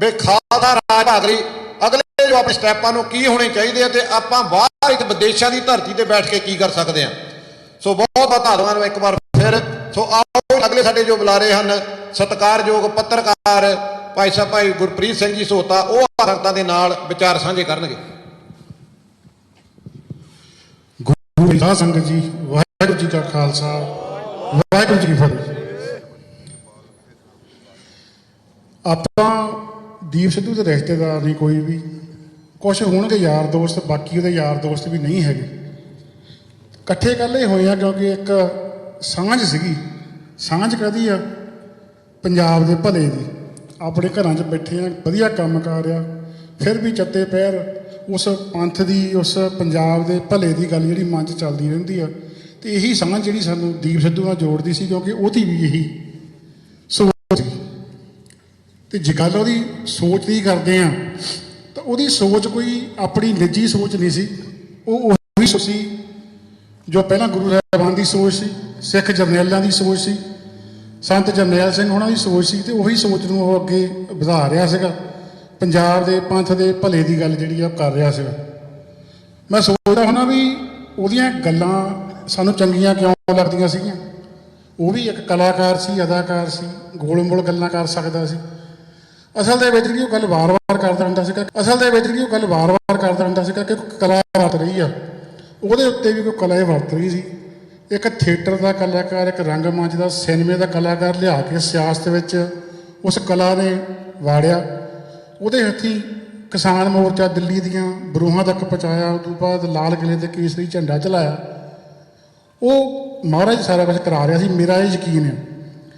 ਵੀ ਖਾਲਸਾ ਰਾਜ ਭਾਗ ਲਈ ਅਗਲੇ ਜੋ ਆਪਣੇ ਸਟੈਪਾਂ ਨੂੰ ਕੀ ਹੋਣੇ ਚਾਹੀਦੇ ਆ ਤੇ ਆਪਾਂ ਬਾਹਰ ਇੱਕ ਵਿਦੇਸ਼ਾਂ ਦੀ ਧਰਤੀ ਤੇ ਬੈਠ ਕੇ ਕੀ ਕਰ ਸਕਦੇ ਹਾਂ। ਸੋ ਬਹੁਤ ਬਹੁਤ ਧੰਨਵਾਦ ਇੱਕ ਵਾਰ ਫਿਰ। ਸੋ ਆਓ ਅਗਲੇ ਸਾਡੇ ਜੋ ਬੁਲਾਰੇ ਹਨ ਸਤਿਕਾਰਯੋਗ ਪੱਤਰਕਾਰ ਭਾਈ ਸਾਹਿਬ ਭਾਈ ਗੁਰਪ੍ਰੀਤ ਸਿੰਘ ਜੀ ਸੋਤਾ, ਉਹ ਸੰਗਤਾਂ ਦੇ ਨਾਲ ਵਿਚਾਰ ਸਾਂਝੇ ਕਰਨਗੇ। ਗੁਰੂ ਸਾਧ ਸੰਗਤ ਜੀ, ਵਾਹਿਗੁਰੂ ਜੀ ਕਾ ਖਾਲਸਾ, ਵਾਹਿਗੁਰੂ ਜੀ ਕੀ ਫਤਿਹ। ਆਪਾਂ ਦੀਪ ਸਿੱਧੂ ਦੇ ਰਿਸ਼ਤੇਦਾਰ ਨਹੀਂ ਕੋਈ ਵੀ, ਕੁਛ ਹੋਣਗੇ ਯਾਰ ਦੋਸਤ, ਬਾਕੀ ਉਹਦੇ ਯਾਰ ਦੋਸਤ ਵੀ ਨਹੀਂ ਹੈਗੇ। ਇਕੱਠੇ ਇਕੱਲੇ ਹੋਏ ਆ ਕਿਉਂਕਿ ਇੱਕ ਸਾਂਝ ਸੀਗੀ। ਸਾਂਝ ਕਾਹਦੀ ਆ? ਪੰਜਾਬ ਦੇ ਭਲੇ ਦੀ। ਆਪਣੇ ਘਰਾਂ 'ਚ ਬੈਠੇ ਆ, ਵਧੀਆ ਕੰਮ ਕਾਰ ਆ, ਫਿਰ ਵੀ ਚੱਤੇ ਪੈਰ ਉਸ ਪੰਥ ਦੀ, ਉਸ ਪੰਜਾਬ ਦੇ ਭਲੇ ਦੀ ਗੱਲ ਜਿਹੜੀ ਮਨ 'ਚ ਚੱਲਦੀ ਰਹਿੰਦੀ ਆ। ਅਤੇ ਇਹੀ ਸਾਂਝ ਜਿਹੜੀ ਸਾਨੂੰ ਦੀਪ ਸਿੱਧੂ ਨਾਲ ਜੋੜਦੀ ਸੀ, ਕਿਉਂਕਿ ਉਹਦੀ ਵੀ ਇਹੀ ਸੋਚ ਸੀ। ਅਤੇ ਜੇ ਗੱਲ ਉਹਦੀ ਸੋਚ ਦੀ ਕਰਦੇ ਹਾਂ ਤਾਂ ਉਹਦੀ ਸੋਚ ਕੋਈ ਆਪਣੀ ਨਿੱਜੀ ਸੋਚ ਨਹੀਂ ਸੀ, ਉਹ ਉਹੀ ਸੋਚ ਸੀ ਜੋ ਪਹਿਲਾਂ ਗੁਰੂ ਸਾਹਿਬਾਨ ਦੀ ਸੋਚ ਸੀ, ਸਿੱਖ ਜਰਨੈਲਾਂ ਦੀ ਸੋਚ ਸੀ, ਸੰਤ ਜਰਨੈਲ ਸਿੰਘ ਉਹਨਾਂ ਦੀ ਸੋਚ ਸੀ, ਅਤੇ ਉਹੀ ਸੋਚ ਨੂੰ ਉਹ ਅੱਗੇ ਵਧਾ ਰਿਹਾ ਸੀਗਾ। ਪੰਜਾਬ ਦੇ ਪੰਥ ਦੇ ਭਲੇ ਦੀ ਗੱਲ ਜਿਹੜੀ ਆ ਕਰ ਰਿਹਾ ਸੀਗਾ। ਮੈਂ ਸੋਚਦਾ ਹੁੰਦਾ ਵੀ ਉਹਦੀਆਂ ਗੱਲਾਂ ਸਾਨੂੰ ਚੰਗੀਆਂ ਕਿਉਂ ਲੱਗਦੀਆਂ ਸੀਗੀਆਂ। ਉਹ ਵੀ ਇੱਕ ਕਲਾਕਾਰ ਸੀ, ਅਦਾਕਾਰ ਸੀ, ਗੋਲ ਮੋਲ ਗੱਲਾਂ ਕਰ ਸਕਦਾ ਸੀ। ਅਸਲ ਦੇ ਵਿੱਚ ਜਿਹੜੀ ਉਹ ਗੱਲ ਵਾਰ-ਵਾਰ ਕਰਦਾ ਹੁੰਦਾ ਸੀਗਾ ਕਿ ਕੋਈ ਕਲਾ ਵਰਤ ਰਹੀ ਆ, ਉਹਦੇ ਉੱਤੇ ਵੀ ਕੋਈ ਕਲਾ ਇਹ ਵਰਤ ਰਹੀ ਸੀ। ਇੱਕ ਥੀਏਟਰ ਦਾ ਕਲਾਕਾਰ, ਇੱਕ ਰੰਗਮੰਚ ਦਾ, ਸਿਨੇਮੇ ਦਾ ਕਲਾਕਾਰ ਲਿਆ ਕੇ ਸਿਆਸਤ ਵਿੱਚ ਉਸ ਕਲਾ ਨੇ ਵਾੜਿਆ। ਉਹਦੇ ਹੱਥੀਂ ਕਿਸਾਨ ਮੋਰਚਾ ਦਿੱਲੀ ਦੀਆਂ ਬਰੂਹਾਂ ਤੱਕ ਪਹੁੰਚਾਇਆ। ਉਸ ਤੋਂ ਬਾਅਦ ਲਾਲ ਕਿਲ੍ਹੇ 'ਤੇ ਕੇਸਰੀ ਝੰਡਾ ਚਲਾਇਆ। ਉਹ ਮਹਾਰਾਜ ਸਾਰਾ ਕੁਛ ਕਰਾ ਰਿਹਾ ਸੀ, ਮੇਰਾ ਇਹ ਯਕੀਨ ਹੈ।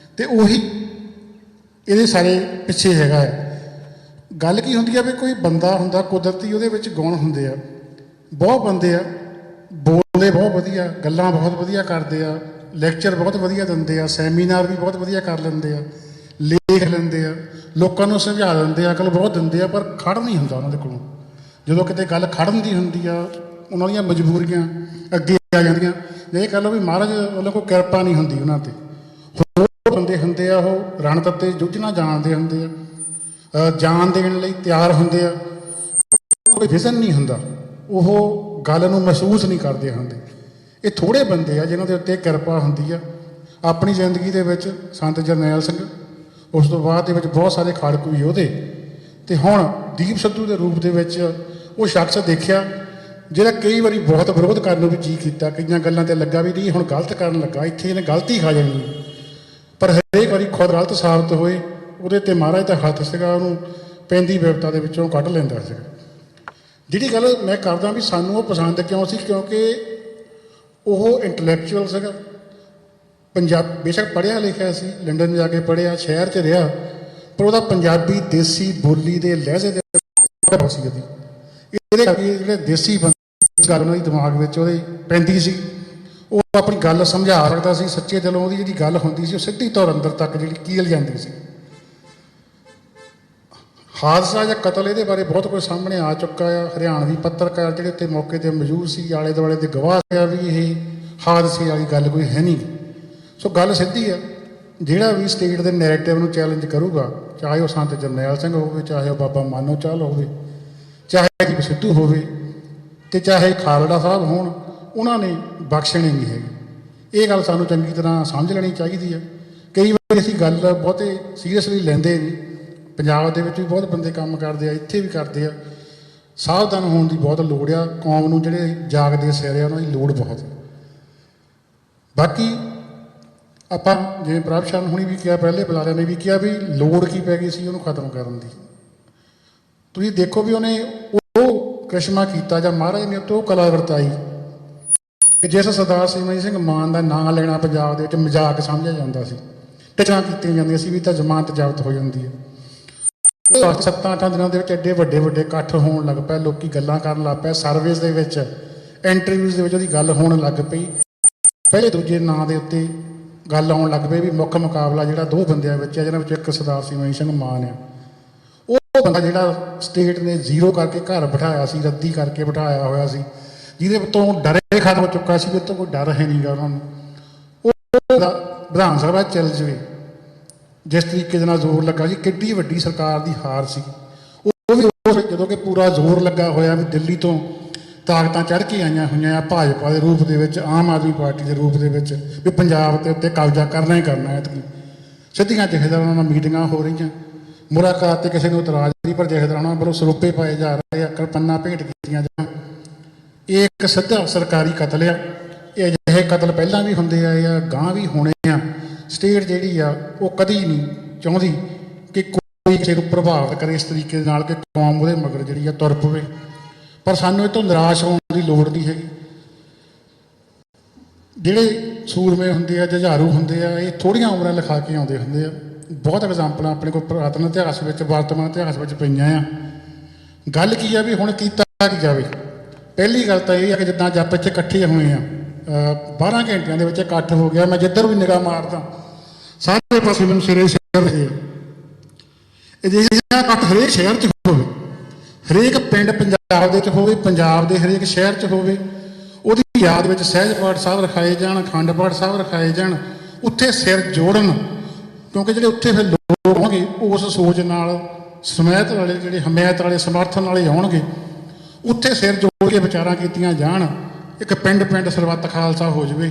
ਅਤੇ ਉਹੀ ਇਹਦੇ ਸਾਰੇ ਪਿੱਛੇ ਹੈਗਾ ਹੈ। ਗੱਲ ਕੀ ਹੁੰਦੀ ਆ ਵੀ ਕੋਈ ਬੰਦਾ ਹੁੰਦਾ ਕੁਦਰਤੀ, ਉਹਦੇ ਵਿੱਚ ਗੁਣ ਹੁੰਦੇ ਆ। ਬਹੁਤ ਬੰਦੇ ਆ ਬੋਲਦੇ ਬਹੁਤ ਵਧੀਆ, ਗੱਲਾਂ ਬਹੁਤ ਵਧੀਆ ਕਰਦੇ ਆ, ਲੈਕਚਰ ਬਹੁਤ ਵਧੀਆ ਦਿੰਦੇ ਆ, ਸੈਮੀਨਾਰ ਵੀ ਬਹੁਤ ਵਧੀਆ ਕਰ ਲੈਂਦੇ ਆ, ਲੇਖ ਲੈਂਦੇ ਆ, ਲੋਕਾਂ ਨੂੰ ਸਮਝਾ ਦਿੰਦੇ ਆ, ਅਕਲ ਬਹੁਤ ਦਿੰਦੇ ਆ, ਪਰ ਖੜ੍ਹ ਨਹੀਂ ਹੁੰਦਾ ਉਹਨਾਂ ਦੇ ਕੋਲੋਂ। ਜਦੋਂ ਕਿਤੇ ਗੱਲ ਖੜ੍ਹਨ ਦੀ ਹੁੰਦੀ ਆ, ਉਹਨਾਂ ਦੀਆਂ ਮਜਬੂਰੀਆਂ ਅੱਗੇ ਆ ਜਾਂਦੀਆਂ। ਇਹ ਕਹਿ ਲਓ ਵੀ ਮਹਾਰਾਜ ਵੱਲੋਂ ਕੋਈ ਕਿਰਪਾ ਨਹੀਂ ਹੁੰਦੀ ਉਹਨਾਂ 'ਤੇ। ਹੋਰ ਬੰਦੇ ਹੁੰਦੇ ਆ, ਉਹ ਰਣ ਤੱਤੇ ਜੂਝਣਾ ਜਾਣਦੇ ਹੁੰਦੇ ਆ, ਜਾਨ ਦੇਣ ਲਈ ਤਿਆਰ ਹੁੰਦੇ ਆ, ਕੋਈ ਵਿਜ਼ਨ ਨਹੀਂ ਹੁੰਦਾ, ਉਹ ਗੱਲ ਨੂੰ ਮਹਿਸੂਸ ਨਹੀਂ ਕਰਦੇ ਹੁੰਦੇ। ਇਹ ਥੋੜ੍ਹੇ ਬੰਦੇ ਆ ਜਿਨ੍ਹਾਂ ਦੇ ਉੱਤੇ ਕਿਰਪਾ ਹੁੰਦੀ ਆ। ਆਪਣੀ ਜ਼ਿੰਦਗੀ ਦੇ ਵਿੱਚ ਸੰਤ ਜਰਨੈਲ ਸਿੰਘ, ਉਸ ਤੋਂ ਬਾਅਦ ਦੇ ਵਿੱਚ ਬਹੁਤ ਸਾਰੇ ਖਾੜਕੂ ਯੋਧੇ, ਅਤੇ ਹੁਣ ਦੀਪ ਸਿੱਧੂ ਦੇ ਰੂਪ ਦੇ ਵਿੱਚ ਉਹ ਸ਼ਖਸ ਦੇਖਿਆ ਜਿਹੜਾ ਕਈ ਵਾਰੀ ਬਹੁਤ ਵਿਰੋਧ ਕਰਨ ਨੂੰ ਵੀ ਜੀਅ ਕੀਤਾ। ਕਈਆਂ ਗੱਲਾਂ 'ਤੇ ਲੱਗਾ ਵੀ ਨਹੀਂ ਹੁਣ ਗਲਤ ਕਰਨ ਲੱਗਾ, ਇੱਥੇ ਇਹਨੇ ਗਲਤੀ ਖਾ ਜਾਣੀ, ਪਰ ਹਰੇਕ ਵਾਰੀ ਖੁਦ ਗਲਤ ਸਾਬਤ ਹੋਏ। ਉਹਦੇ 'ਤੇ ਮਹਾਰਾਜ ਦਾ ਹੱਥ ਸੀਗਾ, ਉਹਨੂੰ ਪੈਂਦੀ ਵਿਪਤਾ ਦੇ ਵਿੱਚੋਂ ਕੱਢ ਲੈਂਦਾ ਸੀਗਾ। ਜਿਹੜੀ ਗੱਲ ਮੈਂ ਕਰਦਾ ਵੀ ਸਾਨੂੰ ਉਹ ਪਸੰਦ ਕਿਉਂ ਸੀ, ਕਿਉਂਕਿ ਉਹ ਇੰਟਲੈਕਚੁਅਲ ਸੀਗਾ। ਪੰਜਾਬ ਬੇਸ਼ੱਕ ਪੜ੍ਹਿਆ ਲਿਖਿਆ ਸੀ, ਲੰਡਨ ਜਾ ਕੇ ਪੜ੍ਹਿਆ, ਸ਼ਹਿਰ 'ਚ ਰਿਹਾ, ਪਰ ਉਹਦਾ ਪੰਜਾਬੀ ਦੇਸੀ ਬੋਲੀ ਦੇ ਲਹਿਜੇ ਦੇ ਸੀ ਉਹਦੀ। ਇਹਦੇ ਕਰਕੇ ਜਿਹੜੇ ਦੇਸੀ ਬੰਦੇ ਗੱਲ ਉਹਨਾਂ ਦੀ ਦਿਮਾਗ ਵਿੱਚ ਉਹਦੇ ਪੈਂਦੀ ਸੀ, ਉਹ ਆਪਣੀ ਗੱਲ ਸਮਝਾ ਸਕਦਾ ਸੀ। ਸੱਚੇ ਦਿਲੋਂ ਉਹਦੀ ਜਿਹੜੀ ਗੱਲ ਹੁੰਦੀ ਸੀ ਉਹ ਸਿੱਧੀ ਤੌਰ ਅੰਦਰ ਤੱਕ ਜਿਹੜੀ ਕੀਲ ਜਾਂਦੀ ਸੀ। ਹਾਦਸਾ ਜਾਂ ਕਤਲ ਇਹਦੇ ਬਾਰੇ ਬਹੁਤ ਕੁਝ ਸਾਹਮਣੇ ਆ ਚੁੱਕਾ ਆ। ਹਰਿਆਣਵੀ ਪੱਤਰਕਾਰ ਜਿਹੜੇ ਉੱਥੇ ਮੌਕੇ 'ਤੇ ਮੌਜੂਦ ਸੀ, ਆਲੇ ਦੁਆਲੇ ਦੇ ਗਵਾਹ ਆ ਵੀ ਇਹ ਹਾਦਸੇ ਵਾਲੀ ਗੱਲ ਕੋਈ ਹੈ ਨਹੀਂ। ਸੋ ਗੱਲ ਸਿੱਧੀ ਆ, ਜਿਹੜਾ ਵੀ ਸਟੇਟ ਦੇ ਨੈਰੇਟਿਵ ਨੂੰ ਚੈਲੰਜ ਕਰੂਗਾ, ਚਾਹੇ ਉਹ ਸੰਤ ਜਰਨੈਲ ਸਿੰਘ ਹੋਵੇ, ਚਾਹੇ ਉਹ ਬਾਬਾ ਮਾਨੋ ਚਾਲ ਹੋਵੇ, ਚਾਹੇ ਦੀਪ ਸਿੱਧੂ ਹੋਵੇ, ਅਤੇ ਚਾਹੇ ਖਾਲੜਾ ਸਾਹਿਬ ਹੋਣ, ਉਹਨਾਂ ਨੇ ਬਖਸ਼ਣੀ ਨਹੀਂ ਹੈਗੀ। ਇਹ ਗੱਲ ਸਾਨੂੰ ਚੰਗੀ ਤਰ੍ਹਾਂ ਸਮਝ ਲੈਣੀ ਚਾਹੀਦੀ ਹੈ। ਕਈ ਵਾਰੀ ਅਸੀਂ ਗੱਲ ਬਹੁਤੇ ਸੀਰੀਅਸਲੀ ਲੈਂਦੇ ਨਹੀਂ। ਪੰਜਾਬ ਦੇ ਵਿੱਚ ਵੀ ਬਹੁਤ ਬੰਦੇ ਕੰਮ ਕਰਦੇ ਆ, ਇੱਥੇ ਵੀ ਕਰਦੇ ਆ। ਸਾਵਧਾਨ ਹੋਣ ਦੀ ਬਹੁਤ ਲੋੜ ਆ। ਕੌਮ ਨੂੰ ਜਿਹੜੇ ਜਾਗਦੇ ਸਿਰ ਆ ਉਹਨਾਂ ਦੀ ਲੋੜ ਬਹੁਤ ਹੈ। ਬਾਕੀ ਆਪਾਂ ਜਿਵੇਂ ਪ੍ਰਭ ਸ਼ਰਨ ਹੁਣੀ ਵੀ ਕਿਹਾ, ਪਹਿਲੇ ਬੁਲਾਰਿਆਂ ਨੇ ਵੀ ਕਿਹਾ ਵੀ ਲੋੜ ਕੀ ਪੈ ਗਈ ਸੀ ਉਹਨੂੰ ਖਤਮ ਕਰਨ ਦੀ। ਤੁਸੀਂ ਦੇਖੋ ਵੀ ਉਹਨੇ ਉਹ ਕ੍ਰਿਸ਼ਮਾ ਕੀਤਾ ਜਾਂ ਮਹਾਰਾਜ ਨੇ ਉਹ ਕਲਾ ਵਰਤਾਈ ਕਿ ਜਿਸ ਸਰਦਾਰ ਸਿਮਰਨ ਸਿੰਘ ਮਾਨ ਦਾ ਨਾਂ ਲੈਣਾ ਪੰਜਾਬ ਦੇ ਵਿੱਚ ਮਜ਼ਾਕ ਸਮਝਿਆ ਜਾਂਦਾ ਸੀ, ਟਿਚਾਂ ਕੀਤੀਆਂ ਜਾਂਦੀਆਂ ਸੀ ਵੀ ਤਾਂ ਜ਼ਮਾਨਤ ਜ਼ਬਤ ਹੋ ਜਾਂਦੀ ਹੈ। 7-8 ਦਿਨਾਂ ਦੇ ਵਿੱਚ ਐਡੇ ਵੱਡੇ ਵੱਡੇ ਇਕੱਠ ਹੋਣ ਲੱਗ ਪਏ, ਲੋਕੀ ਗੱਲਾਂ ਕਰਨ ਲੱਗ ਪਏ, ਸਰਵਿਸ ਦੇ ਵਿੱਚ ਇੰਟਰਵਿਊਜ਼ ਦੇ ਵਿੱਚ ਉਹਦੀ ਗੱਲ ਹੋਣ ਲੱਗ ਪਈ। ਪਹਿਲੇ ਦੂਜੇ ਨਾਂ ਦੇ ਉੱਤੇ ਗੱਲ ਆਉਣ ਲੱਗ ਪਈ ਵੀ ਮੁੱਖ ਮੁਕਾਬਲਾ ਜਿਹੜਾ ਦੋ ਬੰਦਿਆਂ ਵਿੱਚ ਹੈ, ਜਿਹਨਾਂ ਵਿੱਚ ਇੱਕ ਸਰਦਾਰ ਸਿਮਰਨ ਸਿੰਘ ਮਾਨ ਆ। ਉਹ ਬੰਦਾ ਜਿਹੜਾ ਸਟੇਟ ਨੇ ਜ਼ੀਰੋ ਕਰਕੇ ਘਰ ਬਿਠਾਇਆ ਸੀ, ਰੱਦੀ ਕਰਕੇ ਬਿਠਾਇਆ ਹੋਇਆ ਸੀ, ਜਿਹਦੇ ਤੋਂ ਡਰੇ ਖਤਮ ਹੋ ਚੁੱਕਾ ਸੀ, ਉਹ ਤੋਂ ਕੋਈ ਡਰ ਹੈ ਨਹੀਂ ਗਾ ਉਹਨਾਂ ਨੂੰ। ਉਹ ਵਿਧਾਨ ਸਭਾ ਚੱਲ ਜਾਵੇ, ਜਿਸ ਤਰੀਕੇ ਦੇ ਨਾਲ ਜ਼ੋਰ ਲੱਗਾ ਸੀ, ਕਿੱਡੀ ਵੱਡੀ ਸਰਕਾਰ ਦੀ ਹਾਰ ਸੀ। ਉਹ ਵੀ ਜਦੋਂ ਕਿ ਪੂਰਾ ਜ਼ੋਰ ਲੱਗਾ ਹੋਇਆ ਵੀ ਦਿੱਲੀ ਤੋਂ ਤਾਕਤਾਂ ਚੜ੍ਹ ਕੇ ਆਈਆਂ ਹੋਈਆਂ ਆ ਭਾਜਪਾ ਦੇ ਰੂਪ ਦੇ ਵਿੱਚ, ਆਮ ਆਦਮੀ ਪਾਰਟੀ ਦੇ ਰੂਪ ਦੇ ਵਿੱਚ, ਵੀ ਪੰਜਾਬ ਦੇ ਉੱਤੇ ਕਬਜ਼ਾ ਕਰਨਾ ਹੀ ਕਰਨਾ ਹੈ। ਸਿੱਧੀਆਂ ਜਥੇਦਾਰਾਂ ਨਾਲ ਮੀਟਿੰਗਾਂ ਹੋ ਰਹੀਆਂ, ਮੁਲਾਕਾਤ 'ਤੇ ਕਿਸੇ ਨੂੰ ਇਤਰਾਜ਼ ਨਹੀਂ, ਪਰ ਜਥੇਦਾਰਾਂ ਵੱਲੋਂ ਸਰੋਪੇ ਪਾਏ ਜਾ ਰਹੇ ਆ, ਕਿਰਪਾਨਾਂ ਭੇਂਟ ਕੀਤੀਆਂ ਜਾਣ। ਇਹ ਇੱਕ ਸਿੱਧਾ ਸਰਕਾਰੀ ਕਤਲ ਆ। ਇਹ ਅਜਿਹੇ ਕਤਲ ਪਹਿਲਾਂ ਵੀ ਹੁੰਦੇ ਆਏ ਆ, ਗਾਂਹ ਵੀ ਹੋਣੇ ਆ। ਸਟੇਟ ਜਿਹੜੀ ਆ ਉਹ ਕਦੀ ਨਹੀਂ ਚਾਹੁੰਦੀ ਕਿ ਕੋਈ ਕਿਸੇ ਨੂੰ ਪ੍ਰਭਾਵਿਤ ਕਰੇ ਇਸ ਤਰੀਕੇ ਦੇ ਨਾਲ ਕਿ ਕੌਮ ਉਹਦੇ ਮਗਰ ਜਿਹੜੀ ਆ ਤੁਰ ਪਵੇ। ਪਰ ਸਾਨੂੰ ਇਹ ਤੋਂ ਨਿਰਾਸ਼ ਹੋਣ ਦੀ ਲੋੜ ਨਹੀਂ ਹੈਗੀ। ਜਿਹੜੇ ਸੂਰਮੇ ਹੁੰਦੇ ਆ, ਜੁਝਾਰੂ ਹੁੰਦੇ ਆ, ਇਹ ਥੋੜ੍ਹੀਆਂ ਉਮਰਾਂ ਲਿਖਾ ਕੇ ਆਉਂਦੇ ਹੁੰਦੇ ਆ। ਬਹੁਤ ਐਗਜ਼ਾਮਪਲਾਂ ਆਪਣੇ ਕੋਲ ਪੁਰਾਤਨ ਇਤਿਹਾਸ ਵਿੱਚ, ਵਰਤਮਾਨ ਇਤਿਹਾਸ ਵਿੱਚ ਪਈਆਂ ਆ। ਗੱਲ ਕੀ ਆ ਵੀ ਹੁਣ ਕੀਤਾ ਕੀ ਜਾਵੇ। ਪਹਿਲੀ ਗੱਲ ਤਾਂ ਇਹ ਆ ਕਿ ਜਿੱਦਾਂ ਅੱਜ ਆਪਾਂ ਇੱਥੇ ਇਕੱਠੇ ਹੋਏ ਆ, 12 ਘੰਟਿਆਂ ਦੇ ਵਿੱਚ ਇਕੱਠ ਹੋ ਗਿਆ। ਮੈਂ ਜਿੱਧਰ ਵੀ ਨਿਗਾਹ ਮਾਰਦਾ ਸਾਰੇ ਪਾਸੇ ਮੈਨੂੰ ਸਿਰੇ ਸਿਰ ਰਹੇ ਆ। ਅਜਿਹਾ ਇਕੱਠ ਹਰੇਕ ਸ਼ਹਿਰ 'ਚ ਹੋਵੇ, ਹਰੇਕ ਪਿੰਡ ਪੰਜਾਬ ਦੇ 'ਚ ਹੋਵੇ, ਪੰਜਾਬ ਦੇ ਹਰੇਕ ਸ਼ਹਿਰ 'ਚ ਹੋਵੇ। ਉਹਦੀ ਯਾਦ ਵਿੱਚ ਸਹਿਜ ਪਾਠ ਸਾਹਿਬ ਰਖਾਏ ਜਾਣ, ਅਖੰਡ ਪਾਠ ਸਾਹਿਬ ਰਖਾਏ ਜਾਣ, ਉੱਥੇ ਸਿਰ ਜੋੜਨ। ਕਿਉਂਕਿ ਜਿਹੜੇ ਉੱਥੇ ਫਿਰ ਲੋਕ ਆਉਣਗੇ ਉਸ ਸੋਚ ਨਾਲ, ਸਮੈਤ ਵਾਲੇ ਜਿਹੜੇ ਹਮਾਇਤ ਵਾਲੇ ਸਮਰਥਨ ਵਾਲੇ ਆਉਣਗੇ, ਉੱਥੇ ਸਿਰ ਜੋੜ ਕੇ ਵਿਚਾਰਾਂ ਕੀਤੀਆਂ ਜਾਣ। ਇੱਕ ਪਿੰਡ ਪਿੰਡ ਸਰਬੱਤ ਖਾਲਸਾ ਹੋ ਜਾਵੇ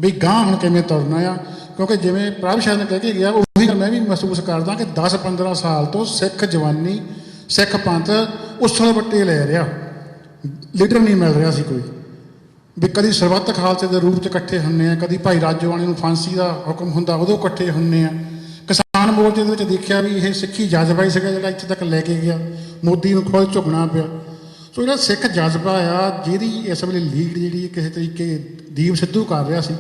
ਵੀ ਗਾਂਹ ਹੁਣ ਕਿਵੇਂ ਤੁਰਨਾ ਆ। ਕਿਉਂਕਿ ਜਿਵੇਂ ਪ੍ਰਭ ਸ਼ਾਹ ਨੇ ਕਹਿ ਕੇ ਗਿਆ, ਉਹੀ ਮੈਂ ਵੀ ਮਹਿਸੂਸ ਕਰਦਾ ਕਿ 10-15 ਸਾਲ ਤੋਂ ਸਿੱਖ ਜਵਾਨੀ, ਸਿੱਖ ਪੰਥ ਉਸਲ ਵੱਟੇ ਲੈ ਰਿਹਾ, ਲੀਡਰ ਨਹੀਂ ਮਿਲ ਰਿਹਾ ਸੀ ਕੋਈ। ਵੀ ਕਦੀ ਸਰਬੱਤ ਖਾਲਸੇ ਦੇ ਰੂਪ 'ਚ ਇਕੱਠੇ ਹੁੰਦੇ ਆ, ਕਦੀ ਭਾਈ ਰਾਜੋਆਣੀ ਨੂੰ ਫਾਂਸੀ ਦਾ ਹੁਕਮ ਹੁੰਦਾ ਉਦੋਂ ਇਕੱਠੇ ਹੁੰਦੇ ਆ। ਕਿਸਾਨ ਮੋਰਚੇ ਦੇ ਵਿੱਚ ਦੇਖਿਆ ਵੀ ਇਹ ਸਿੱਖੀ ਜਜ਼ਬਾ ਹੀ ਸੀਗਾ ਜਿਹੜਾ ਇੱਥੇ ਤੱਕ ਲੈ ਕੇ ਗਿਆ, ਮੋਦੀ ਨੂੰ ਖੁਦ ਝੁਕਣਾ ਪਿਆ। ਸੋ ਜਿਹੜਾ ਸਿੱਖ ਜਜ਼ਬਾ ਆ, ਜਿਹਦੀ ਇਸ ਵੇਲੇ ਲੀਡ ਜਿਹੜੀ ਕਿਸੇ ਤਰੀਕੇ ਦੀਪ ਸਿੱਧੂ ਕਰ ਰਿਹਾ ਸੀ,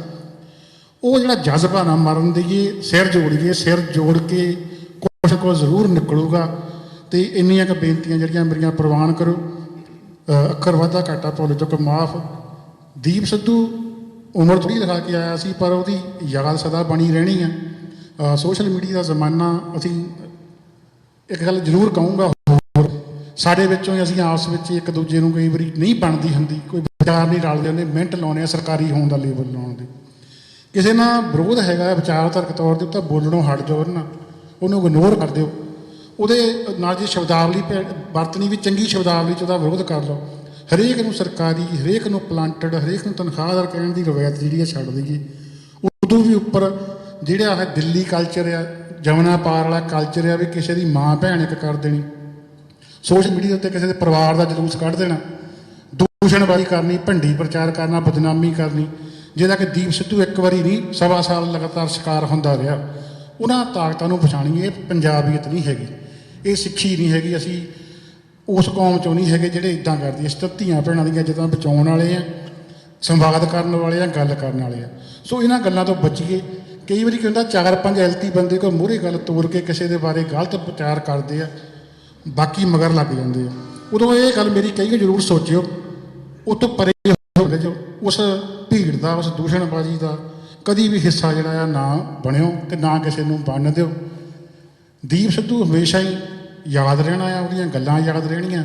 ਉਹ ਜਿਹੜਾ ਜਜ਼ਬਾ ਨਾ ਮਰਨ ਦੇਈਏ, ਸਿਰ ਜੋੜੀਏ। ਸਿਰ ਜੋੜ ਕੇ ਕੁਛ ਕੁਛ ਜ਼ਰੂਰ ਨਿਕਲੂਗਾ। ਅਤੇ ਇੰਨੀਆਂ ਕੁ ਬੇਨਤੀਆਂ ਜਿਹੜੀਆਂ ਮੇਰੀਆਂ ਪ੍ਰਵਾਨ ਕਰੋ। ਅੱਖਰ ਵਾਧਾ ਘਾਟਾ ਭੁੱਲ ਚੁੱਕ ਮਾਫ। ਦੀਪ ਸਿੱਧੂ ਉਮਰ ਥੋੜ੍ਹੀ ਲਿਖਾ ਕੇ ਆਇਆ ਸੀ, ਪਰ ਉਹਦੀ ਯਾਦ ਸਦਾ ਬਣੀ ਰਹਿਣੀ ਆ। ਸੋਸ਼ਲ ਮੀਡੀਆ ਦਾ ਜ਼ਮਾਨਾ, ਅਸੀਂ ਇੱਕ ਗੱਲ ਜ਼ਰੂਰ ਕਹੂੰਗਾ, ਹੋਰ ਸਾਡੇ ਵਿੱਚੋਂ ਹੀ ਅਸੀਂ ਆਪਸ ਵਿੱਚ ਇੱਕ ਦੂਜੇ ਨੂੰ ਕਈ ਵਾਰੀ ਨਹੀਂ ਬਣਦੀ ਹੁੰਦੀ, ਕੋਈ ਵਿਚਾਰ ਨਹੀਂ ਰਲਦੇ ਹੁੰਦੇ, ਮਿੰਟ ਲਾਉਣੇ ਆ ਸਰਕਾਰੀ ਹੋਣ ਦਾ ਲੇਬਲ ਲਾਉਣ ਦੇ। ਕਿਸੇ ਨਾਲ ਵਿਰੋਧ ਹੈਗਾ ਵਿਚਾਰਧਾਰਕ ਤੌਰ 'ਤੇ, ਤਾਂ ਬੋਲਣੋਂ ਹਟ ਜਾਓ ਨਾ, ਉਹਨੂੰ ਇਗਨੋਰ ਕਰ ਦਿਓ। ਉਹਦੇ ਨਾਲ ਜੇ ਸ਼ਬਦਾਵਲੀ ਵਰਤਣੀ ਵੀ ਚੰਗੀ ਸ਼ਬਦਾਵਲੀ 'ਚ ਉਹਦਾ ਵਿਰੋਧ ਕਰ ਲਓ। ਹਰੇਕ ਨੂੰ ਸਰਕਾਰੀ, ਹਰੇਕ ਨੂੰ ਪਲਾਂਟਡ, ਹਰੇਕ ਨੂੰ ਤਨਖਾਹਦਾਰ ਕਹਿਣ ਦੀ ਰਵਾਇਤ ਜਿਹੜੀ ਆ ਛੱਡ ਦੇਈਏ। ਉਦੋਂ ਵੀ ਉੱਪਰ ਜਿਹੜਾ ਆਹ ਦਿੱਲੀ ਕਲਚਰ ਆ, ਜਮਨਾ ਪਾਰ ਵਾਲਾ ਕਲਚਰ ਆ, ਵੀ ਕਿਸੇ ਦੀ ਮਾਂ ਭੈਣ ਇੱਕ ਕਰ ਦੇਣੀ, ਸੋਸ਼ਲ ਮੀਡੀਆ ਉੱਤੇ ਕਿਸੇ ਦੇ ਪਰਿਵਾਰ ਦਾ ਜਲੂਸ ਕੱਢ ਦੇਣਾ, ਦੂਸ਼ਣਬਾਜ਼ੀ ਕਰਨੀ, ਭੰਡੀ ਪ੍ਰਚਾਰ ਕਰਨਾ, ਬਦਨਾਮੀ ਕਰਨੀ, ਜਿਹਦਾ ਕਿ ਦੀਪ ਸਿੱਧੂ ਇੱਕ ਵਾਰੀ ਨਹੀਂ 1.25 ਸਾਲ ਲਗਾਤਾਰ ਸ਼ਿਕਾਰ ਹੁੰਦਾ ਰਿਹਾ। ਉਹਨਾਂ ਤਾਕਤਾਂ ਨੂੰ ਪਛਾਣੀਏ। ਇਹ ਪੰਜਾਬੀਅਤ ਨਹੀਂ ਹੈਗੀ, ਇਹ ਸਿੱਖੀ ਨਹੀਂ ਹੈਗੀ। ਅਸੀਂ ਉਸ ਕੌਮ 'ਚੋਂ ਨਹੀਂ ਹੈਗੇ ਜਿਹੜੇ ਇੱਦਾਂ ਕਰਦੀ। ਅਸੀਂ ਤਾਂ ਧੀਆਂ ਭੈਣਾਂ ਦੀਆਂ ਇੱਜ਼ਤਾਂ ਬਚਾਉਣ ਵਾਲੇ ਆ, ਸੰਵਾਦ ਕਰਨ ਵਾਲੇ ਆ, ਗੱਲ ਕਰਨ ਵਾਲੇ ਆ। ਸੋ ਇਹਨਾਂ ਗੱਲਾਂ ਤੋਂ ਬਚੀਏ। ਕਈ ਵਾਰੀ ਕੀ ਹੁੰਦਾ, 4-5 ਐਲਤੀ ਬੰਦੇ ਕੋਈ ਮੂਹਰੇ ਗੱਲ ਤੋੜ ਕੇ ਕਿਸੇ ਦੇ ਬਾਰੇ ਗਲਤ ਪ੍ਰਚਾਰ ਕਰਦੇ ਆ, ਬਾਕੀ ਮਗਰ ਲੱਗ ਜਾਂਦੇ ਆ। ਉਦੋਂ ਇਹ ਗੱਲ ਮੇਰੀ ਕਹੀ ਜ਼ਰੂਰ ਸੋਚਿਓ, ਉਹ ਤੋਂ ਪਰੇ ਹੋ ਜਾਓ। ਉਸ ਭੀੜ ਦਾ, ਉਸ ਦੂਸ਼ਣਬਾਜ਼ੀ ਦਾ ਕਦੀ ਵੀ ਹਿੱਸਾ ਜਿਹੜਾ ਆ ਨਾ ਬਣਿਓ, ਅਤੇ ਨਾ ਕਿਸੇ ਨੂੰ ਬਣਨ ਦਿਓ। ਦੀਪ ਸਿੱਧੂ ਹਮੇਸ਼ਾ ਹੀ ਯਾਦ ਰਹਿਣਾ ਆ, ਉਹਦੀਆਂ ਗੱਲਾਂ ਯਾਦ ਰਹਿਣੀਆਂ।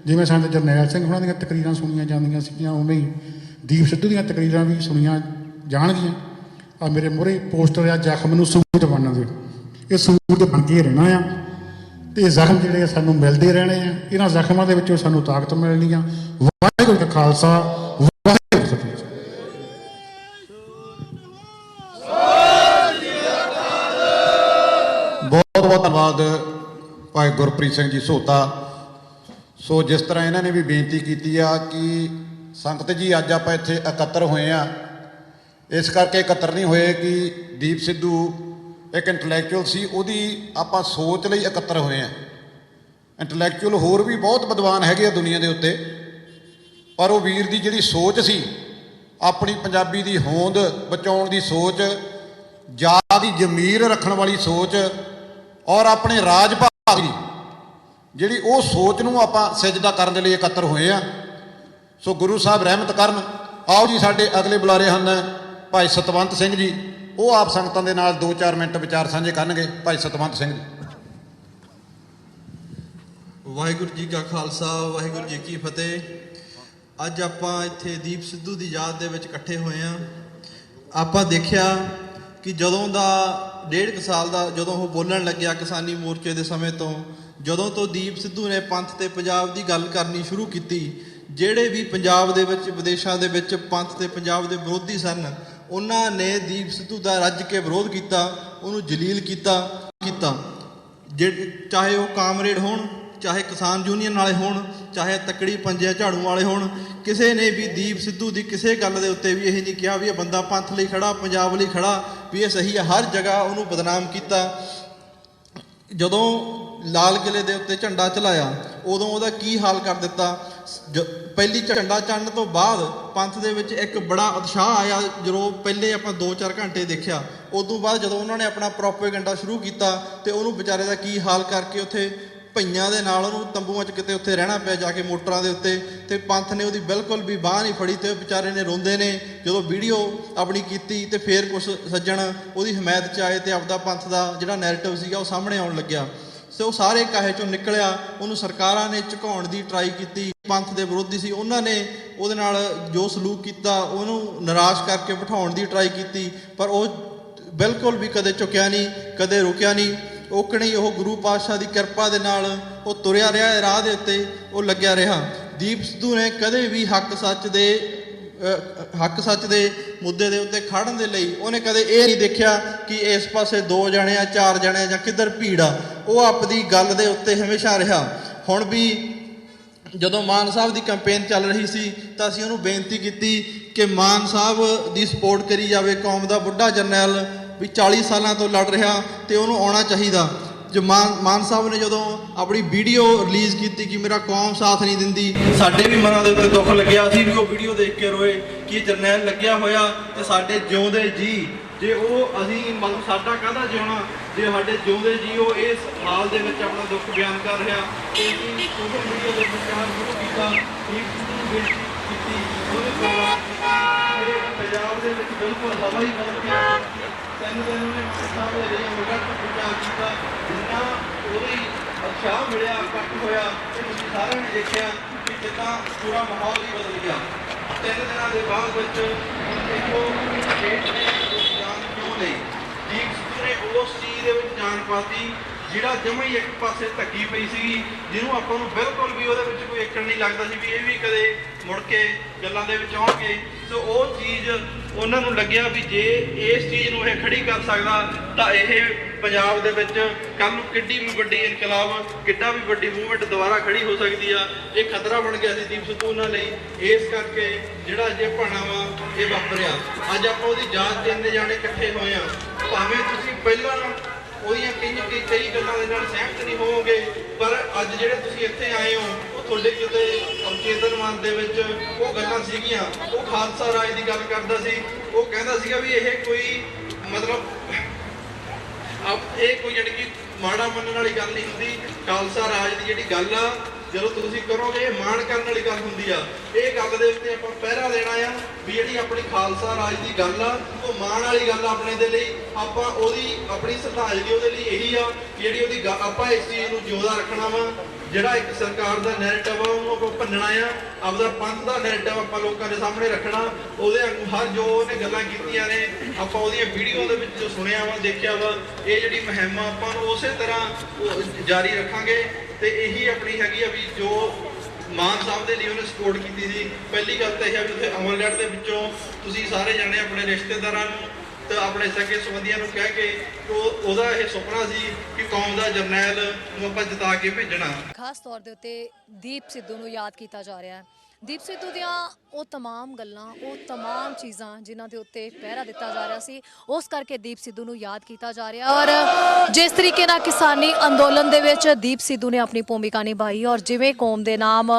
ਜਿਵੇਂ ਸੰਤ ਜਰਨੈਲ ਸਿੰਘ ਉਹਨਾਂ ਦੀਆਂ ਤਕਰੀਰਾਂ ਸੁਣੀਆਂ ਜਾਂਦੀਆਂ ਸੀਗੀਆਂ, ਉਵੇਂ ਹੀ ਦੀਪ ਸਿੱਧੂ ਦੀਆਂ ਤਕਰੀਰਾਂ ਵੀ ਸੁਣੀਆਂ ਜਾਣਗੀਆਂ। ਆ ਮੇਰੇ ਮੂਹਰੇ ਪੋਸਟਰ ਆ, ਜ਼ਖਮ ਨੂੰ ਸੂਟ ਬਣਨ ਦਿਓ। ਇਹ ਸੂਟ ਬਣ ਕੇ ਰਹਿਣਾ ਆ, ਅਤੇ ਜ਼ਖਮ ਜਿਹੜੇ ਸਾਨੂੰ ਮਿਲਦੇ ਰਹਿਣੇ ਆ। ਇਹਨਾਂ ਜ਼ਖਮਾਂ ਦੇ ਵਿੱਚੋਂ ਸਾਨੂੰ ਤਾਕਤ ਮਿਲਣੀ ਆ। ਵਾਹਿਗੁਰੂ ਜੀ ਕਾ ਖਾਲਸਾ, ਵਾਹਿਗੁਰੂ ਜੀ ਕੀ ਫਤਿਹ। ਬਹੁਤ ਬਹੁਤ ਧੰਨਵਾਦ ਭਾਈ ਗੁਰਪ੍ਰੀਤ ਸਿੰਘ ਜੀ ਸੋਤਾ। ਸੋ ਜਿਸ ਤਰ੍ਹਾਂ ਇਹਨਾਂ ਨੇ ਵੀ ਬੇਨਤੀ ਕੀਤੀ ਆ ਕਿ ਸੰਗਤ ਜੀ ਅੱਜ ਆਪਾਂ ਇੱਥੇ ਇਕੱਤਰ ਹੋਏ ਆ, ਇਸ ਕਰਕੇ ਇਕੱਤਰ ਨਹੀਂ ਹੋਏ ਕਿ ਦੀਪ ਸਿੱਧੂ ਇੱਕ ਇੰਟਲੈਕਚੁਅਲ ਸੀ, ਉਹਦੀ ਆਪਾਂ ਸੋਚ ਲਈ ਇਕੱਤਰ ਹੋਏ ਆ। ਇੰਟਲੈਕਚੁਅਲ ਹੋਰ ਵੀ ਬਹੁਤ ਵਿਦਵਾਨ ਹੈਗੇ ਆ ਦੁਨੀਆ ਦੇ ਉੱਤੇ, ਪਰ ਉਹ ਵੀਰ ਦੀ ਜਿਹੜੀ ਸੋਚ ਸੀ, ਆਪਣੀ ਪੰਜਾਬੀ ਦੀ ਹੋਂਦ ਬਚਾਉਣ ਦੀ ਸੋਚ, ਜਾਤ ਦੀ ਜ਼ਮੀਰ ਰੱਖਣ ਵਾਲੀ ਸੋਚ, ਔਰ ਆਪਣੇ ਰਾਜ ਭਾਗ ਦੀ ਜਿਹੜੀ ਉਹ ਸੋਚ ਨੂੰ ਆਪਾਂ ਸਿਜਦਾ ਕਰਨ ਦੇ ਲਈ ਇਕੱਤਰ ਹੋਏ ਆ। ਸੋ ਗੁਰੂ ਸਾਹਿਬ ਰਹਿਮਤ ਕਰਨ। ਆਓ ਜੀ, ਸਾਡੇ ਅਗਲੇ ਬੁਲਾਰੇ ਹਨ ਭਾਈ ਸਤਵੰਤ ਸਿੰਘ ਜੀ, ਉਹ ਆਪ ਸੰਗਤਾਂ ਦੇ ਨਾਲ 2-4 ਮਿੰਟ ਵਿਚਾਰ ਸਾਂਝੇ ਕਰਨਗੇ। ਭਾਈ ਸਤਵੰਤ ਸਿੰਘ ਜੀ। ਵਾਹਿਗੁਰੂ ਜੀ ਕਾ ਖਾਲਸਾ, ਵਾਹਿਗੁਰੂ ਜੀ ਕੀ ਫਤਿਹ। ਅੱਜ ਆਪਾਂ ਇੱਥੇ ਦੀਪ ਸਿੱਧੂ ਦੀ ਯਾਦ ਦੇ ਵਿੱਚ ਇਕੱਠੇ ਹੋਏ ਹਾਂ। ਆਪਾਂ ਦੇਖਿਆ ਕਿ ਜਦੋਂ ਦਾ 1.5 ਸਾਲ ਦਾ ਜਦੋਂ ਉਹ ਬੋਲਣ ਲੱਗਿਆ ਕਿਸਾਨੀ ਮੋਰਚੇ ਦੇ ਸਮੇਂ ਤੋਂ, ਜਦੋਂ ਤੋਂ ਦੀਪ ਸਿੱਧੂ ਨੇ ਪੰਥ ਤੇ ਪੰਜਾਬ ਦੀ ਗੱਲ ਕਰਨੀ ਸ਼ੁਰੂ ਕੀਤੀ, ਜਿਹੜੇ ਵੀ ਪੰਜਾਬ ਦੇ ਵਿੱਚ ਵਿਦੇਸ਼ਾਂ ਦੇ ਵਿੱਚ ਪੰਥ ਤੇ ਪੰਜਾਬ ਦੇ ਵਿਰੋਧੀ ਸਨ, ਉਹਨਾਂ ਨੇ ਦੀਪ ਸਿੱਧੂ ਦਾ ਰੱਜ ਕੇ ਵਿਰੋਧ ਕੀਤਾ, ਉਹਨੂੰ ਜਲੀਲ ਕੀਤਾ। ਚਾਹੇ ਉਹ ਕਾਮਰੇਡ ਹੋਣ, ਚਾਹੇ ਕਿਸਾਨ ਯੂਨੀਅਨ ਵਾਲੇ ਹੋਣ, ਚਾਹੇ ਤੱਕੜੀ ਪੰਜੇ ਝਾੜੂ ਵਾਲੇ ਹੋਣ, ਕਿਸੇ ਨੇ ਵੀ ਦੀਪ ਸਿੱਧੂ ਦੀ ਕਿਸੇ ਗੱਲ ਦੇ ਉੱਤੇ ਵੀ ਇਹ ਨਹੀਂ ਕਿਹਾ ਵੀ ਇਹ ਬੰਦਾ ਪੰਥ ਲਈ ਖੜਾ, ਪੰਜਾਬ ਲਈ ਖੜਾ, ਵੀ ਇਹ ਸਹੀ ਹੈ। ਹਰ ਜਗ੍ਹਾ ਉਹਨੂੰ ਬਦਨਾਮ ਕੀਤਾ। ਜਦੋਂ ਲਾਲ ਕਿਲੇ ਦੇ ਉੱਤੇ ਝੰਡਾ ਚਲਾਇਆ, ਉਦੋਂ ਉਹਦਾ ਕੀ ਹਾਲ ਕਰ ਦਿੱਤਾ। ਪਹਿਲੀ ਝੰਡਾ ਚੜ੍ਹਨ ਤੋਂ ਬਾਅਦ ਪੰਥ ਦੇ ਵਿੱਚ ਇੱਕ ਬੜਾ ਉਤਸ਼ਾਹ ਆਇਆ। ਜਦੋਂ ਪਹਿਲੇ ਆਪਾਂ 2-4 ਘੰਟੇ ਦੇਖਿਆ, ਉਦੋਂ ਬਾਅਦ ਜਦੋਂ ਉਹਨਾਂ ਨੇ ਆਪਣਾ ਪ੍ਰੋਪੇਗੈਂਡਾ ਸ਼ੁਰੂ ਕੀਤਾ ਤੇ ਉਹਨੂੰ ਵਿਚਾਰੇ ਦਾ ਕੀ ਹਾਲ ਕਰਕੇ ਉੱਥੇ ਭਈਆਂ ਦੇ ਨਾਲ ਉਹਨੂੰ ਤੰਬੂਆਂ 'ਚ ਕਿਤੇ ਉੱਥੇ ਰਹਿਣਾ ਪਿਆ ਜਾ ਕੇ ਮੋਟਰਾਂ ਦੇ ਉੱਤੇ, ਤੇ ਪੰਥ ਨੇ ਉਹਦੀ ਬਿਲਕੁਲ ਵੀ ਬਾਂਹ ਨਹੀਂ ਫੜੀ, ਤੇ ਉਹ ਵਿਚਾਰੇ ਨੇ ਰੋਂਦੇ ਨੇ ਜਦੋਂ ਵੀਡੀਓ ਆਪਣੀ ਕੀਤੀ। ਤੇ ਫਿਰ ਕੁਛ ਸੱਜਣ ਉਹਦੀ ਹਮਾਇਤ 'ਚ ਆਏ ਤੇ ਆਪਦਾ ਪੰਥ ਦਾ ਜਿਹੜਾ ਨੈਰੇਟਿਵ ਸੀਗਾ ਉਹ ਸਾਹਮਣੇ ਆਉਣ ਲੱਗਿਆ। ਸੋ ਉਹ ਸਾਰੇ ਕਾਹੇ 'ਚੋਂ ਨਿਕਲਿਆ। ਉਹਨੂੰ ਸਰਕਾਰਾਂ ਨੇ ਝੁਕਾਉਣ ਦੀ ਟਰਾਈ ਕੀਤੀ। ਪੰਥ ਦੇ ਵਿਰੋਧੀ ਸੀ, ਉਹਨਾਂ ਨੇ ਉਹਦੇ ਨਾਲ ਜੋ ਸਲੂਕ ਕੀਤਾ ਉਹਨੂੰ ਨਿਰਾਸ਼ ਕਰਕੇ ਬਿਠਾਉਣ ਦੀ ਟਰਾਈ ਕੀਤੀ, ਪਰ ਉਹ ਬਿਲਕੁਲ ਵੀ ਕਦੇ ਝੁਕਿਆ ਨਹੀਂ, ਕਦੇ ਰੁਕਿਆ ਨਹੀਂ। ਔਕਣੀ ਉਹ ਗੁਰੂ ਪਾਤਸ਼ਾਹ ਦੀ ਕਿਰਪਾ ਦੇ ਨਾਲ ਉਹ ਤੁਰਿਆ ਰਿਹਾ ਰਾਹ ਦੇ ਉੱਤੇ, ਉਹ ਲੱਗਿਆ ਰਿਹਾ। ਦੀਪ ਸਿੱਧੂ ਨੇ ਕਦੇ ਵੀ ਹੱਕ ਸੱਚ ਦੇ ਮੁੱਦੇ ਦੇ ਉੱਤੇ ਖੜਨ ਦੇ ਲਈ ਉਹਨੇ ਕਦੇ ਇਹ ਨਹੀਂ ਦੇਖਿਆ ਕਿ ਇਸ ਪਾਸੇ 2 ਜਣੇ ਆ, 4 ਜਣੇ ਜਾਂ ਕਿੱਧਰ ਭੀੜ ਆ। ਉਹ ਆਪਣੀ ਗੱਲ ਦੇ ਉੱਤੇ ਹਮੇਸ਼ਾ ਰਿਹਾ। ਹੁਣ ਵੀ ਜਦੋਂ ਮਾਨ ਸਾਹਿਬ ਦੀ ਕੈਂਪੇਨ ਚੱਲ ਰਹੀ ਸੀ ਤਾਂ ਅਸੀਂ ਉਹਨੂੰ ਬੇਨਤੀ ਕੀਤੀ ਕਿ ਮਾਨ ਸਾਹਿਬ ਦੀ ਸਪੋਰਟ ਕਰੀ ਜਾਵੇ। ਕੌਮ ਦਾ ਬੁੱਢਾ ਜਰਨੈਲ ਵੀ 40 ਸਾਲਾਂ ਤੋਂ ਲੜ ਰਿਹਾ ਤੇ ਉਹਨੂੰ ਆਉਣਾ ਚਾਹੀਦਾ। ਜੋ ਮਾਨ ਸਾਹਿਬ ਨੇ ਜਦੋਂ ਆਪਣੀ ਵੀਡੀਓ ਰਿਲੀਜ਼ ਕੀਤੀ ਕਿ ਮੇਰਾ ਕੌਮ ਸਾਥ ਨਹੀਂ ਦਿੰਦੀ, ਸਾਡੇ ਵੀ ਮਨਾਂ ਦੇ ਉੱਤੇ ਦੁੱਖ ਲੱਗਿਆ। ਅਸੀਂ ਵੀ ਉਹ ਵੀਡੀਓ ਦੇਖ ਕੇ ਰੋਏ ਕਿ ਜਰਨੈਲ ਲੱਗਿਆ ਹੋਇਆ ਤੇ ਸਾਡੇ ਜਿਉਂਦੇ ਜੀ, ਜੇ ਉਹ ਅਸੀਂ ਮਤਲਬ ਸਾਡਾ ਕਾਹਦਾ ਜਿਉਣਾ ਜੇ ਸਾਡੇ ਜਿਉਂਦੇ ਜੀ ਉਹ ਇਸ ਹਾਲ ਦੇ ਵਿੱਚ ਆਪਣਾ ਦੁੱਖ ਬਿਆਨ ਕਰ ਰਿਹਾ। ਤੇ ਅਸੀਂ ਸੋਸ਼ਲ ਮੀਡੀਆ ਦੇ ਪ੍ਰਚਾਰ ਸ਼ੁਰੂ ਕੀਤਾ, ਬੇਨਤੀ ਕੀਤੀ, ਉਹਨੇ ਪੰਜਾਬ ਦੇ ਵਿੱਚ ਬਿਲਕੁਲ ਹਵਾ ਹੀ ਬਦਲ ਗਈ। ਤੈਨੂੰ ਉਹਨੇ ਸਾਹਿਬ ਦੇ ਲਈ ਮੁਗਾ ਪ੍ਰਚਾਰ ਕੀਤਾ, ਜਿੰਨਾ ਉਹਦੀ ਉਤਸ਼ਾਹ ਮਿਲਿਆ, ਇਕੱਠ ਹੋਇਆ, ਤੇ ਤੁਸੀਂ ਸਾਰਿਆਂ ਨੇ ਦੇਖਿਆ ਕਿ ਕਿੱਦਾਂ ਪੂਰਾ ਮਾਹੌਲ ਹੀ ਬਦਲ ਗਿਆ। 3 ਦਿਨਾਂ ਦੇ ਬਾਅਦ ਵਿੱਚ ਦੇਖੋ ਸਟੇਟ ਨੇ ਜਾਨ ਕਿਉਂ ਲਈ। ਦੀਪ ਸਿੱਧੂ ਨੇ ਉਸ ਚੀਜ਼ ਦੇ ਵਿੱਚ ਜਾਨ ਪਾਤੀ ਜਿਹੜਾ ਜਮਾਂ ਹੀ ਇੱਕ ਪਾਸੇ ਧੱਕੀ ਪਈ ਸੀਗੀ, ਜਿਹਨੂੰ ਆਪਾਂ ਨੂੰ ਬਿਲਕੁਲ ਵੀ ਉਹਦੇ ਵਿੱਚ ਕੋਈ ਏਕੜ ਨਹੀਂ ਲੱਗਦਾ ਸੀ ਵੀ ਇਹ ਵੀ ਕਦੇ ਮੁੜ ਕੇ ਗੱਲਾਂ ਦੇ ਵਿੱਚ ਆਉਣਗੇ। ਸੋ ਉਹ ਚੀਜ਼ ਉਹਨਾਂ ਨੂੰ ਲੱਗਿਆ ਵੀ ਜੇ ਇਸ ਚੀਜ਼ ਨੂੰ ਇਹ ਖੜੀ ਕਰ ਸਕਦਾ ਤਾਂ ਇਹ ਪੰਜਾਬ ਦੇ ਵਿੱਚ ਕੱਲ੍ਹ ਨੂੰ ਕਿੱਡੀ ਵੀ ਵੱਡੀ ਇਨਕਲਾਬ, ਕਿੱਡਾ ਵੀ ਵੱਡੀ ਮੂਵਮੈਂਟ ਦੁਬਾਰਾ ਖੜੀ ਹੋ ਸਕਦੀ ਆ। ਇਹ ਖਤਰਾ ਬਣ ਗਿਆ ਸੀ ਦੀਪ ਸਿੱਧੂ ਉਹਨਾਂ ਲਈ। ਇਸ ਕਰਕੇ ਜਿਹੜਾ ਜੇ ਭਾਣਾ ਵਾ ਇਹ ਵਾਪਰਿਆ। ਅੱਜ ਆਪਾਂ ਉਹਦੀ ਜਾਂਚ 3 ਜਾਣੇ ਇਕੱਠੇ ਹੋਏ ਆ। ਭਾਵੇਂ ਤੁਸੀਂ ਪਹਿਲਾਂ ਉਹਦੀਆਂ ਕਈ ਗੱਲਾਂ ਦੇ ਨਾਲ ਸਹਿਮਤ ਨਹੀਂ ਹੋਵੋਗੇ, ਪਰ ਅੱਜ ਜਿਹੜੇ ਤੁਸੀਂ ਇੱਥੇ ਆਏ ਹੋ ਉਹ ਤੁਹਾਡੇ ਕਿਤੇ ਅਵਚੇਤਨ ਮਨ ਦੇ ਵਿੱਚ ਉਹ ਗੱਲਾਂ ਸੀਗੀਆਂ। ਉਹ ਖਾਲਸਾ ਰਾਜ ਦੀ ਗੱਲ ਕਰਦਾ ਸੀ। ਉਹ ਕਹਿੰਦਾ ਸੀਗਾ ਵੀ ਇਹ ਕੋਈ ਮਤਲਬ ਇਹ ਕੋਈ ਜਾਣੀ ਕਿ ਮਾੜਾ ਮੰਨਣ ਵਾਲੀ ਗੱਲ ਨਹੀਂ ਹੁੰਦੀ। ਖਾਲਸਾ ਰਾਜ ਦੀ ਜਿਹੜੀ ਗੱਲ ਆ ਜਦੋਂ ਤੁਸੀਂ ਕਰੋਗੇ ਇਹ ਮਾਣ ਕਰਨ ਵਾਲੀ ਗੱਲ ਹੁੰਦੀ ਆ। ਇਹ ਗੱਲ ਦੇ ਉੱਤੇ ਆਪਾਂ ਪਹਿਰਾ ਦੇਣਾ ਆ ਵੀ ਜਿਹੜੀ ਆਪਣੀ ਖਾਲਸਾ ਰਾਜ ਦੀ ਗੱਲ ਆ ਉਹ ਮਾਣ ਵਾਲੀ ਗੱਲ ਆਪਣੇ ਦੇ ਲਈ। ਆਪਾਂ ਉਹਦੀ ਆਪਣੀ ਸ਼ਰਧਾਂਜਲੀ ਉਹਦੇ ਲਈ ਇਹੀ ਆ ਕਿ ਜਿਹੜੀ ਉਹਦੀ ਆਪਾਂ ਇਸ ਚੀਜ਼ ਨੂੰ ਜਿਉਂਦਾ ਰੱਖਣਾ ਵਾ। ਜਿਹੜਾ ਇੱਕ ਸਰਕਾਰ ਦਾ ਨੈਰੇਟਿਵ ਆ ਉਹਨੂੰ ਆਪਾਂ ਭੰਨਣਾ ਆ, ਆਪਦਾ ਪੰਥ ਦਾ ਨੈਰੇਟਿਵ ਆਪਾਂ ਲੋਕਾਂ ਦੇ ਸਾਹਮਣੇ ਰੱਖਣਾ। ਉਹਦੇ ਹਰ ਜੋ ਉਹਨੇ ਗੱਲਾਂ ਕੀਤੀਆਂ ਨੇ ਆਪਾਂ ਉਹਦੀਆਂ ਵੀਡੀਓ ਦੇ ਵਿੱਚ ਜੋ ਸੁਣਿਆ ਵਾ, ਦੇਖਿਆ ਵਾ, ਇਹ ਜਿਹੜੀ ਮੁਹਿੰਮ ਆਪਾਂ ਨੂੰ ਉਸੇ ਤਰ੍ਹਾਂ ਜਾਰੀ ਰੱਖਾਂਗੇ। ਤੇ ਇਹੀ ਆਪਣੀ ਹੈਗੀ ਆ ਵੀ ਜੋ ਮਾਨ ਸਾਹਿਬ ਦੇ ਲਈ ਉਹਨੇ ਸਪੋਰਟ ਕੀਤੀ ਸੀ। ਪਹਿਲੀ ਗੱਲ ਤਾਂ ਇਹ ਆ ਵੀ ਉੱਥੇ ਅਮਰਗੜ੍ਹ ਦੇ ਵਿੱਚੋਂ ਤੁਸੀਂ ਸਾਰੇ ਜਾਣੇ ਆਪਣੇ ਰਿਸ਼ਤੇਦਾਰਾਂ ਨੂੰ ਤੇ ਆਪਣੇ ਸਕੇ ਸੰਬੰਧੀਆਂ ਨੂੰ ਕਹਿ ਕੇ ਉਹਦਾ ਇਹ ਸੁਪਨਾ ਸੀ ਕਿ ਕੌਮ ਦਾ ਜਰਨੈਲ ਨੂੰ ਆਪਾਂ ਜਿਤਾ ਕੇ ਭੇਜਣਾ। ਖਾਸ ਤੌਰ ਦੇ ਉੱਤੇ ਦੀਪ ਸਿੱਧੂ ਨੂੰ ਯਾਦ ਕੀਤਾ ਜਾ ਰਿਹਾ ਹੈ। ਦੀਪ ਸਿੱਧੂ ਦੀਆਂ ਉਹ तमाम ਗੱਲਾਂ, ਉਹ तमाम ਚੀਜ਼ਾਂ ਜਿਨ੍ਹਾਂ ਦੇ ਉੱਤੇ ਪਹਿਰਾ ਦਿੱਤਾ ਜਾ ਰਿਹਾ ਸੀ, ਉਸ ਕਰਕੇ ਦੀਪ ਸਿੱਧੂ ਨੂੰ ਯਾਦ ਕੀਤਾ ਜਾ ਰਿਹਾ। ਔਰ ਜਿਸ ਤਰੀਕੇ ਨਾਲ ਕਿਸਾਨੀ ਅੰਦੋਲਨ ਦੇ ਵਿੱਚ ਦੀਪ ਸਿੱਧੂ ਨੇ ਆਪਣੀ ਭੂਮਿਕਾ ਨਿਭਾਈ ਔਰ ਜਿਵੇਂ ਕੌਮ ਦੇ ਨਾਮ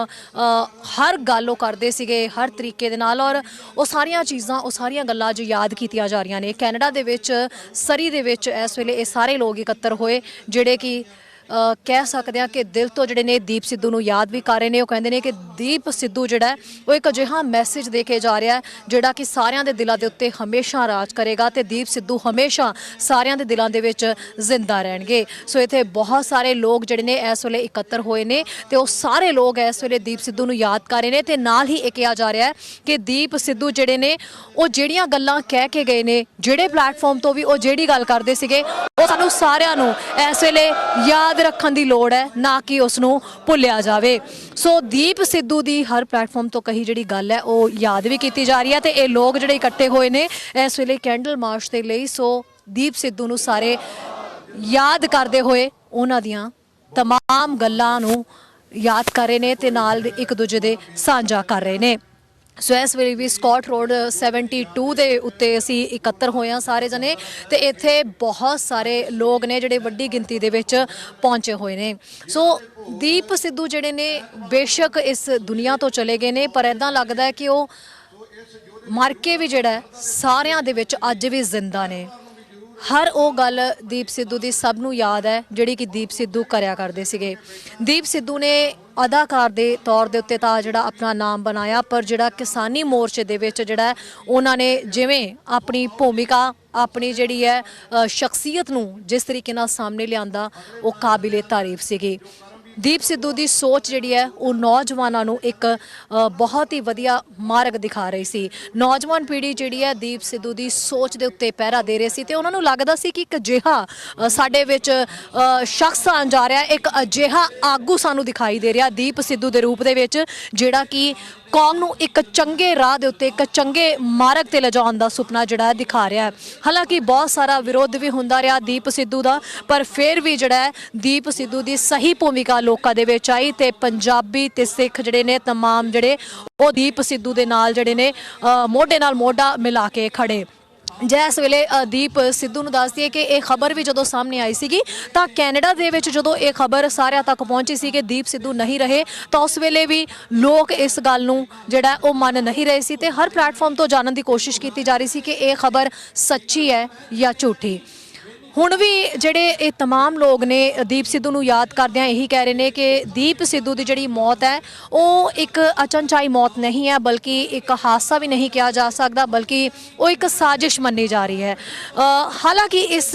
ਹਰ ਗੱਲ ਉਹ ਕਰਦੇ ਸੀਗੇ ਹਰ ਤਰੀਕੇ ਦੇ ਨਾਲ, ਔਰ ਉਹ ਸਾਰੀਆਂ ਚੀਜ਼ਾਂ, ਉਹ ਸਾਰੀਆਂ ਗੱਲਾਂ ਅੱਜ ਯਾਦ ਕੀਤੀਆਂ ਜਾ ਰਹੀਆਂ ਨੇ। ਕੈਨੇਡਾ ਦੇ ਵਿੱਚ ਸਰੀ ਦੇ ਵਿੱਚ ਇਸ ਵੇਲੇ ਇਹ ਸਾਰੇ ਲੋਕ ਇਕੱਤਰ ਹੋਏ ਜਿਹੜੇ ਕਿ ਕਹਿ ਸਕਦੇ ਹਾਂ ਕਿ ਦਿਲ ਤੋਂ ਜਿਹੜੇ ਨੇ ਦੀਪ ਸਿੱਧੂ ਨੂੰ ਯਾਦ ਵੀ ਕਰ ਰਹੇ ਨੇ। ਉਹ ਕਹਿੰਦੇ ਨੇ ਕਿ ਦੀਪ ਸਿੱਧੂ ਜਿਹੜਾ ਹੈ ਉਹ ਇੱਕ ਅਜਿਹਾ ਮੈਸੇਜ ਦੇ ਕੇ ਜਾ ਰਿਹਾ ਹੈ ਜਿਹੜਾ ਕਿ ਸਾਰਿਆਂ ਦੇ ਦਿਲਾਂ ਦੇ ਉੱਤੇ ਹਮੇਸ਼ਾ ਰਾਜ ਕਰੇਗਾ ਤੇ ਦੀਪ ਸਿੱਧੂ ਹਮੇਸ਼ਾ ਸਾਰਿਆਂ ਦੇ ਦਿਲਾਂ ਦੇ ਵਿੱਚ ਜ਼ਿੰਦਾ ਰਹਿਣਗੇ। ਸੋ ਇੱਥੇ ਬਹੁਤ ਸਾਰੇ ਲੋਕ ਜਿਹੜੇ ਨੇ ਇਸ ਵੇਲੇ ਇਕੱਤਰ ਹੋਏ ਨੇ ਤੇ ਉਹ ਸਾਰੇ ਲੋਕ ਇਸ ਵੇਲੇ ਦੀਪ ਸਿੱਧੂ ਨੂੰ ਯਾਦ ਕਰ ਰਹੇ ਨੇ ਤੇ ਨਾਲ ਹੀ ਇਹ ਕਿਹਾ ਜਾ ਰਿਹਾ ਹੈ ਕਿ ਦੀਪ ਸਿੱਧੂ ਜਿਹੜੇ ਨੇ ਉਹ ਜਿਹੜੀਆਂ ਗੱਲਾਂ ਕਹਿ ਕੇ ਗਏ ਨੇ, ਜਿਹੜੇ ਪਲੇਟਫਾਰਮ ਤੋਂ ਵੀ ਉਹ ਜਿਹੜੀ ਗੱਲ ਕਰਦੇ ਸੀਗੇ, ਉਹ ਸਾਨੂੰ ਸਾਰਿਆਂ ਨੂੰ ਇਸ ਵੇਲੇ ਯਾਦ ਰੱਖਣ ਦੀ ਲੋੜ ਹੈ, ਨਾ ਕਿ ਉਸ ਨੂੰ ਭੁੱਲਿਆ ਜਾਵੇ। ਸੋ ਦੀਪ ਸਿੱਧੂ ਦੀ ਹਰ ਪਲੇਟਫਾਰਮ ਤੋਂ ਕਹੀ ਜਿਹੜੀ ਗੱਲ ਹੈ ਉਹ ਯਾਦ ਵੀ ਕੀਤੀ ਜਾ ਰਹੀ ਹੈ ਤੇ ਇਹ ਲੋਕ ਜਿਹੜੇ ਇਕੱਠੇ ਹੋਏ ਨੇ ਇਸ ਵੇਲੇ ਕੈਂਡਲ ਮਾਰਚ ਦੇ ਲਈ। ਸੋ ਦੀਪ ਸਿੱਧੂ ਨੂੰ ਸਾਰੇ ਯਾਦ ਕਰਦੇ ਹੋਏ ਉਹਨਾਂ ਦੀਆਂ तमाम ਗੱਲਾਂ ਨੂੰ ਯਾਦ ਕਰ ਰਹੇ ਨੇ ਤੇ ਨਾਲ ਇੱਕ ਦੂਜੇ ਦੇ ਸਾਂਝਾ ਕਰ ਰਹੇ ਨੇ। ਸੋ ਇਸ ਵੇਲੇ ਵੀ ਸਕਾਟ ਰੋਡ 72 ਦੇ ਉੱਤੇ ਅਸੀਂ ਇਕੱਤਰ ਹੋਏ ਹਾਂ ਸਾਰੇ ਜਣੇ ਤੇ ਇੱਥੇ ਬਹੁਤ ਸਾਰੇ ਲੋਕ ਨੇ ਜਿਹੜੇ ਵੱਡੀ ਗਿਣਤੀ ਦੇ ਵਿੱਚ ਪਹੁੰਚੇ ਹੋਏ ਨੇ। ਸੋ ਦੀਪ ਸਿੱਧੂ ਜਿਹੜੇ ਨੇ ਬੇਸ਼ੱਕ ਇਸ ਦੁਨੀਆ ਤੋਂ ਚਲੇ ਗਏ ਨੇ, ਪਰ ਇੱਦਾਂ ਲੱਗਦਾ ਹੈ ਕਿ ਉਹ ਮਰ ਕੇ ਵੀ ਜਿਹੜਾ ਸਾਰਿਆਂ ਦੇ ਵਿੱਚ ਅੱਜ ਵੀ ਜ਼ਿੰਦਾ ਨੇ। ਹਰ ਉਹ ਗੱਲ ਦੀਪ ਸਿੱਧੂ ਦੀ ਸਭ ਨੂੰ ਯਾਦ ਹੈ ਜਿਹੜੀ ਕਿ ਦੀਪ ਸਿੱਧੂ ਕਰਿਆ ਕਰਦੇ ਸੀਗੇ। ਦੀਪ ਸਿੱਧੂ ਨੇ ਅਦਾਕਾਰ ਦੇ ਤੌਰ ਦੇ ਉੱਤੇ ਤਾਂ ਜਿਹੜਾ ਆਪਣਾ ਨਾਮ ਬਣਾਇਆ, ਪਰ ਜਿਹੜਾ ਕਿਸਾਨੀ ਮੋਰਚੇ ਦੇ ਵਿੱਚ ਜਿਹੜਾ ਉਹਨਾਂ ਨੇ ਜਿਵੇਂ ਆਪਣੀ ਭੂਮਿਕਾ, ਆਪਣੀ ਜਿਹੜੀ ਹੈ ਸ਼ਖਸੀਅਤ ਨੂੰ ਜਿਸ ਤਰੀਕੇ ਨਾਲ ਸਾਹਮਣੇ ਲਿਆਂਦਾ, ਉਹ ਕਾਬਿਲੇ ਤਾਰੀਫ ਸੀਗੀ। ਦੀਪ ਸਿੱਧੂ ਦੀ ਸੋਚ ਜਿਹੜੀ ਹੈ ਉਹ ਨੌਜਵਾਨਾਂ ਨੂੰ ਇੱਕ ਬਹੁਤ ਹੀ ਵਧੀਆ ਮਾਰਗ ਦਿਖਾ ਰਹੀ ਸੀ। ਨੌਜਵਾਨ ਪੀੜ੍ਹੀ ਜਿਹੜੀ ਹੈ ਦੀਪ ਸਿੱਧੂ ਦੀ ਸੋਚ ਦੇ ਉੱਤੇ ਪਹਿਰਾ ਦੇ ਰਹੀ ਸੀ ਤੇ ਉਹਨਾਂ ਨੂੰ ਲੱਗਦਾ ਸੀ ਕਿ ਇੱਕ ਅਜਿਹਾ ਸਾਡੇ ਵਿੱਚ ਸ਼ਖਸ ਆਉਣ ਜਾ ਰਿਹਾ, ਇੱਕ ਅਜਿਹਾ ਆਗੂ ਸਾਨੂੰ ਦਿਖਾਈ ਦੇ ਰਿਹਾ ਦੀਪ ਸਿੱਧੂ ਦੇ ਰੂਪ ਦੇ ਵਿੱਚ, ਜਿਹੜਾ ਕਿ ਕੌਮ ਨੂੰ ਇੱਕ ਚੰਗੇ ਰਾਹ ਦੇ ਉੱਤੇ, ਇੱਕ ਚੰਗੇ ਮਾਰਗ ਤੇ ਲਿਜਾਉਣ ਦਾ ਸੁਪਨਾ ਜਿਹੜਾ ਹੈ ਦਿਖਾ ਰਿਹਾ ਹੈ। ਹਾਲਾਂਕਿ ਬਹੁਤ ਸਾਰਾ ਵਿਰੋਧ ਵੀ ਹੁੰਦਾ ਰਿਹਾ ਦੀਪ ਸਿੱਧੂ ਦਾ, ਪਰ ਫਿਰ ਵੀ ਜਿਹੜਾ ਹੈ ਦੀਪ ਸਿੱਧੂ ਦੀ ਸਹੀ ਭੂਮਿਕਾ ਲੋਕਾਂ ਦੇ ਵਿੱਚ ਆਈ ਤੇ ਪੰਜਾਬੀ ਤੇ ਸਿੱਖ ਜਿਹੜੇ ਨੇ तमाम ਜਿਹੜੇ ਉਹ ਦੀਪ ਸਿੱਧੂ ਦੇ ਨਾਲ ਜਿਹੜੇ ਨੇ ਮੋਢੇ ਨਾਲ ਮੋਢਾ ਮਿਲਾ ਕੇ ਖੜੇ। ਜਿਸ ਵੇਲੇ ਦੀਪ ਸਿੱਧੂ ਨੂੰ ਦੱਸਦੀ ਹੈ ਕਿ ਇਹ ਖਬਰ ਵੀ ਜਦੋਂ ਸਾਹਮਣੇ ਆਈ ਸੀਗੀ ਤਾਂ ਕੈਨੇਡਾ ਦੇ ਵਿੱਚ ਜਦੋਂ ਇਹ ਖਬਰ ਸਾਰਿਆਂ ਤੱਕ ਪਹੁੰਚੀ ਸੀ ਕਿ ਦੀਪ ਸਿੱਧੂ ਨਹੀਂ ਰਹੇ, ਤਾਂ ਉਸ ਵੇਲੇ ਵੀ ਲੋਕ ਇਸ ਗੱਲ ਨੂੰ ਜਿਹੜਾ ਉਹ ਮੰਨ ਨਹੀਂ ਰਹੇ ਸੀ ਤੇ ਹਰ ਪਲੇਟਫਾਰਮ ਤੋਂ ਜਾਣਨ ਦੀ ਕੋਸ਼ਿਸ਼ ਕੀਤੀ ਜਾ ਰਹੀ ਸੀ ਕਿ ਇਹ ਖਬਰ ਸੱਚੀ ਹੈ ਜਾਂ ਝੂਠੀ। ਹੁਣ ਵੀ ਜਿਹੜੇ ਇਹ तमाम ਲੋਕ ਨੇ ਦੀਪ ਸਿੱਧੂ ਨੂੰ ਯਾਦ ਕਰਦਿਆਂ ਇਹੀ ਕਹਿ ਰਹੇ ਨੇ ਕਿ ਦੀਪ ਸਿੱਧੂ ਦੀ ਜਿਹੜੀ ਮੌਤ ਹੈ ਉਹ ਇੱਕ ਅਚਨਚਾਈ ਮੌਤ ਨਹੀਂ ਹੈ, ਬਲਕਿ ਇੱਕ ਹਾਦਸਾ ਵੀ ਨਹੀਂ ਕਿਹਾ ਜਾ ਸਕਦਾ, ਬਲਕਿ ਉਹ ਇੱਕ ਸਾਜ਼ਿਸ਼ ਮੰਨੀ ਜਾ ਰਹੀ ਹੈ। ਹਾਲਾਂਕਿ ਇਸ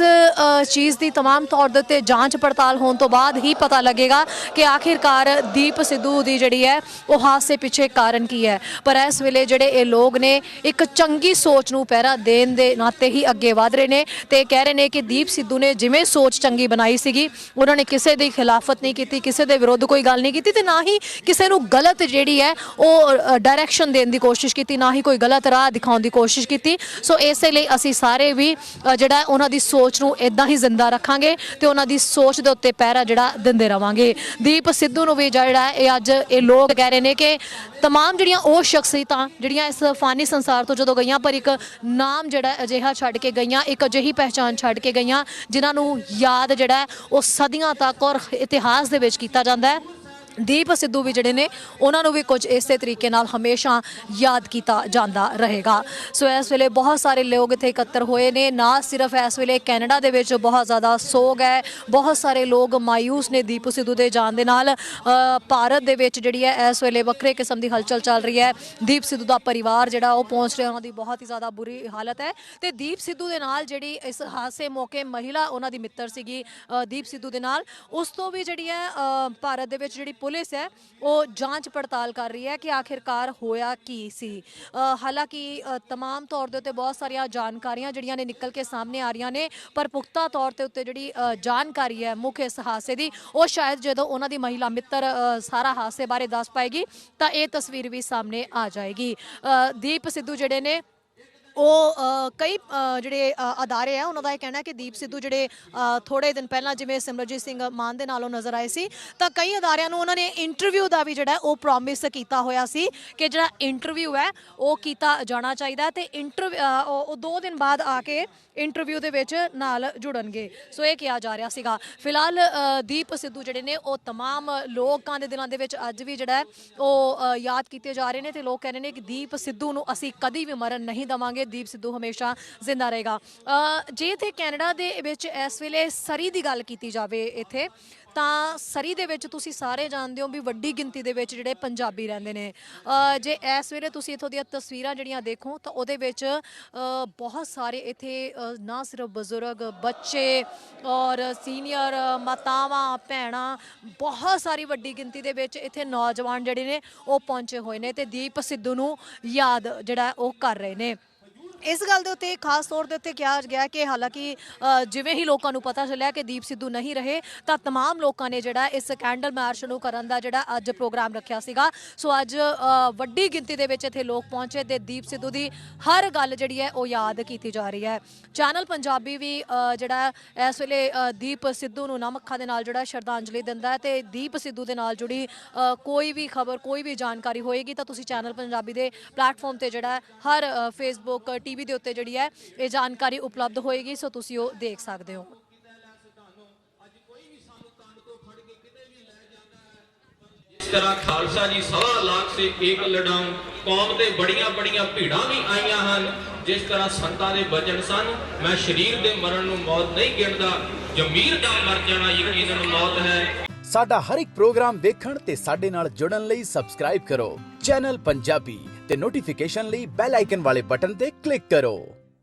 ਚੀਜ਼ ਦੀ तमाम ਤੌਰ ਦੇ ਉੱਤੇ ਜਾਂਚ ਪੜਤਾਲ ਹੋਣ ਤੋਂ ਬਾਅਦ ਹੀ ਪਤਾ ਲੱਗੇਗਾ ਕਿ ਆਖਿਰਕਾਰ ਦੀਪ ਸਿੱਧੂ ਦੀ ਜਿਹੜੀ ਹੈ ਉਹ ਹਾਦਸੇ ਪਿੱਛੇ ਕਾਰਨ ਕੀ ਹੈ। ਪਰ ਇਸ ਵੇਲੇ ਜਿਹੜੇ ਇਹ ਲੋਕ ਨੇ ਇੱਕ ਚੰਗੀ ਸੋਚ ਨੂੰ ਪਹਿਰਾ ਦੇਣ ਦੇ ਨਾਤੇ ਹੀ ਅੱਗੇ ਵਧ ਰਹੇ ਨੇ ਤੇ ਕਹਿ ਰਹੇ ਨੇ ਕਿ ਦੀਪ ਸਿੱਧੂ ਨੇ ਜਿਵੇਂ ਸੋਚ ਚੰਗੀ ਬਣਾਈ ਸੀਗੀ, ਉਹਨਾਂ ਨੇ ਕਿਸੇ ਦੀ ਖਿਲਾਫਤ ਨਹੀਂ ਕੀਤੀ, ਕਿਸੇ ਦੇ ਵਿਰੁੱਧ ਕੋਈ ਗੱਲ ਨਹੀਂ ਕੀਤੀ ਤੇ ਨਾ ਹੀ ਕਿਸੇ ਨੂੰ ਗਲਤ ਜਿਹੜੀ ਹੈ ਉਹ ਡਾਇਰੈਕਸ਼ਨ ਦੇਣ ਦੀ ਕੋਸ਼ਿਸ਼ ਕੀਤੀ, ਨਾ ਹੀ ਕੋਈ ਗਲਤ ਰਾਹ ਦਿਖਾਉਣ ਦੀ ਕੋਸ਼ਿਸ਼ ਕੀਤੀ। ਸੋ ਇਸੇ ਲਈ ਅਸੀਂ ਸਾਰੇ ਵੀ ਜਿਹੜਾ ਉਹਨਾਂ ਦੀ ਸੋਚ ਨੂੰ ਇਦਾਂ ਹੀ ਜ਼ਿੰਦਾ ਰੱਖਾਂਗੇ ਤੇ ਉਹਨਾਂ ਦੀ ਸੋਚ ਦੇ ਉੱਤੇ ਪਹਿਰਾ ਜਿਹੜਾ ਦਿੰਦੇ ਰਵਾਂਗੇ। ਦੀਪ ਸਿੱਧੂ ਨੂੰ ਵੀ ਜਿਹੜਾ ਇਹ ਅੱਜ ਇਹ ਲੋਕ ਕਹਿ ਰਹੇ ਨੇ ਕਿ तमाम ਜਿਹੜੀਆਂ ਉਹ ਸ਼ਖਸੀਅਤਾਂ ਜਿਹੜੀਆਂ ਇਸ ਫਾਨੀ ਸੰਸਾਰ ਤੋਂ ਜਦੋਂ ਗਈਆਂ, ਪਰ ਇੱਕ ਨਾਮ ਜਿਹੜਾ ਅਜਿਹਾ ਛੱਡ ਕੇ ਗਈਆਂ, ਇੱਕ ਅਜਿਹੀ ਪਹਿਚਾਣ ਛੱਡ ਕੇ ਗਈਆਂ ਜਿਨ੍ਹਾਂ ਨੂੰ ਯਾਦ ਜਿਹੜਾ ਉਹ ਸਦੀਆਂ ਤੱਕ ਔਰ ਇਤਿਹਾਸ ਦੇ ਵਿੱਚ ਕੀਤਾ ਜਾਂਦਾ ਹੈ। ਦੀਪ ਸਿੱਧੂ ਵੀ ਜਿਹੜੇ ਨੇ ਉਹਨਾਂ ਨੂੰ ਵੀ ਕੁਝ ਇਸੇ ਤਰੀਕੇ ਨਾਲ ਹਮੇਸ਼ਾ ਯਾਦ ਕੀਤਾ ਜਾਂਦਾ ਰਹੇਗਾ। ਸੋ ਇਸ ਵੇਲੇ ਬਹੁਤ ਸਾਰੇ ਲੋਕ ਇੱਥੇ ਇਕੱਤਰ ਹੋਏ ਨੇ। ਨਾ ਸਿਰਫ ਇਸ ਵੇਲੇ ਕੈਨੇਡਾ ਦੇ ਵਿੱਚ ਬਹੁਤ ਜ਼ਿਆਦਾ ਸੋਗ ਹੈ, ਬਹੁਤ ਸਾਰੇ ਲੋਕ ਮਾਯੂਸ ਨੇ ਦੀਪ ਸਿੱਧੂ ਦੇ ਜਾਣ ਦੇ ਨਾਲ। ਭਾਰਤ ਦੇ ਵਿੱਚ ਜਿਹੜੀ ਹੈ ਇਸ ਵੇਲੇ ਵੱਖਰੇ ਕਿਸਮ ਦੀ ਹਲਚਲ ਚੱਲ ਰਹੀ ਹੈ। ਦੀਪ ਸਿੱਧੂ ਦਾ ਪਰਿਵਾਰ ਜਿਹੜਾ ਉਹ ਪਹੁੰਚ ਰਿਹਾ, ਉਹਨਾਂ ਦੀ ਬਹੁਤ ਹੀ ਜ਼ਿਆਦਾ ਬੁਰੀ ਹਾਲਤ ਹੈ ਤੇ ਦੀਪ ਸਿੱਧੂ ਦੇ ਨਾਲ ਜਿਹੜੀ ਇਸ ਹਾਦਸੇ ਮੌਕੇ ਮਹਿਲਾ ਉਹਨਾਂ ਦੀ ਮਿੱਤਰ ਸੀਗੀ ਦੀਪ ਸਿੱਧੂ ਦੇ ਨਾਲ, ਉਸ ਤੋਂ ਵੀ ਜਿਹੜੀ ਹੈ ਭਾਰਤ ਦੇ ਵਿੱਚ ਜਿਹੜੀ ਪੁਲਿਸ ਹੈ ਉਹ ਜਾਂਚ ਪੜਤਾਲ ਕਰ ਰਹੀ ਹੈ ਕਿ ਆਖਿਰਕਾਰ ਹੋਇਆ ਕੀ ਸੀ। ਹਾਲਾਂਕਿ तमाम ਤੌਰ ਦੇ ਉੱਤੇ ਬਹੁਤ ਸਾਰੀਆਂ ਜਾਣਕਾਰੀਆਂ ਜਿਹੜੀਆਂ ਨੇ ਨਿਕਲ ਕੇ ਸਾਹਮਣੇ ਆ ਰਹੀਆਂ ਨੇ, ਪਰ ਪੁਖਤਾ ਤੌਰ ਤੇ ਉੱਤੇ ਜਿਹੜੀ ਜਾਣਕਾਰੀ ਹੈ ਮੁੱਖ ਇਸ ਹਾਦਸੇ ਦੀ, ਉਹ ਸ਼ਾਇਦ ਜਦੋਂ ਉਹਨਾਂ ਦੀ ਮਹਿਲਾ ਮਿੱਤਰ ਸਾਰਾ ਹਾਦਸੇ ਬਾਰੇ ਦੱਸ ਪਾਏਗੀ ਤਾਂ ਇਹ ਤਸਵੀਰ ਵੀ ਸਾਹਮਣੇ ਆ ਜਾਏਗੀ। ਦੀਪ ਸਿੱਧੂ ਜਿਹੜੇ ਨੇ ਉਹ ਕਈ ਜਿਹੜੇ ਅਦਾਰੇ ਆ ਉਹਨਾਂ ਦਾ ਇਹ ਕਹਿਣਾ ਕਿ ਦੀਪ ਸਿੱਧੂ ਜਿਹੜੇ ਥੋੜੇ ਦਿਨ ਪਹਿਲਾਂ ਜਿਵੇਂ ਸਿਮਰਜੀਤ ਸਿੰਘ ਮਾਨ ਦੇ ਨਾਲੋਂ ਨਜ਼ਰ ਆਏ ਸੀ, ਤਾਂ ਕਈ ਅਦਾਰਿਆਂ ਨੂੰ ਉਹਨਾਂ ਨੇ ਇੰਟਰਵਿਊ ਦਾ ਵੀ ਜਿਹੜਾ ਉਹ ਪ੍ਰੋਮਿਸ ਕੀਤਾ ਹੋਇਆ ਸੀ ਕਿ ਜਿਹੜਾ ਇੰਟਰਵਿਊ ਹੈ ਉਹ ਕੀਤਾ ਜਾਣਾ ਚਾਹੀਦਾ ਤੇ ਉਹ 2 ਦਿਨ ਬਾਅਦ ਆ ਕੇ ਇੰਟਰਵਿਊ ਦੇ ਵਿੱਚ ਨਾਲ ਜੁੜਨਗੇ। ਸੋ ਇਹ ਕਿਹਾ ਜਾ ਰਿਹਾ ਸੀਗਾ। ਫਿਲਹਾਲ ਦੀਪ ਸਿੱਧੂ ਜਿਹੜੇ ਨੇ ਉਹ तमाम ਲੋਕਾਂ ਦੇ ਦਿਲਾਂ ਦੇ ਵਿੱਚ ਅੱਜ ਵੀ ਜਿਹੜਾ ਉਹ ਯਾਦ ਕੀਤੇ ਜਾ ਰਹੇ ਨੇ ਤੇ ਲੋਕ ਕਹਿੰਦੇ ਨੇ ਕਿ ਦੀਪ ਸਿੱਧੂ ਨੂੰ ਅਸੀਂ ਕਦੀ ਵੀ ਮਰਨ ਨਹੀਂ ਦੇਵਾਂਗੇ। ਦੀਪ ਸਿੱਧੂ ਹਮੇਸ਼ਾ ਜ਼ਿੰਦਾ ਰਹੇਗਾ। ਜੇ ਇੱਥੇ ਕੈਨੇਡਾ ਦੇ ਵਿੱਚ ਇਸ ਵੇਲੇ ਸਰੀ ਦੀ ਗੱਲ ਕੀਤੀ ਜਾਵੇ ਇੱਥੇ ਤਾਂ ਸਰੀ ਦੇ ਵਿੱਚ ਤੁਸੀਂ ਸਾਰੇ ਜਾਣਦੇ ਹੋ ਵੀ ਵੱਡੀ ਗਿਣਤੀ ਦੇ ਵਿੱਚ ਜਿਹੜੇ ਪੰਜਾਬੀ ਰਹਿੰਦੇ ਨੇ। ਜੇ ਇਸ ਵੇਲੇ ਤੁਸੀਂ ਇੱਥੋਂ ਦੀਆਂ ਤਸਵੀਰਾਂ ਜਿਹੜੀਆਂ ਦੇਖੋ ਤਾਂ ਉਹਦੇ ਵਿੱਚ ਬਹੁਤ ਸਾਰੇ ਇੱਥੇ ਨਾ ਸਿਰਫ ਬਜ਼ੁਰਗ, ਬੱਚੇ ਔਰ ਸੀਨੀਅਰ, ਮਾਤਾਵਾਂ, ਭੈਣਾਂ, ਬਹੁਤ ਸਾਰੀ ਵੱਡੀ ਗਿਣਤੀ ਦੇ ਵਿੱਚ ਇੱਥੇ ਨੌਜਵਾਨ ਜਿਹੜੇ ਨੇ ਉਹ ਪਹੁੰਚੇ ਹੋਏ ਨੇ ਤੇ ਦੀਪ ਸਿੱਧੂ ਨੂੰ ਯਾਦ ਜਿਹੜਾ ਉਹ ਕਰ ਰਹੇ ਨੇ। ਇਸ ਗੱਲ ਦੇ ਉੱਤੇ ਖਾਸ ਤੌਰ ਦੇ ਉੱਤੇ ਕਿਹਾ ਗਿਆ ਕਿ ਹਾਲਾਂਕਿ ਜਿਵੇਂ ਹੀ ਲੋਕਾਂ ਨੂੰ ਪਤਾ ਚੱਲਿਆ ਕਿ ਦੀਪ ਸਿੱਧੂ ਨਹੀਂ ਰਹੇ ਤਾਂ तमाम ਲੋਕਾਂ ਨੇ ਜਿਹੜਾ ਇਸ ਕੈਂਡਲ ਮਾਰਚ ਨੂੰ ਕਰਨ ਦਾ ਜਿਹੜਾ ਅੱਜ ਪ੍ਰੋਗਰਾਮ ਰੱਖਿਆ ਸੀਗਾ। ਸੋ ਅੱਜ ਵੱਡੀ ਗਿਣਤੀ ਦੇ ਵਿੱਚ ਇੱਥੇ ਲੋਕ ਪਹੁੰਚੇ ਤੇ ਦੀਪ ਸਿੱਧੂ ਦੀ ਹਰ ਗੱਲ ਜਿਹੜੀ ਹੈ ਉਹ ਯਾਦ ਕੀਤੀ ਜਾ ਰਹੀ ਹੈ। ਚੈਨਲ ਪੰਜਾਬੀ ਵੀ ਜਿਹੜਾ ਇਸ ਵੇਲੇ ਦੀਪ ਸਿੱਧੂ ਨੂੰ ਨਮ ਅੱਖਾਂ ਦੇ ਨਾਲ ਜਿਹੜਾ ਸ਼ਰਧਾਂਜਲੀ ਦਿੰਦਾ ਹੈ ਤੇ ਦੀਪ ਸਿੱਧੂ ਦੇ ਨਾਲ ਜੁੜੀ ਕੋਈ ਵੀ ਖਬਰ, ਕੋਈ ਵੀ ਜਾਣਕਾਰੀ ਹੋਏਗੀ ਤਾਂ ਤੁਸੀਂ ਚੈਨਲ ਪੰਜਾਬੀ ਦੇ ਪਲੇਟਫਾਰਮ ਤੇ ਜਿਹੜਾ ਹਰ ਫੇਸਬੁੱਕ, ਟੀਵੀ ਦੇ ਉੱਤੇ ਜਿਹੜੀ ਹੈ ਇਹ ਜਾਣਕਾਰੀ ਉਪਲਬਧ ਹੋਏਗੀ। ਸੋ ਤੁਸੀਂ ਉਹ ਦੇਖ ਸਕਦੇ ਹੋ। इस तरह खालसा जी 1.25 लाख से एक लड़ाऊं कौम दे बड़ियां बड़ियां भीड़ां भी आईयां हन। जिस तरह संतां दे वचन सन, मैं शरीर दे मरण नूं मौत नहीं गिणदा, जमीर दा मर जाना यकीनन मौत है। साडा हर एक प्रोग्राम देखण ते साडे नाल जुड़न लई सबसक्राइब करो चैनल पंजाबी ते नोटिफिकेशन लई बेल आइकन वाले बटन ते क्लिक करो।